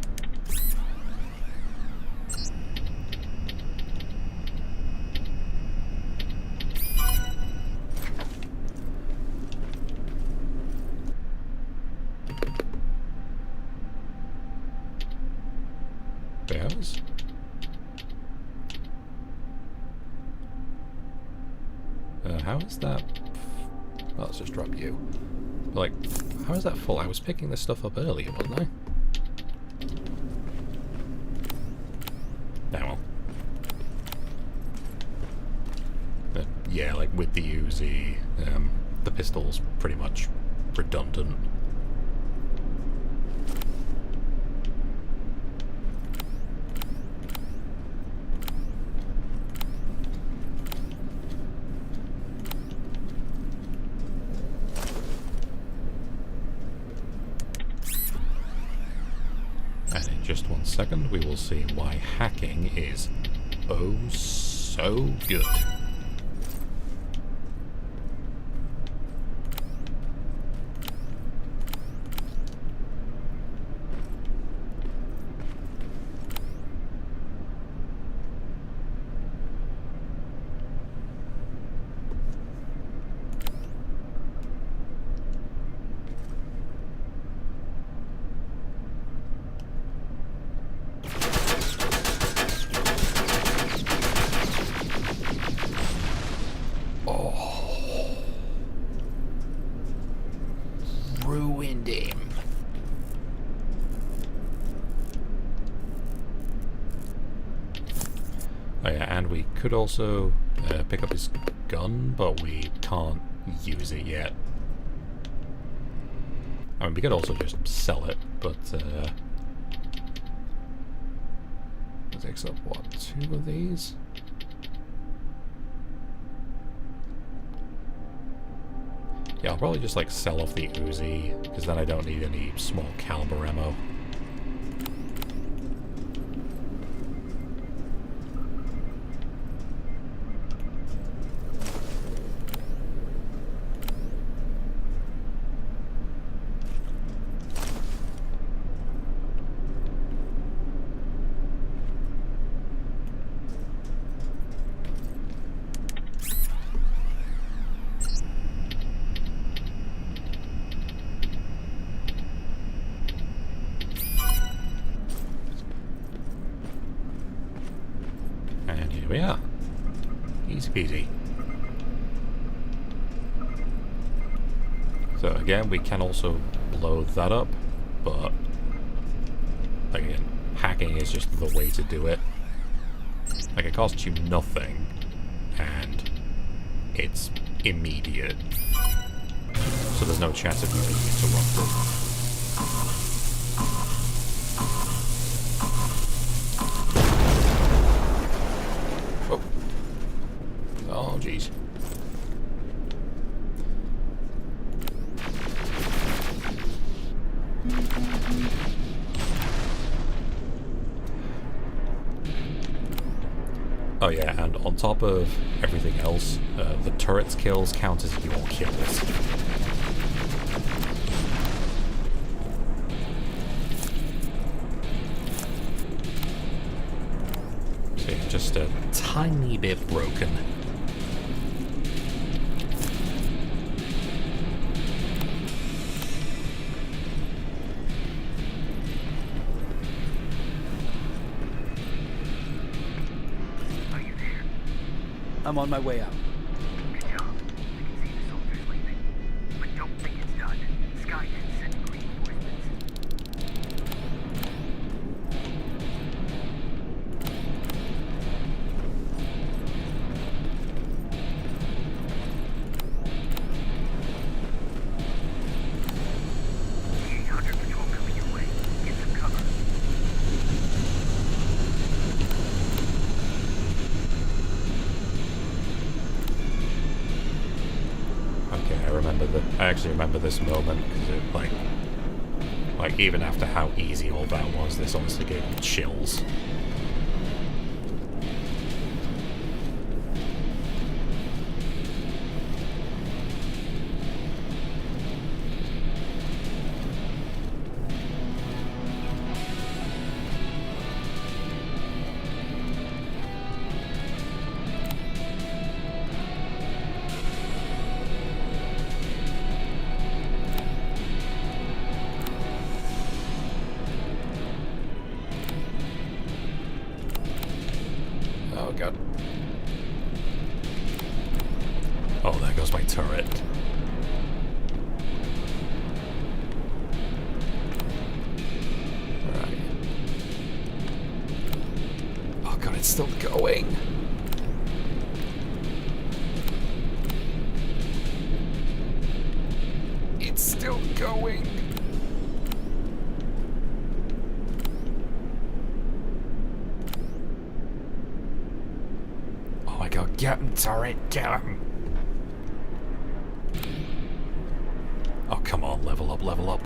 Bears. How is that? Well, let's just drop you. Like, how is that full? I was picking this stuff up earlier, wasn't I? yeah, like with the Uzi, the pistol's pretty much redundant. And in just 1 second, we will see why hacking is oh so good. Ruined him. Oh yeah, and we could also pick up his gun, but we can't use it yet. I mean, we could also just sell it, but it takes up, what, 2 of these? Yeah, I'll probably just like sell off the Uzi, because then I don't need any small caliber ammo. And here we are. Easy peasy. So again, we can also blow that up, but again, hacking is just the way to do it. Like, it costs you nothing, and it's immediate. So there's no chance of you being interrupted. Oh, jeez. Oh yeah, and on top of everything else, the turret's kills count as your kills. So yeah, just a tiny bit broken. I'm on my way out. Good job. I can see the soldiers leaving. But don't think it's done. Sky is sending reinforcements. The 800 patrol coming your way. Get some cover. I actually remember this moment because it, like even after how easy all that was, this honestly gave me chills. Oh god. Oh, there goes my turret. Right. Oh god, it's still going. going. Oh my god, get him, turret, get him. Oh, come on, level up, level up.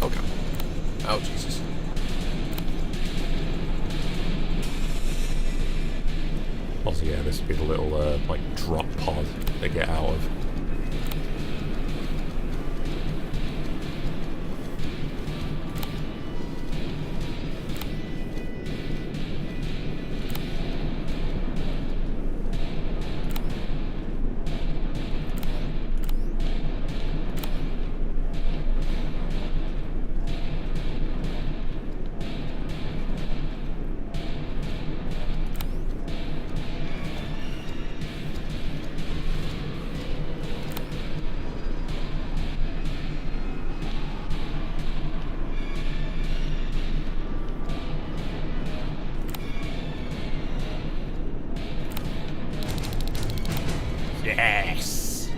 Okay. Oh, Jesus. Also, yeah, this would be the little, like, drop pod they get out of. Yes!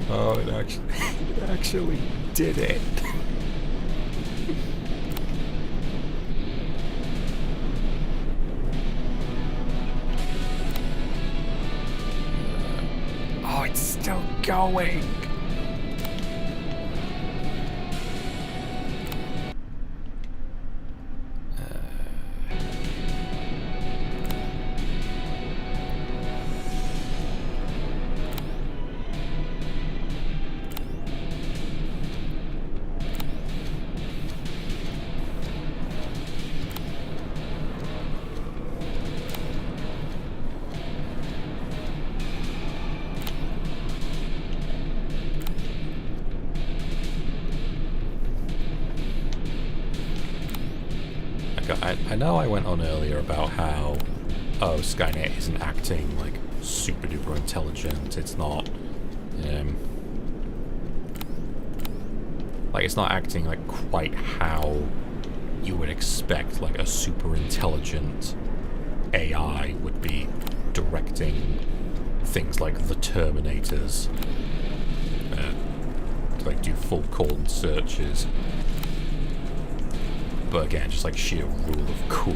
Oh, it actually did it. Oh, it's still going. I know I went on earlier about how, oh, Skynet isn't acting like super duper intelligent. It's not, like it's not acting like quite how you would expect like a super intelligent AI would be directing things like the Terminators to like do full cordon searches. But again, just like sheer rule of cool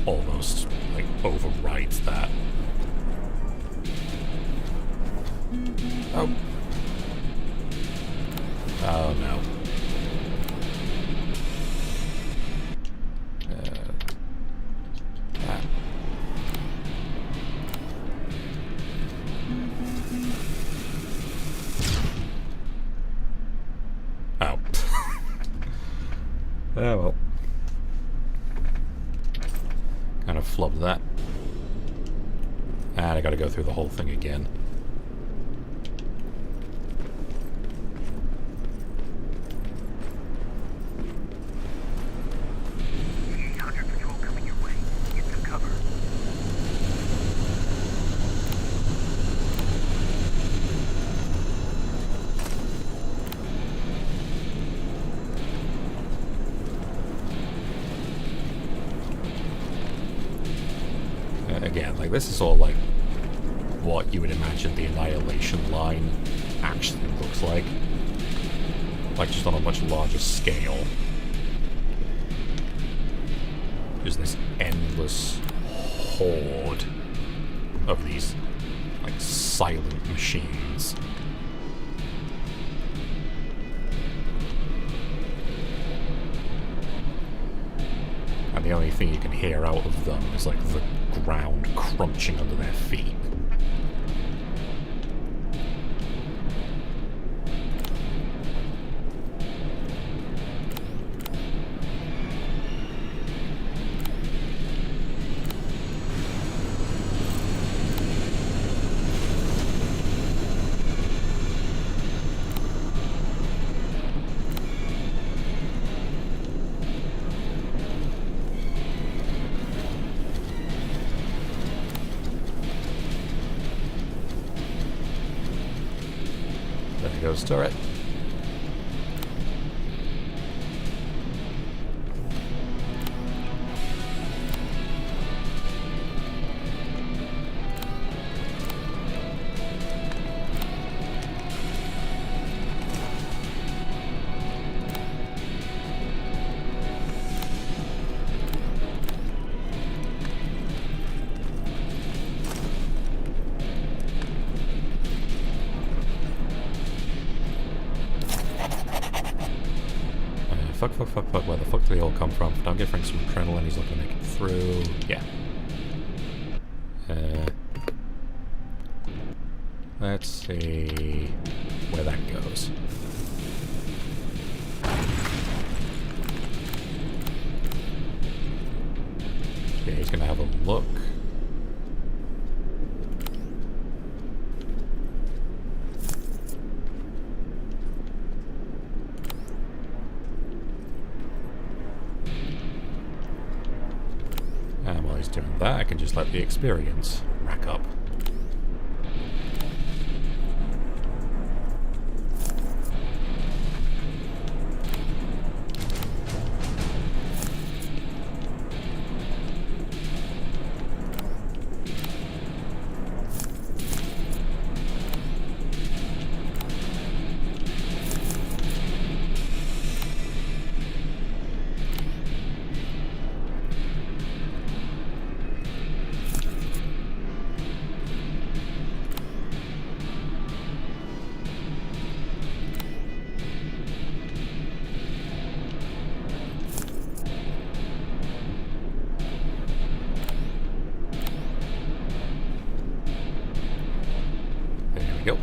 almost like overrides that. Oh. Oh no. Oh. Oh well. Kind of flubbed that. And I gotta go through the whole thing again. Patrol coming your way. Get some cover. Again, like this is all like what you would imagine the Annihilation line actually looks like. Like just on a much larger scale. There's this endless horde of these like silent machines. And the only thing you can hear out of them is like the ground crunching under their feet. There goes turret. Fuck, where the fuck do they all come from? Don't get Frank some adrenaline, he's not gonna make it through. Yeah. Let's see where that goes. Okay, he's gonna have a look. And while he's doing that, I can just let the experience rack up. Go.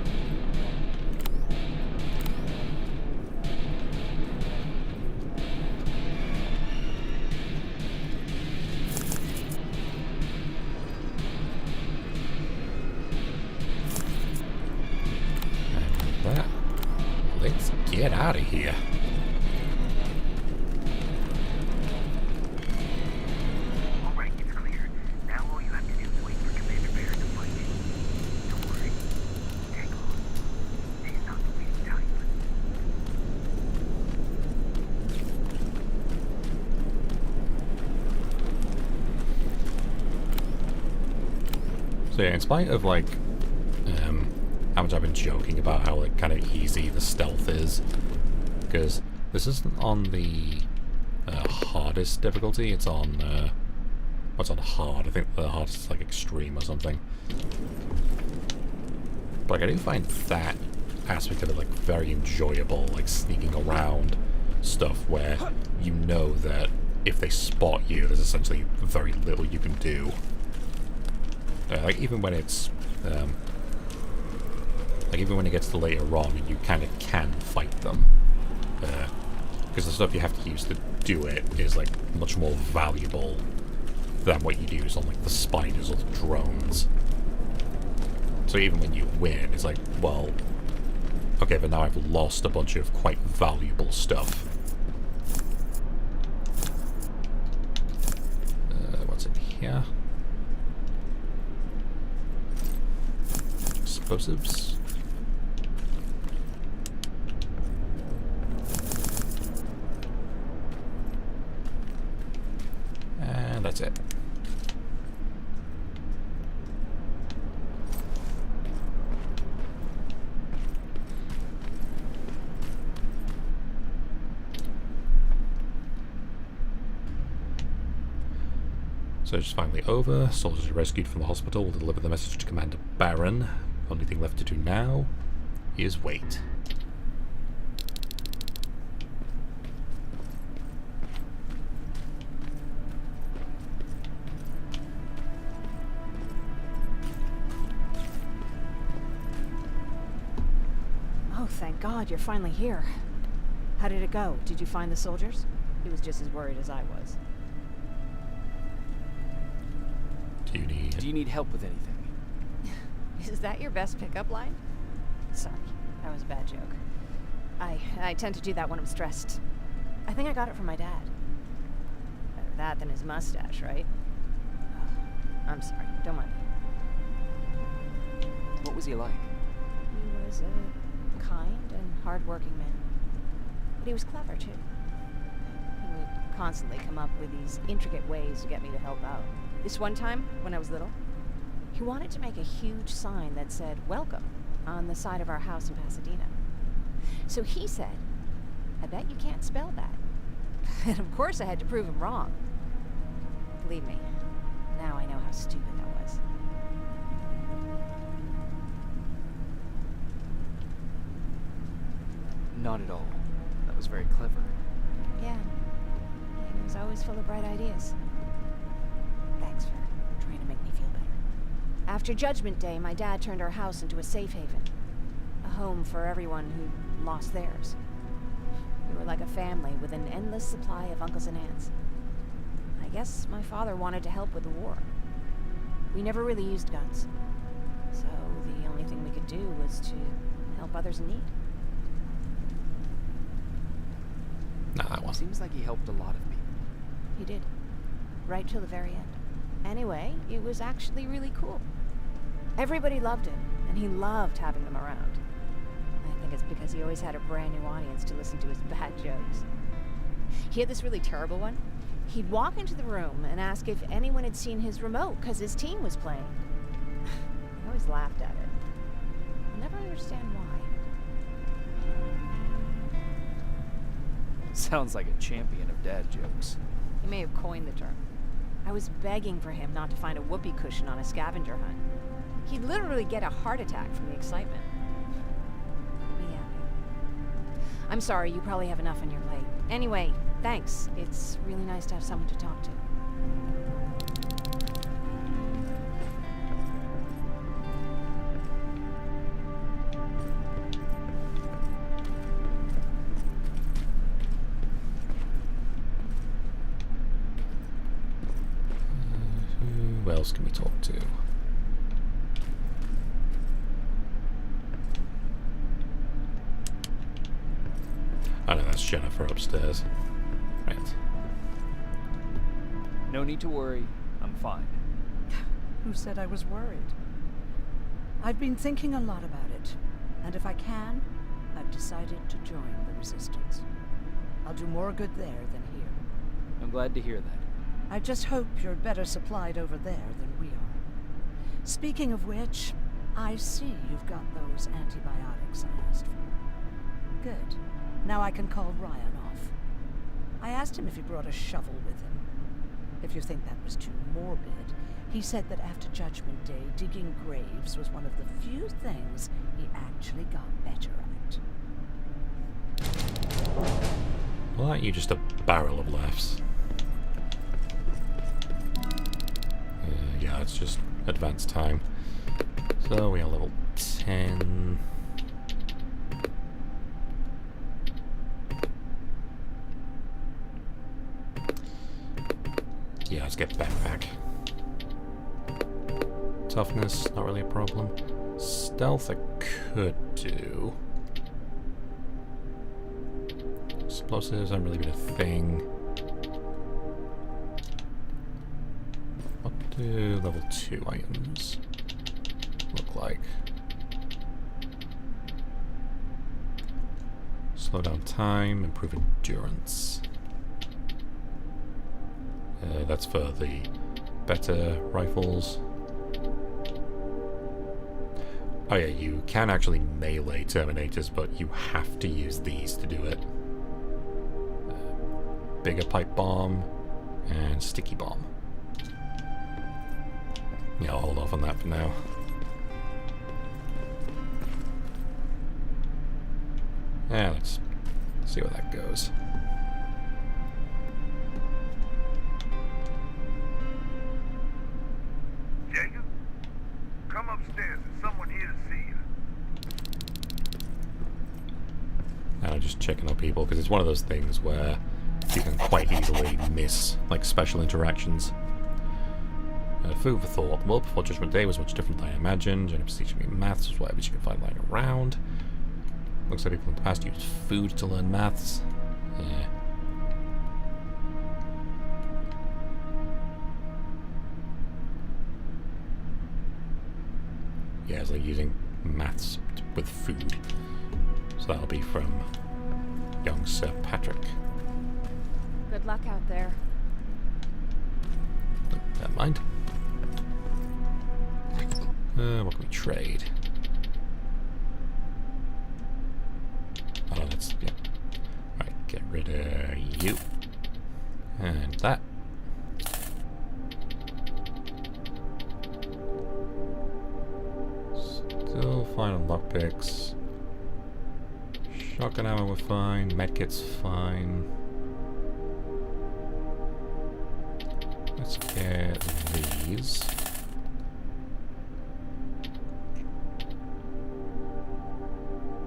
And with that, let's get out of here. Alright, it's clear. Now all you have to do is wait for Commander Bear to find you. Don't worry. Hang on. She's not wasting time. So yeah, in spite of like how much I've been joking about how like kind of easy the stealth is, because this isn't on the hardest difficulty. It's on what's on hard? I think the hardest is like extreme or something. But like, I do find that aspect of it like very enjoyable, like sneaking around stuff where you know that if they spot you, there's essentially very little you can do. Like even when it's like even when it gets to later on, you kind of can fight them, because the stuff you have to use to do it is like much more valuable than what you'd use on like the spiders or the drones. So even when you win, it's like, well, okay, but now I've lost a bunch of quite valuable stuff. What's in here? Explosives. And that's it. Search is finally over. Soldiers are rescued from the hospital will deliver the message to Commander Baron. Only thing left to do now is wait. Oh, thank God, you're finally here. How did it go? Did you find the soldiers? He was just as worried as I was. Do you need help with anything? Is that your best pickup line? Sorry, that was a bad joke. I tend to do that when I'm stressed. I think I got it from my dad. Better that than his mustache, right? Oh, I'm sorry, don't mind me. What was he like? He was kind and hard-working man. But he was clever, too. He would constantly come up with these intricate ways to get me to help out. This one time, when I was little, he wanted to make a huge sign that said, "Welcome," on the side of our house in Pasadena. So he said, "I bet you can't spell that." And of course I had to prove him wrong. Believe me, now I know how stupid that was. Not at all. That was very clever. Yeah, he was always full of bright ideas. Thanks for trying to make me feel better. After Judgment Day, my dad turned our house into a safe haven. A home for everyone who lost theirs. We were like a family with an endless supply of uncles and aunts. I guess my father wanted to help with the war. We never really used guns. So the only thing we could do was to help others in need. Nah, that one. Seems like he helped a lot of people. He did. Right till the very end. Anyway, it was actually really cool. Everybody loved him, and he loved having them around. I think it's because he always had a brand new audience to listen to his bad jokes. He had this really terrible one. He'd walk into the room and ask if anyone had seen his remote because his team was playing. I always laughed at it. I'll never understand why. Sounds like a champion of dad jokes. He may have coined the term. I was begging for him not to find a whoopee cushion on a scavenger hunt. He'd literally get a heart attack from the excitement. Be happy. I'm sorry, you probably have enough on your plate. Anyway, thanks. It's really nice to have someone to talk to. Who else can we talk to? I know that's Jennifer upstairs. Right. No need to worry. I'm fine. Who said I was worried? I've been thinking a lot about it, and if I can, I've decided to join the Resistance. I'll do more good there than here. I'm glad to hear that. I just hope you're better supplied over there than we are. Speaking of which, I see you've got those antibiotics I asked for. Good. Now I can call Ryan off. I asked him if he brought a shovel with him. If you think that was too morbid, he said that after Judgment Day, digging graves was one of the few things he actually got better at. Well, aren't you just a barrel of laughs? Yeah, it's just advanced time. So we are level 10. Yeah, let's get backpack. Toughness, not really a problem. Stealth I could do. Explosives haven't really been a thing. What do level 2 items look like? Slow down time, improve endurance. That's for the better rifles. Oh yeah, you can actually melee Terminators, but you have to use these to do it. Bigger pipe bomb and sticky bomb. Yeah, I'll hold off on that for now. Yeah, let's see where that goes. Jacob, come upstairs. There's someone here to see you. And I'm just checking on people because it's one of those things where you can quite easily miss like special interactions. Food for thought. The world before Judgment Day was much different than I imagined. Jennifer's teaching me maths was whatever she can find lying around. Looks like people in the past used food to learn maths. Yeah. Yeah, it's like using maths with food. So that'll be from young Sir Patrick. Good luck out there. Never mind. What can we trade? Oh, that's... yeah. Right, get rid of you. And that. Still fine on lockpicks. Shotgun ammo we're fine. Medkit's fine. Let's get these.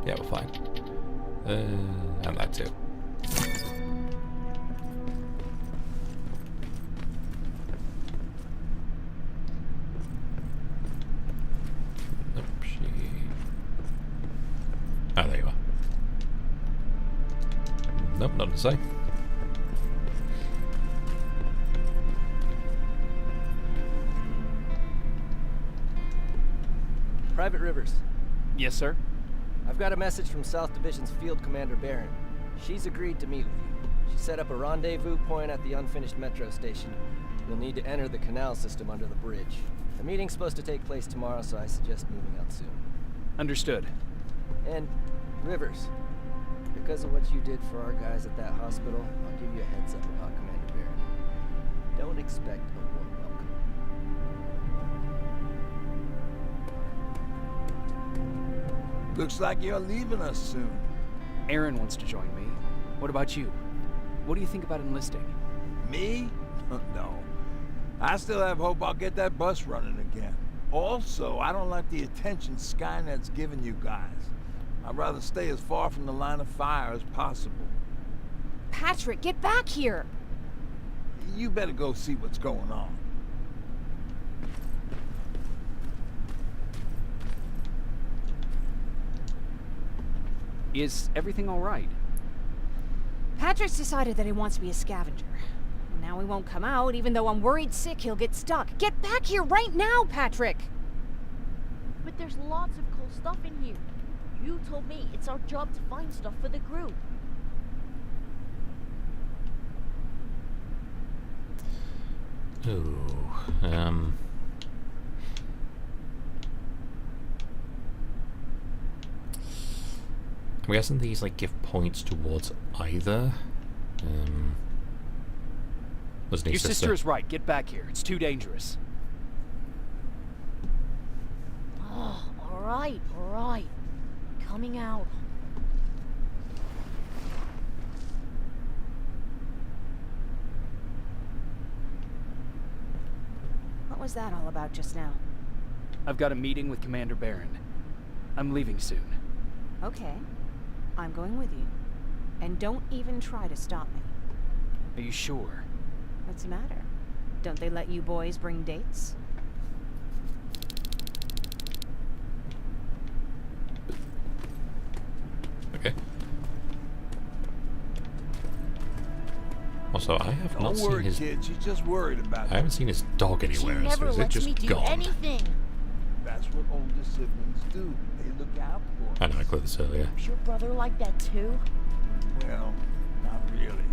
Yeah, we're fine. And that too. Nope, ah, there you are. Nope, nothing to say. Private Rivers. Yes, sir. I've got a message from South Division's Field Commander Barron. She's agreed to meet with you. She set up a rendezvous point at the unfinished metro station. You'll need to enter the canal system under the bridge. The meeting's supposed to take place tomorrow, so I suggest moving out soon. Understood. And, Rivers, because of what you did for our guys at that hospital, I'll give you a heads up about Commander Barron. Don't expect a warm welcome. Looks like you're leaving us soon. Aaron wants to join me. What about you? What do you think about enlisting? Me? No. I still have hope I'll get that bus running again. Also, I don't like the attention Skynet's giving you guys. I'd rather stay as far from the line of fire as possible. Patrick, get back here! You better go see what's going on. Is everything all right? Patrick's decided that he wants to be a scavenger. Now he won't come out, even though I'm worried sick he'll get stuck. Get back here right now, Patrick! But there's lots of cool stuff in here. You told me it's our job to find stuff for the group. Ooh, I'm guessing these like give points towards either. Your sister is right. Get back here. It's too dangerous. Oh, all right. Coming out. What was that all about just now? I've got a meeting with Commander Barron. I'm leaving soon. Okay. I'm going with you. And don't even try to stop me. Are you sure? What's the matter? Don't they let you boys bring dates? Okay. Also, I have not seen his... kid. She's just worried about you. I haven't seen his dog anywhere, She never so is it lets just me do gone? anything. That's what older siblings do. They look out for I know, I cleared this earlier. Was your brother like that too? Well, not really.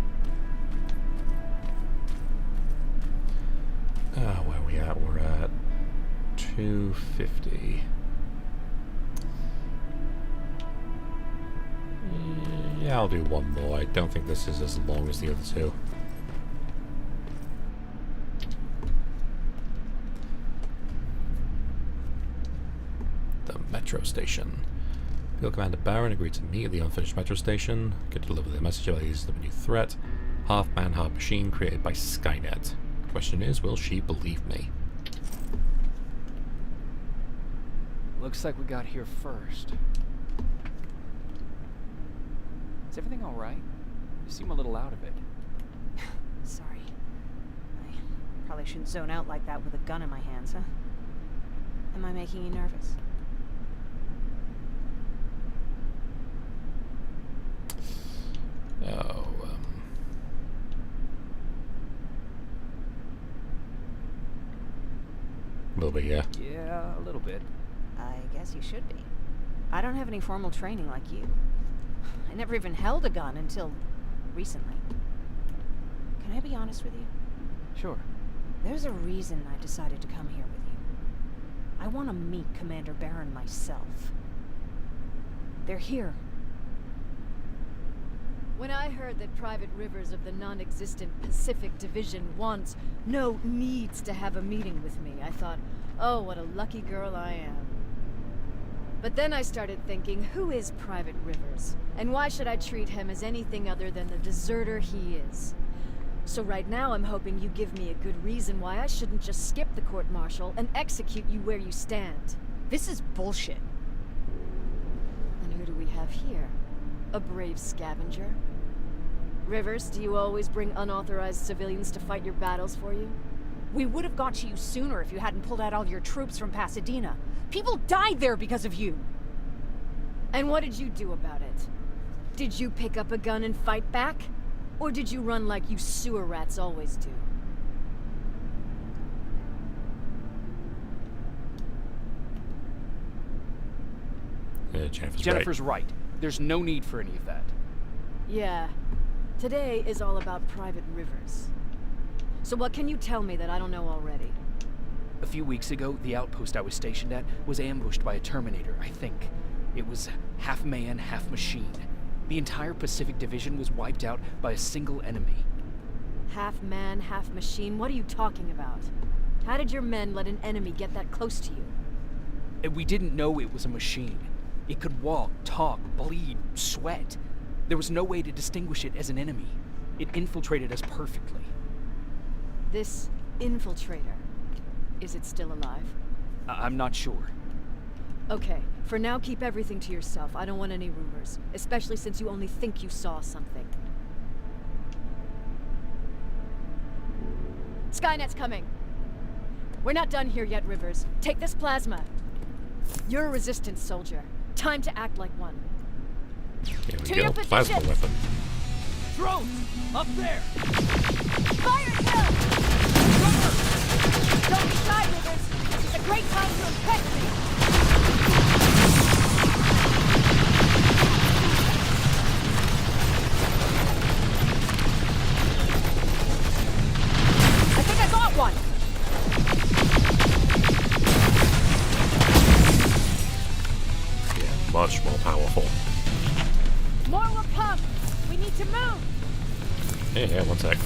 Where are we at? We're at 250. Yeah, I'll do one more. I don't think this is as long as the other two. The metro station. Field Commander Barron agreed to meet at the unfinished metro station. Could deliver the message about the existence of a new threat. Half-man, half-machine created by Skynet. The question is, will she believe me? Looks like we got here first. Is everything all right? You seem a little out of it. Sorry. I probably shouldn't zone out like that with a gun in my hands, huh? Am I making you nervous? Oh, a little bit, yeah. Yeah, a little bit. I guess you should be. I don't have any formal training like you. I never even held a gun until recently. Can I be honest with you? Sure. There's a reason I decided to come here with you. I want to meet Commander Barron myself. They're here. When I heard that Private Rivers of the non-existent Pacific Division needs to have a meeting with me, I thought, oh, what a lucky girl I am. But then I started thinking, who is Private Rivers? And why should I treat him as anything other than the deserter he is? So right now I'm hoping you give me a good reason why I shouldn't just skip the court-martial and execute you where you stand. This is bullshit. And who do we have here? A brave scavenger? Rivers, do you always bring unauthorized civilians to fight your battles for you? We would have got to you sooner if you hadn't pulled out all your troops from Pasadena. People died there because of you! And what did you do about it? Did you pick up a gun and fight back? Or did you run like you sewer rats always do? Jennifer's right. There's no need for any of that. Yeah. Today is all about Private Rivers. So what can you tell me that I don't know already? A few weeks ago, the outpost I was stationed at was ambushed by a Terminator, I think. It was half man, half machine. The entire Pacific Division was wiped out by a single enemy. Half man, half machine? What are you talking about? How did your men let an enemy get that close to you? And we didn't know it was a machine. It could walk, talk, bleed, sweat. There was no way to distinguish it as an enemy. It infiltrated us perfectly. This infiltrator, is it still alive? I'm not sure. Okay, for now keep everything to yourself. I don't want any rumors, especially since you only think you saw something. Skynet's coming. We're not done here yet, Rivers. Take this plasma. You're a resistance soldier. Time to act like one. Here we To go. your Plasma position. weapon. Drones! Up there! Fire at them! Don't be shy, Rivers. This is a great time to impress me. I think I got one! Yeah, much more powerful. More will come. We need to move. Yeah, one sec.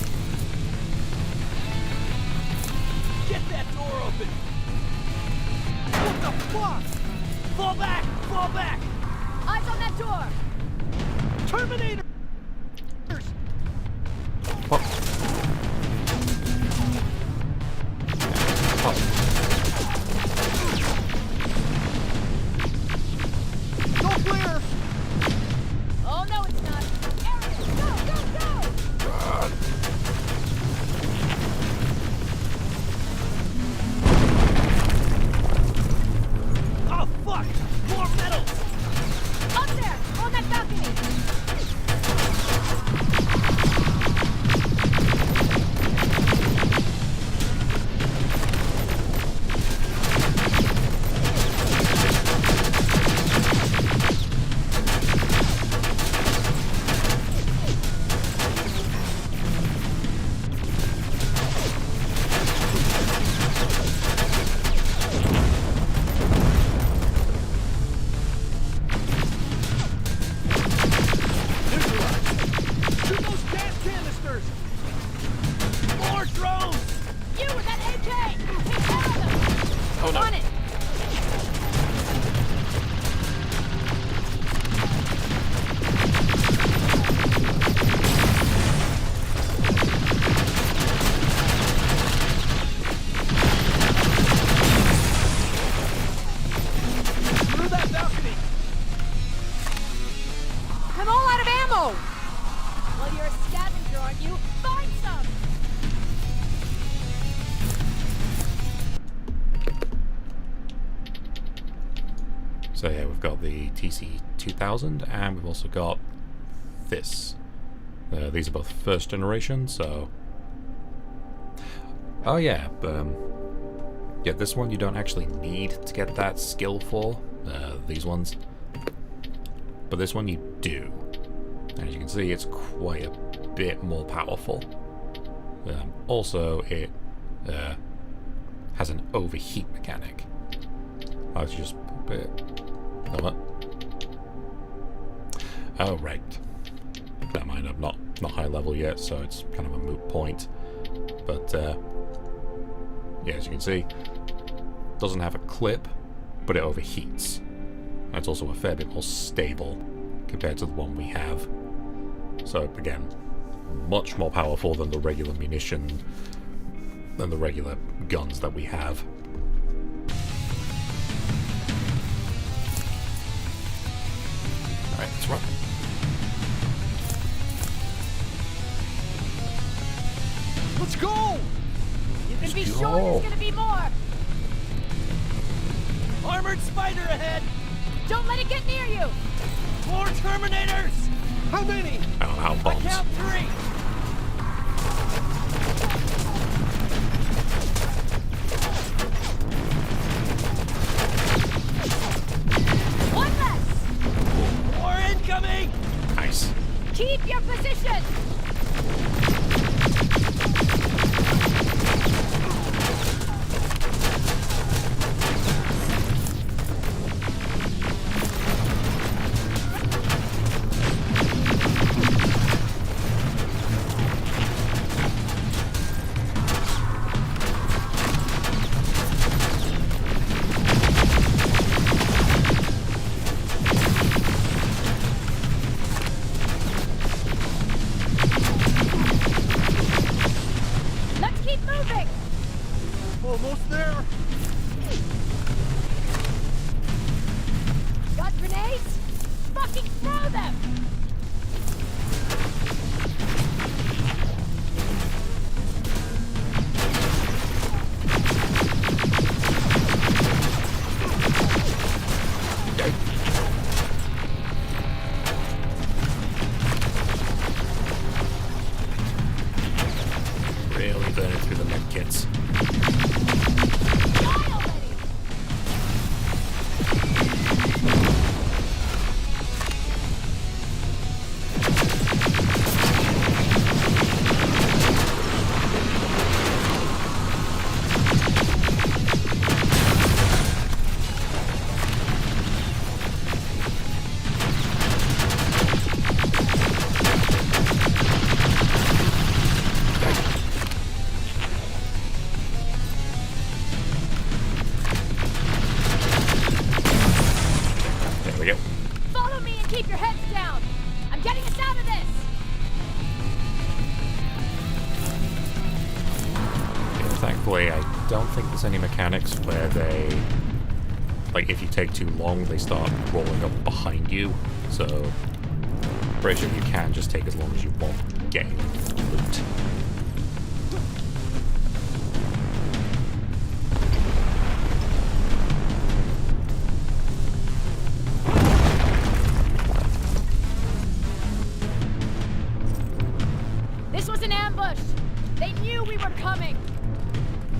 Get that door open! What the fuck? Fall back! Fall back! Eyes on that door! Terminator! What? Oh. Go clear! Oh no, it's not. Area, go, go, go! Oh fuck! More metals! Up there, on that balcony. Shoot those gas canisters! More drones! You with that AK! Take care of them! Oh no. On it! Through that balcony! I'm all out of ammo! Well, you're a scavenger, aren't you? Find some! So yeah, we've got the TC-2000, and we've also got this. These are both first generation, so... Oh yeah, yeah, this one you don't actually need to get that skill for, these ones. But this one you do. As you can see, it's quite a bit more powerful. Also, it has an overheat mechanic. I'll just pop it. Come Oh, right. Never mind, I'm not high level yet, so it's kind of a moot point. But, yeah, as you can see, doesn't have a clip, but it overheats. And it's also a fair bit more stable compared to the one we have. So, again, much more powerful than the regular munition, than the regular guns that we have. Alright, let's run. Let's go! You can be sure there's gonna be more! Armored spider ahead! Don't let it get near you! More Terminators! How many? I don't know how I bombs. count 3! One less! More incoming! Nice. Keep your position! Almost there! Got grenades? Fucking throw them! Really burning through the med kits. There we go. Follow me and keep your heads down! I'm getting us out of this! Yeah, thankfully, I don't think there's any mechanics where they... Like, if you take too long, they start rolling up behind you. So, pretty sure you can just take as long as you want getting loot. This was an ambush! They knew we were coming!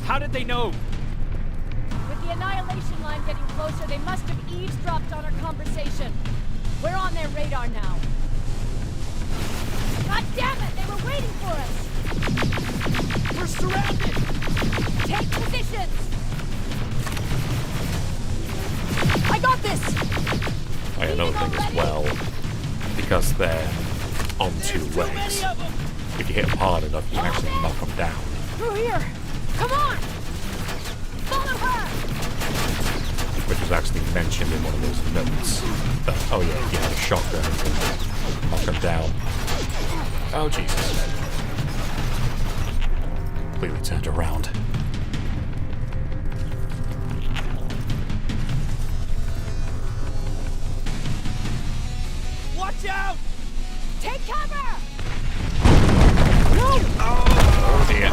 How did they know? With the annihilation line getting closer, they must have eavesdropped on our conversation. We're on their radar now. God damn it! They were waiting for us! We're surrounded! Take positions! I got this! I know thing as well, because they're on two legs. If you hit them hard enough, you can actually knock them down. Through here! Come on! Follow her! Which was actually mentioned in one of those notes. That, oh yeah, if you had a shotgun, you can knock them down. Oh Jesus. Completely turned around. Watch out! Take cover! Oh dear.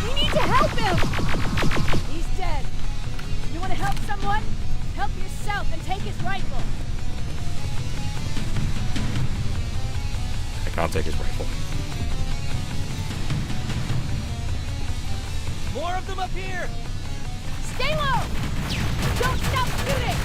We need to help him! He's dead. You want to help someone? Help yourself and take his rifle. I can't take his rifle. More of them up here! Stay low! Don't stop shooting!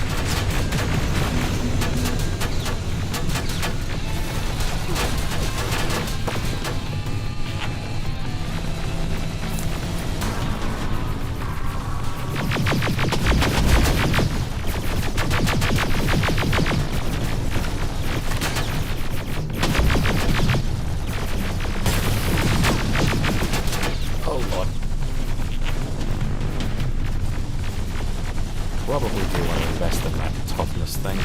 probably do want to invest in that toughness thing.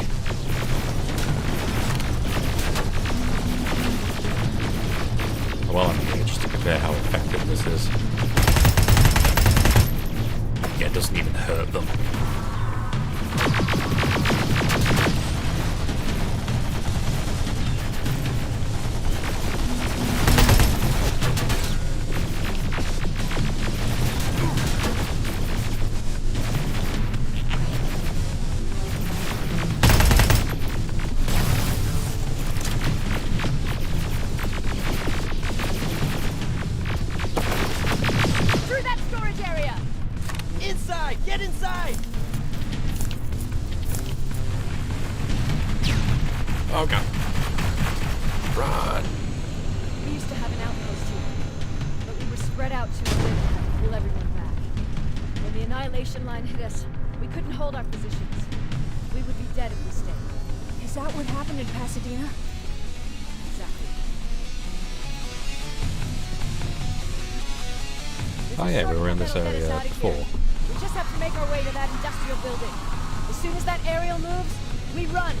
Well, I'm here just to compare how effective this is. Yeah, it doesn't even hurt them. Get inside! Oh god. Run! We used to have an outpost here, but we were spread out too thin and had to pull everyone back. When the annihilation line hit us, we couldn't hold our positions. We would be dead if we stayed. Is that what happened in Pasadena? Exactly. Oh yeah, we were in this area before. We just have to make our way to that industrial building. As soon as that aerial moves, we run.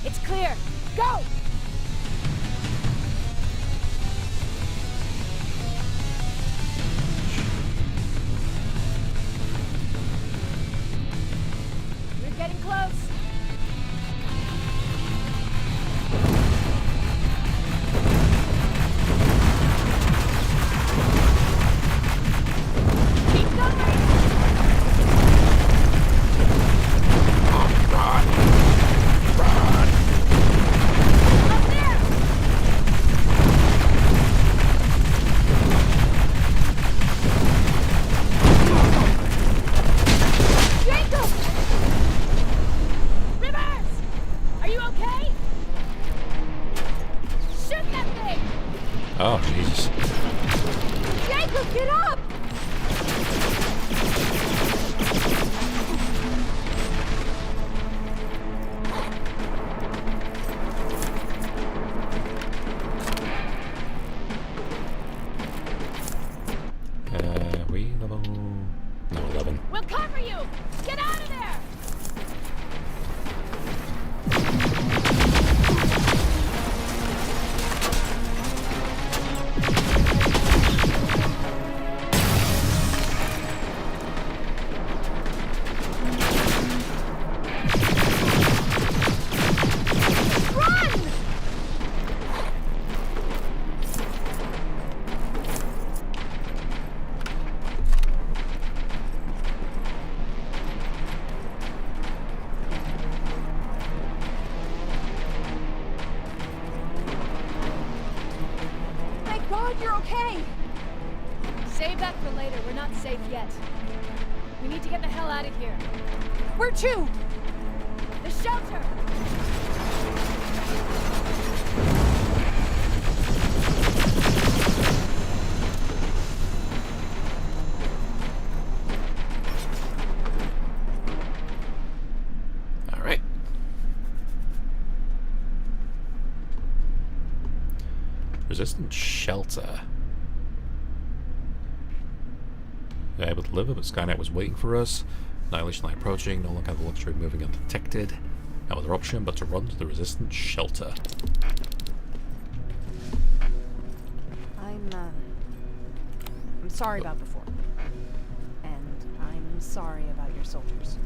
It's clear. Go! We're getting close. Oh, Jesus. Jacob, get up! We level... No, 11. We'll cover you! Get out of there! You're okay! Save that for later. We're not safe yet. We need to get the hell out of here. Where to? The shelter! Alright. Resistant shelter. They're able to deliver, but Skynet was waiting for us. Annihilation line approaching. No longer have the luxury of moving undetected. No other option but to run to the resistant shelter. I'm sorry about before. And I'm sorry about your soldiers.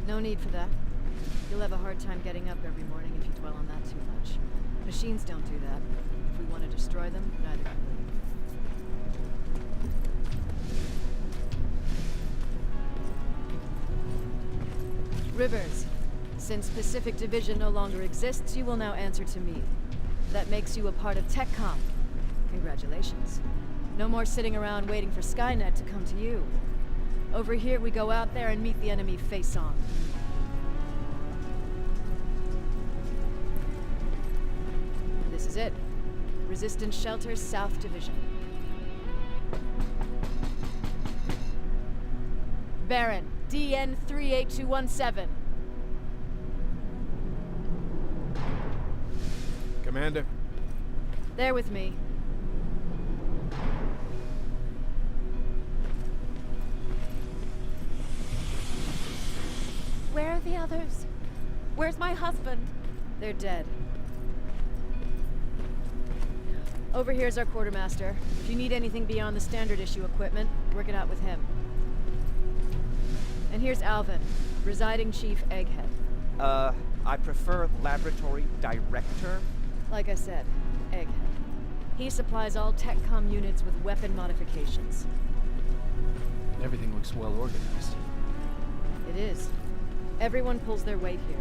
No need for that. You'll have a hard time getting up every morning if you dwell on that too much. Machines don't do that. If we want to destroy them, neither can we. Rivers, since Pacific Division no longer exists, you will now answer to me. That makes you a part of TechCom. Congratulations. No more sitting around waiting for Skynet to come to you. Over here, we go out there and meet the enemy face-on. This is it. Resistance Shelter, South Division. Baron, DN 38217. Commander? There with me. the others? Where's my husband? They're dead. Over here's our quartermaster. If you need anything beyond the standard issue equipment, work it out with him. And here's Alvin, presiding chief Egghead. I prefer laboratory director. Like I said, Egghead. He supplies all TechCom units with weapon modifications. Everything looks well organized. It is. Everyone pulls their weight here.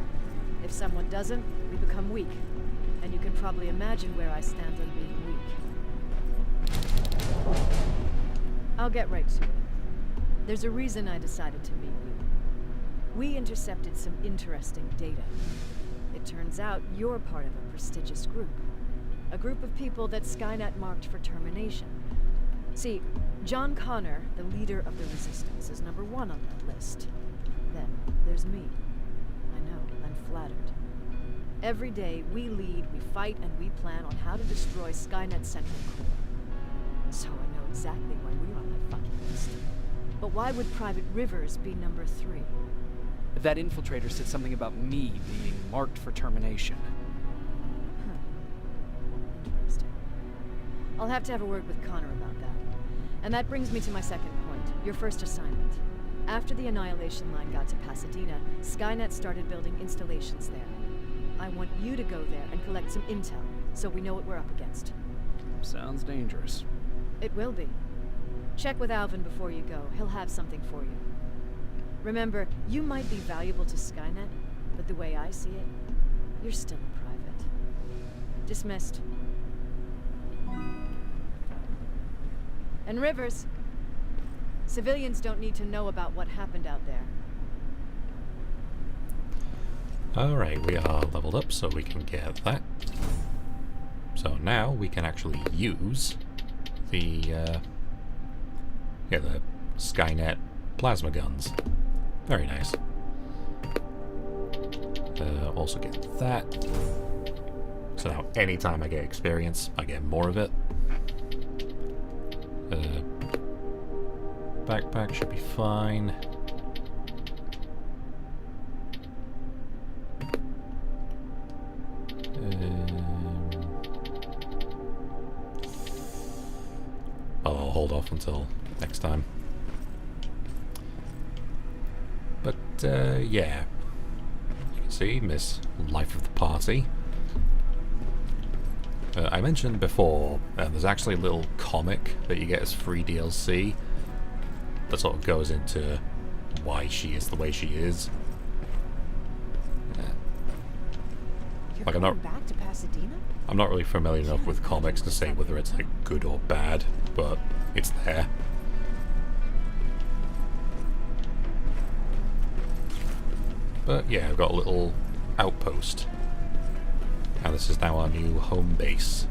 If someone doesn't, we become weak. And you can probably imagine where I stand on being weak. I'll get right to it. There's a reason I decided to meet you. We intercepted some interesting data. It turns out you're part of a prestigious group. A group of people that Skynet marked for termination. See, John Connor, the leader of the Resistance, is #1 on that list. Then there's me. I know, I'm flattered. Every day, we lead, we fight, and we plan on how to destroy Skynet's central core. So I know exactly why we're on that fucking list. But why would Private Rivers be #3? That infiltrator said something about me being marked for termination. Interesting. I'll have to have a word with Connor about that. And that brings me to my second point, your first assignment. After the Annihilation Line got to Pasadena, Skynet started building installations there. I want you to go there and collect some intel, so we know what we're up against. Sounds dangerous. It will be. Check with Alvin before you go. He'll have something for you. Remember, you might be valuable to Skynet, but the way I see it, you're still a private. Dismissed. And Rivers, civilians don't need to know about what happened out there. Alright, we are leveled up so we can get that. So now we can actually use the Skynet plasma guns. Very nice. Also get that. So now anytime I get experience, I get more of it. Backpack should be fine. I'll hold off until next time. But yeah, you can see Miss Life of the Party. I mentioned before, there's actually a little comic that you get as free DLC that sort of goes into why she is the way she is. You're Like, going back to Pasadena? I'm not really familiar enough with comics to say whether it's like good or bad, but it's there. But yeah, I've got a little outpost. And this is now our new home base.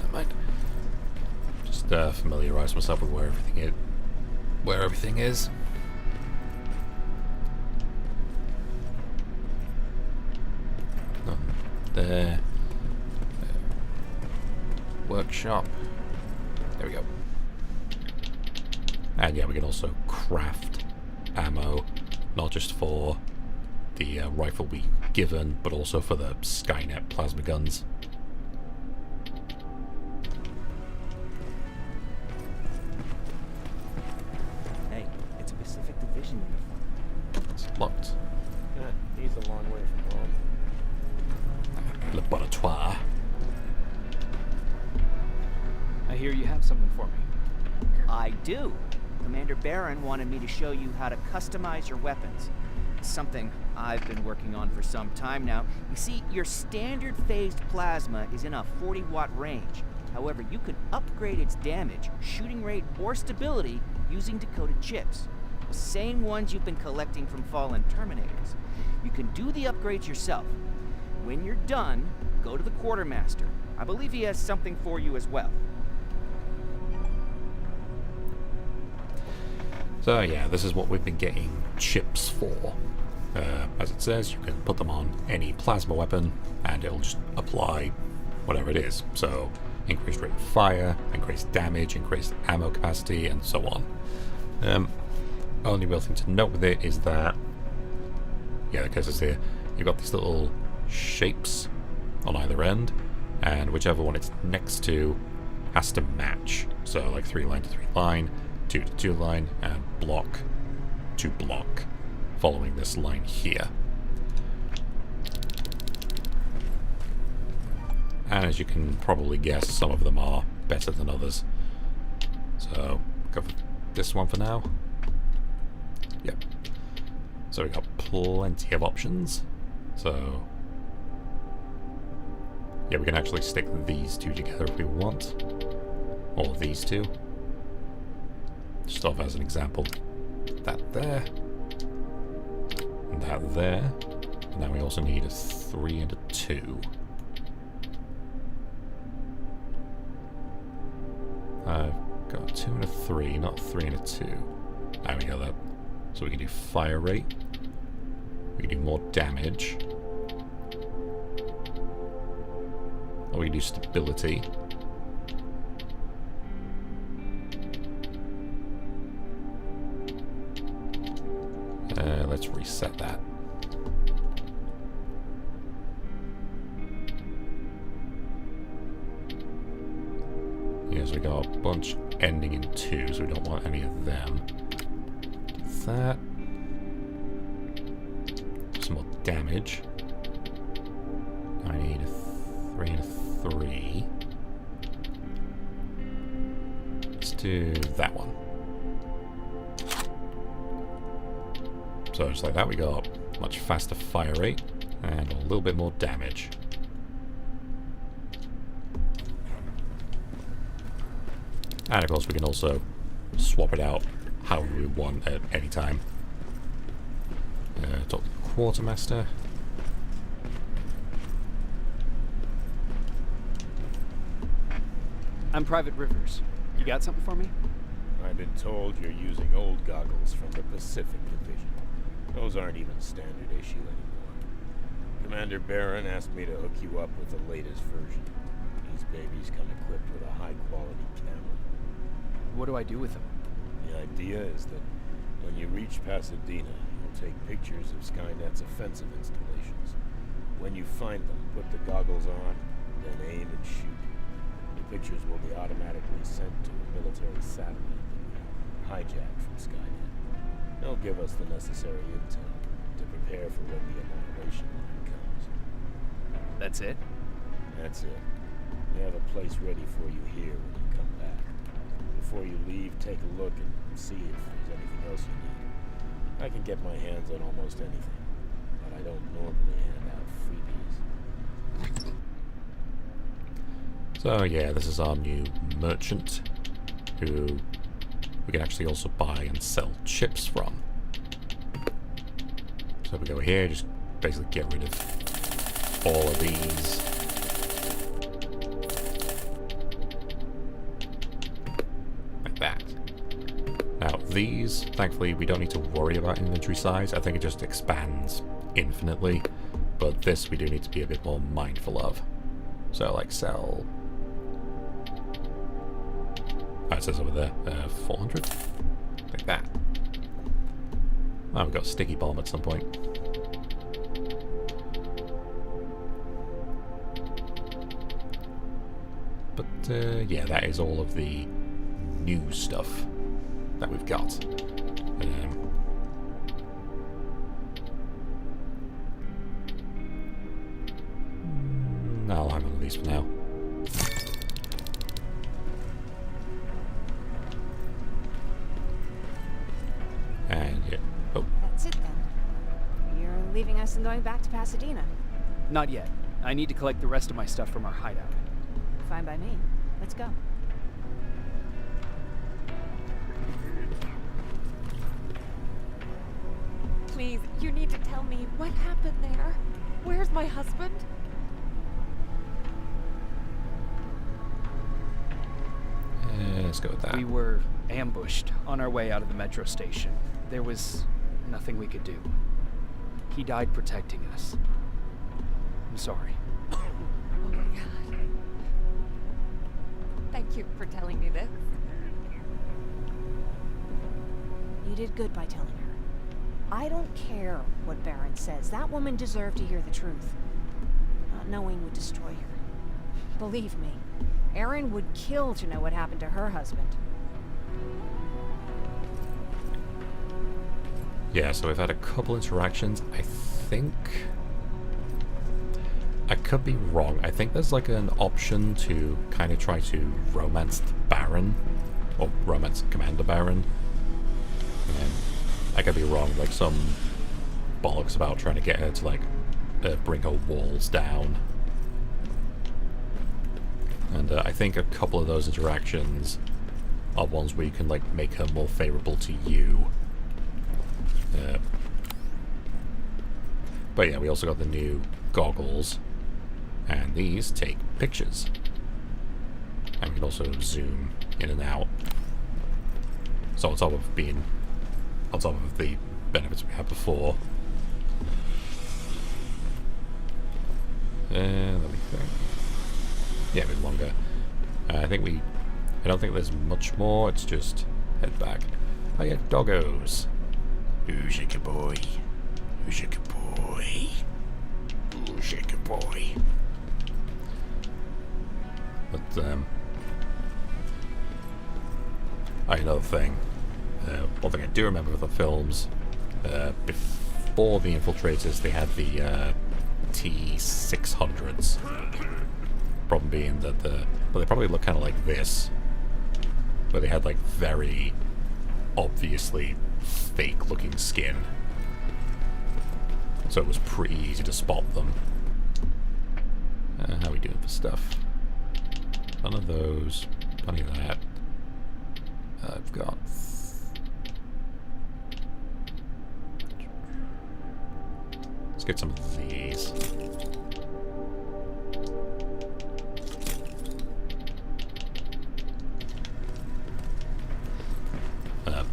I might just familiarize myself with where everything is. There. Workshop. There we go. And yeah, we can also craft ammo, not just for the rifle we given, but also for the Skynet plasma guns. Hey, it's a Pacific Division uniform. It's locked. He's a long way from home. Laboratoire. I hear you have something for me. I do. Commander Barron wanted me to show you how to customize your weapons. Something I've been working on for some time now. You see, your standard phased plasma is in a 40-watt range. However, you can upgrade its damage, shooting rate, or stability using decoded chips. The same ones you've been collecting from fallen Terminators. You can do the upgrades yourself. When you're done, go to the quartermaster. I believe he has something for you as well. So yeah, this is what we've been getting chips for. As it says, you can put them on any plasma weapon and it'll just apply whatever it is. So increased rate of fire, increased damage, increased ammo capacity, and so on. Only real thing to note with it is that, yeah, the case is here, you've got these little shapes on either end, and whichever one it's next to has to match. So like 3 line to 3 line, 2 to 2 line, and block to block, following this line here. And as you can probably guess, some of them are better than others. So, go for this one for now. Yep. So we've got plenty of options. So, yeah, we can actually stick these two together if we want. Or these two. Just off as an example. That there. And that there. And then we also need a 3 and a 2. I've got a 2 and a 3, not a 3 and a 2. There we go, that. So we can do fire rate. We can do more damage. Or we can do stability. Let's reset that. Yes, we got a bunch ending in 2, so we don't want any of them. Do that. Some more damage. I need a 3 and a 3. Let's do that one. So just like that, we got much faster fire rate and a little bit more damage. And of course we can also swap it out however we want at any time. Talk to the quartermaster. I'm Private Rivers. You got something for me? I've been told you're using old goggles from the Pacific Division. Those aren't even standard issue anymore. Commander Barron asked me to hook you up with the latest version. These babies come equipped with a high-quality camera. What do I do with them? The idea is that when you reach Pasadena, you'll take pictures of Skynet's offensive installations. When you find them, put the goggles on, then aim and shoot. The pictures will be automatically sent to a military satellite that we hijacked from Skynet. They'll give us the necessary intel to prepare for when the annihilation line comes. That's it? That's it. We have a place ready for you here when you come back. Before you leave, take a look and see if there's anything else you need. I can get my hands on almost anything, but I don't normally hand out freebies. So yeah, this is our new merchant, who we can actually also buy and sell chips from. So if we go here, just basically get rid of all of these. Like that. Now these, thankfully, we don't need to worry about inventory size. I think it just expands infinitely. But this we do need to be a bit more mindful of. So like sell... Oh, it says over there, 400? Like that. Oh, we've got a sticky bomb at some point. But, yeah, that is all of the new stuff that we've got. I'll hang on to these for now. And yeah. Oh. That's it then. You're leaving us and going back to Pasadena. Not yet. I need to collect the rest of my stuff from our hideout. Fine by me. Let's go. Please, you need to tell me what happened there. Where's my husband? Let's go with that. We were ambushed on our way out of the metro station. There was nothing we could do. He died protecting us. I'm sorry. Oh my God. Thank you for telling me this. You did good by telling her. I don't care what Baron says. That woman deserved to hear the truth. Not knowing would destroy her. Believe me, Erin would kill to know what happened to her husband. Yeah, so we've had a couple interactions. I think... I could be wrong. I think there's like an option to kind of try to romance the Baron. Or romance Commander Baron. And I could be wrong. Like some bollocks about trying to get her to like bring her walls down. And I think a couple of those interactions are ones where you can like make her more favorable to you. But yeah, we also got the new goggles, and these take pictures. And we can also zoom in and out. So on top of being, on top of the benefits we had before. Let me think. Yeah, a bit longer. I don't think there's much more, it's just head back. Oh yeah, doggos. Who's your boy? Who's your boy? Who's your boy? But, another thing. One thing I do remember with the films, before the Infiltrators, they had the T-600s. Problem being that well, they probably look kind of like this, but they had like very obviously fake-looking skin, so it was pretty easy to spot them. How are we doing for stuff? None of those. Plenty of that. I've got... Let's get some of these.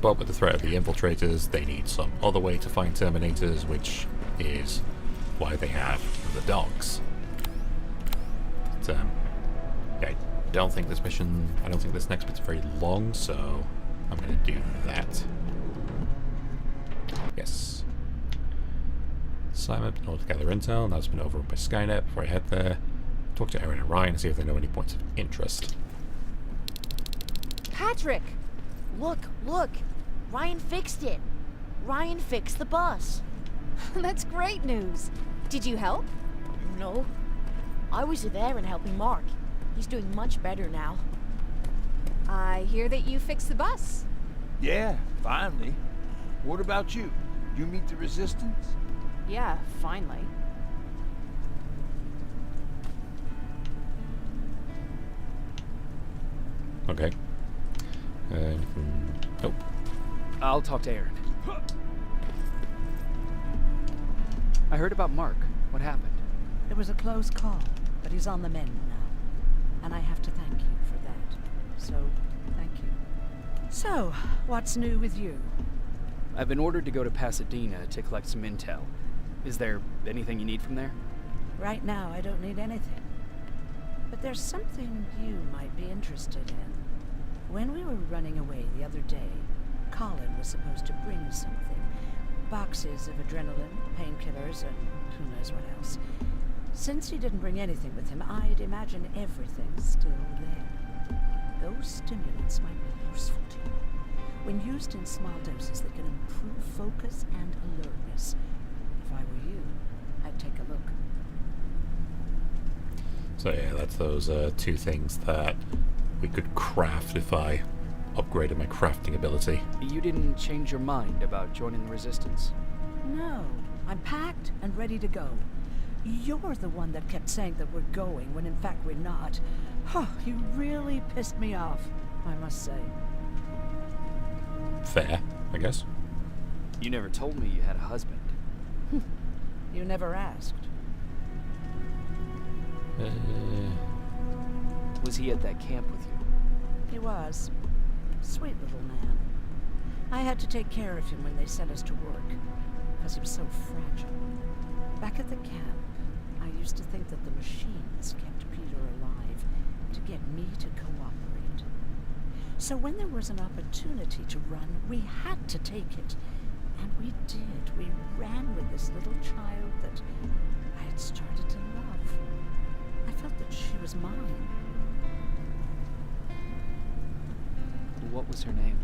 But with the threat of the Infiltrators, they need some other way to find Terminators, which is why they have the dogs. But, yeah, I don't think this next bit's very long, so I'm going to do that. Yes. Assignment in order to gather intel. That's been overrun by Skynet. Before I head there, talk to Erin and Ryan and see if they know any points of interest. Patrick! Look, look! Ryan fixed it! Ryan fixed the bus! That's great news. Did you help? No. I was there and helping Mark. He's doing much better now. I hear that you fixed the bus. Yeah, finally. What about you? You meet the Resistance? Yeah, finally. Okay. Nope. I'll talk to Erin. I heard about Mark. What happened? It was a close call, but he's on the mend now. And I have to thank you for that. So, thank you. So, what's new with you? I've been ordered to go to Pasadena to collect some intel. Is there anything you need from there? Right now, I don't need anything. But there's something you might be interested in. When we were running away the other day, Colin was supposed to bring something. Boxes of adrenaline, painkillers, and who knows what else. Since he didn't bring anything with him, I'd imagine everything's still there. Those stimulants might be useful to you. When used in small doses, they can improve focus and alertness. If I were you, I'd take a look. So yeah, that's those two things that we could craft if I upgraded my crafting ability. You didn't change your mind about joining the Resistance? No, I'm packed and ready to go. You're the one that kept saying that we're going when in fact we're not. Oh, you really pissed me off, I must say. Fair, I guess. You never told me you had a husband. You never asked. Was he at that camp with you? He was. Sweet little man. I had to take care of him when they sent us to work, because he was so fragile. Back at the camp, I used to think that the machines kept Peter alive, to get me to cooperate. So when there was an opportunity to run, we had to take it. And we did. We ran with this little child that I had started to love. I felt that she was mine. What was her name?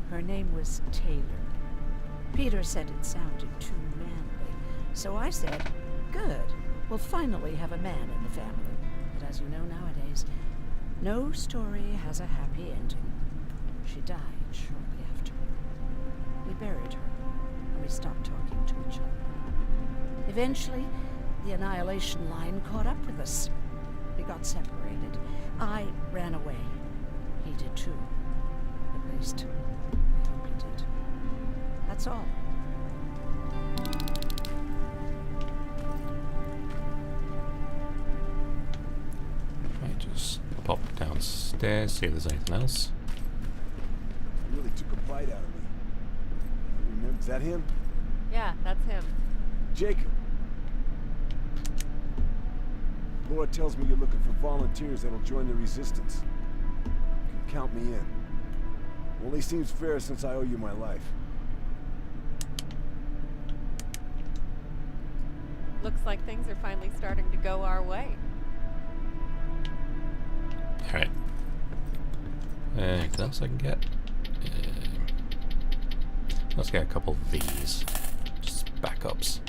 Her name was Taylor. Peter said it sounded too manly, so I said, good, we'll finally have a man in the family. But as you know nowadays, no story has a happy ending. She died shortly after. We buried her, and we stopped talking to each other. Eventually, the Annihilation Line caught up with us. We got separated. I ran away. He did too. At least, I hope he did. That's all. Right, just pop downstairs, see if there's anything else. You really took a bite out of me. Remember, is that him? Yeah, that's him. Jacob. Laura tells me you're looking for volunteers that'll join the resistance. You can count me in. Only seems fair since I owe you my life. Looks like things are finally starting to go our way. Alright. Anything else I can get? Let's get a couple of these. Just backups.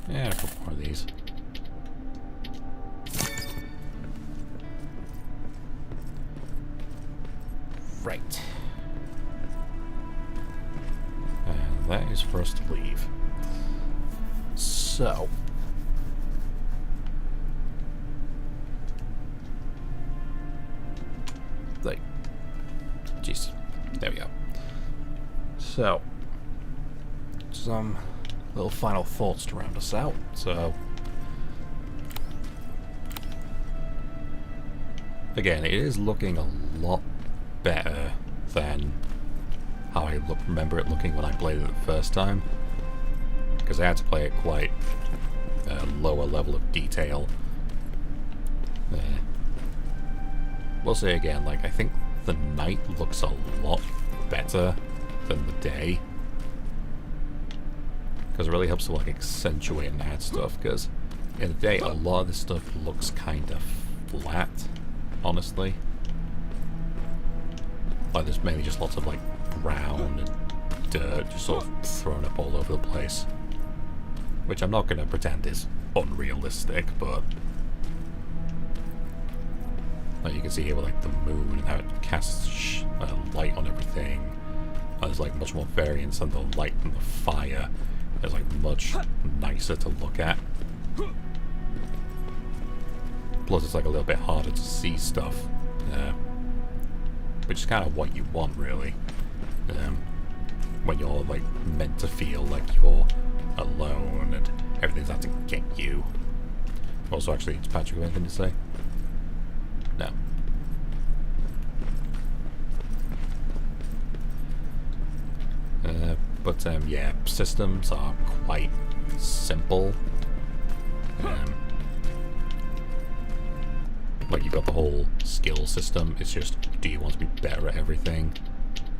Yeah, a couple more of these. Right. And that is for us to leave. So. Like. Jeez. There we go. So. Some little final thoughts to round us out. So. Again, it is looking a lot better than how I remember it looking when I played it the first time, because I had to play it quite a lower level of detail. We'll say again, like, I think the night looks a lot better than the day, because it really helps to like accentuate and add stuff, because in the day a lot of this stuff looks kind of flat, honestly. Like, there's mainly just lots of like brown and dirt just sort of thrown up all over the place, which I'm not going to pretend is unrealistic, but like you can see here with like the moon and how it casts light on everything. There's like much more variance on the light and the fire. It's like much nicer to look at. Plus it's like a little bit harder to see stuff. Which is kind of what you want, really, when you're like meant to feel like you're alone and everything's out to get you. Also, actually, does Patrick have anything to say? No. But yeah, systems are quite simple. Like, you've got the whole skill system. It's just, do you want to be better at everything?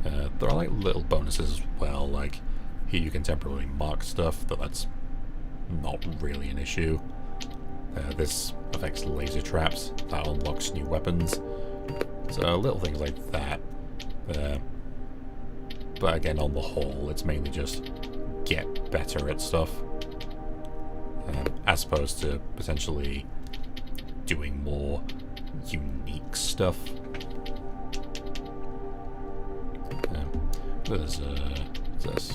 There are like little bonuses as well. Like, here you can temporarily mark stuff, though that's not really an issue. This affects laser traps. That unlocks new weapons. So little things like that. But again, on the whole, it's mainly just get better at stuff, as opposed to potentially doing more unique stuff. There's this.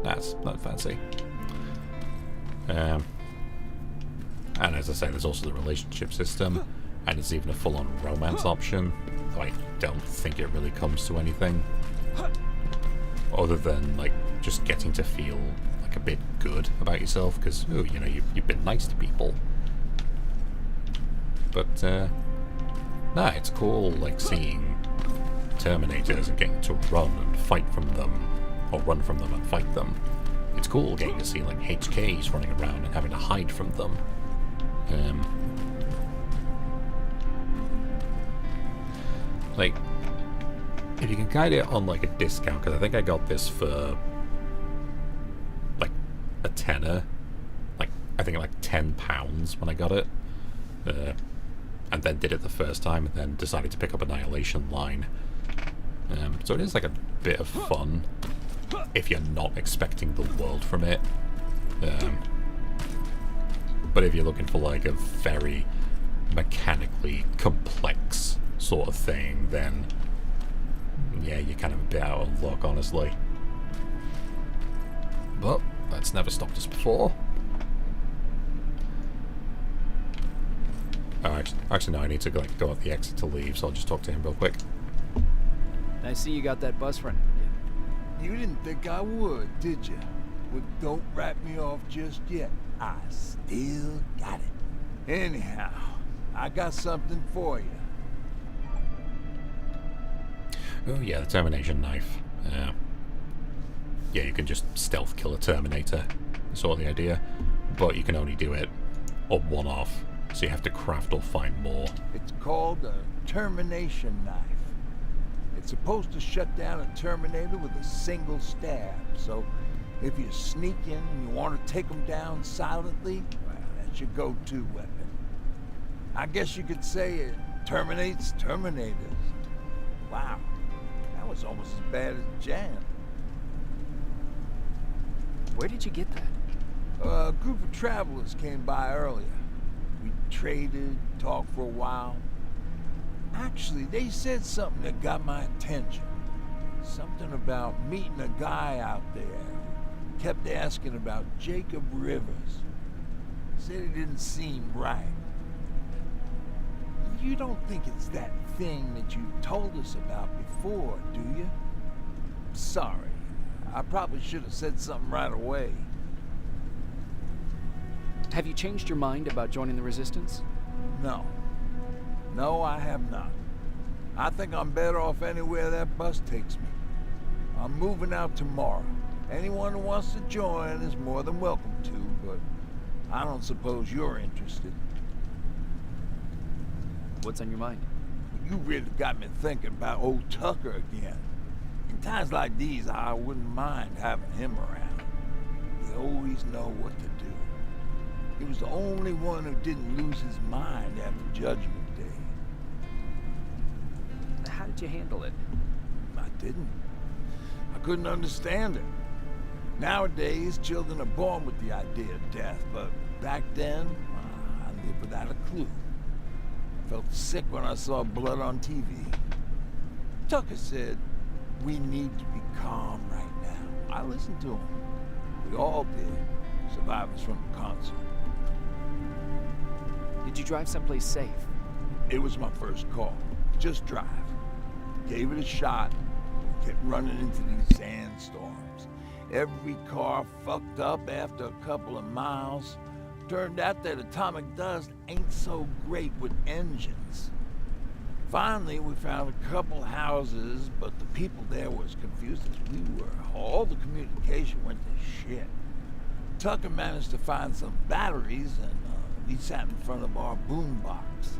That's not fancy. And as I say, there's also the relationship system, and it's even a full-on romance option, though I don't think it really comes to anything other than like just getting to feel like a bit good about yourself, because you know, you've been nice to people. But nah, it's cool like seeing Terminators and getting to run and fight from them, or run from them and fight them. It's cool getting to see like HKs running around and having to hide from them. Like, if you can get it on like a discount, because I think I got this for like a tenner, like I think like £10 when I got it, and then did it the first time, and then decided to pick up Annihilation Line. So it is like a bit of fun if you're not expecting the world from it. But if you're looking for like a very mechanically complex sort of thing, then yeah, you're kind of a bit out of luck, honestly. But that's never stopped us before. Oh, actually, no, I need to like go out the exit to leave, so I'll just talk to him real quick. I see you got that bus running again. You didn't think I would, did you? Well, don't wrap me off just yet. I still got it. Anyhow, I got something for you. Oh yeah, the Termination knife. Yeah, you can just stealth kill a Terminator. That's sort of the idea. But you can only do it on one-off, so you have to craft or find more. It's called a termination knife. It's supposed to shut down a Terminator with a single stab, so if you sneak in and you want to take them down silently, well, that's your go-to weapon. I guess you could say it terminates Terminators. Wow, that was almost as bad as Jan. Where did you get that? A group of travelers came by earlier. We traded, talked for a while. Actually, they said something that got my attention. Something about meeting a guy out there. Kept asking about Jacob Rivers. Said it didn't seem right. You don't think it's that thing that you told us about before, do you? Sorry. I probably should have said something right away. Have you changed your mind about joining the Resistance? No. No, I have not. I think I'm better off anywhere that bus takes me. I'm moving out tomorrow. Anyone who wants to join is more than welcome to, but I don't suppose you're interested. What's on your mind? You really got me thinking about old Tucker again. In times like these, I wouldn't mind having him around. He always know what to do. He was the only one who didn't lose his mind after Judgment Day. How did you handle it? I didn't. I couldn't understand it. Nowadays, children are born with the idea of death, but back then, I lived without a clue. I felt sick when I saw blood on TV. Tucker said, we need to be calm right now. I listened to him. We all did. Survivors from the concert. Did you drive someplace safe? It was my first call. Just drive. Gave it a shot. Kept running into these sandstorms. Every car fucked up after a couple of miles. Turned out that atomic dust ain't so great with engines. Finally, we found a couple houses, but the people there were as confused as we were. All the communication went to shit. Tucker managed to find some batteries, and we sat in front of our boombox.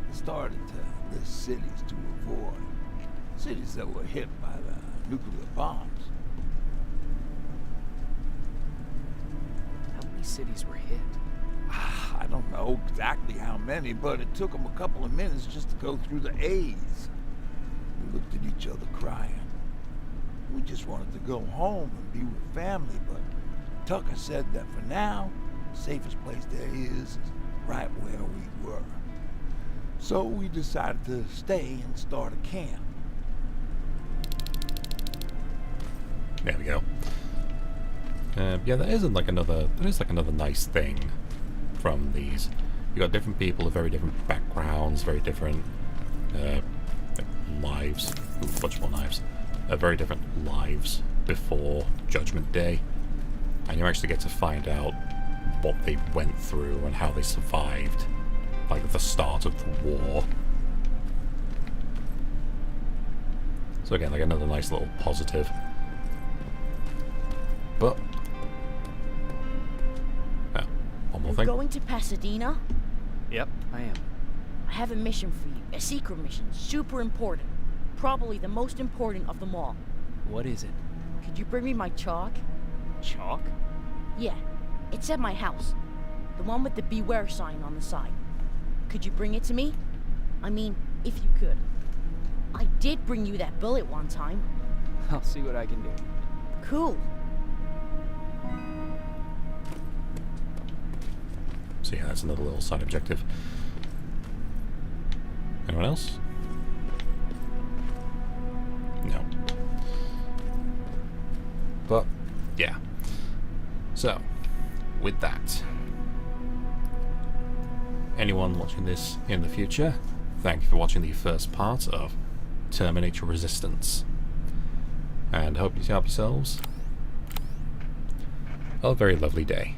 It started to list cities to avoid. Cities that were hit by the nuclear bombs. How many cities were hit? I don't know exactly how many, but it took them a couple of minutes just to go through the A's. We looked at each other crying. We just wanted to go home and be with family, but Tucker said that for now, the safest place there is right where we were. So we decided to stay and start a camp. There we go. Yeah, there is like another nice thing from these. You got different people with very different backgrounds, very different lives. Ooh, fudgeable knives. Very different lives before Judgment Day, and you actually get to find out what they went through and how they survived, like at the start of the war. So again, like another nice little positive. But whole You're thing. going to Pasadena? Yep, I am. I have a mission for you. A secret mission. Super important. Probably the most important of them all. What is it? Could you bring me my chalk? Chalk? Yeah. It's at my house. The one with the beware sign on the side. Could you bring it to me? I mean, if you could. I did bring you that bullet one time. I'll see what I can do. Cool. So yeah, that's another little side objective. Anyone else? No. But, yeah. So, with that, anyone watching this in the future, thank you for watching the first part of Terminator Resistance. And hope you have yourselves a very lovely day.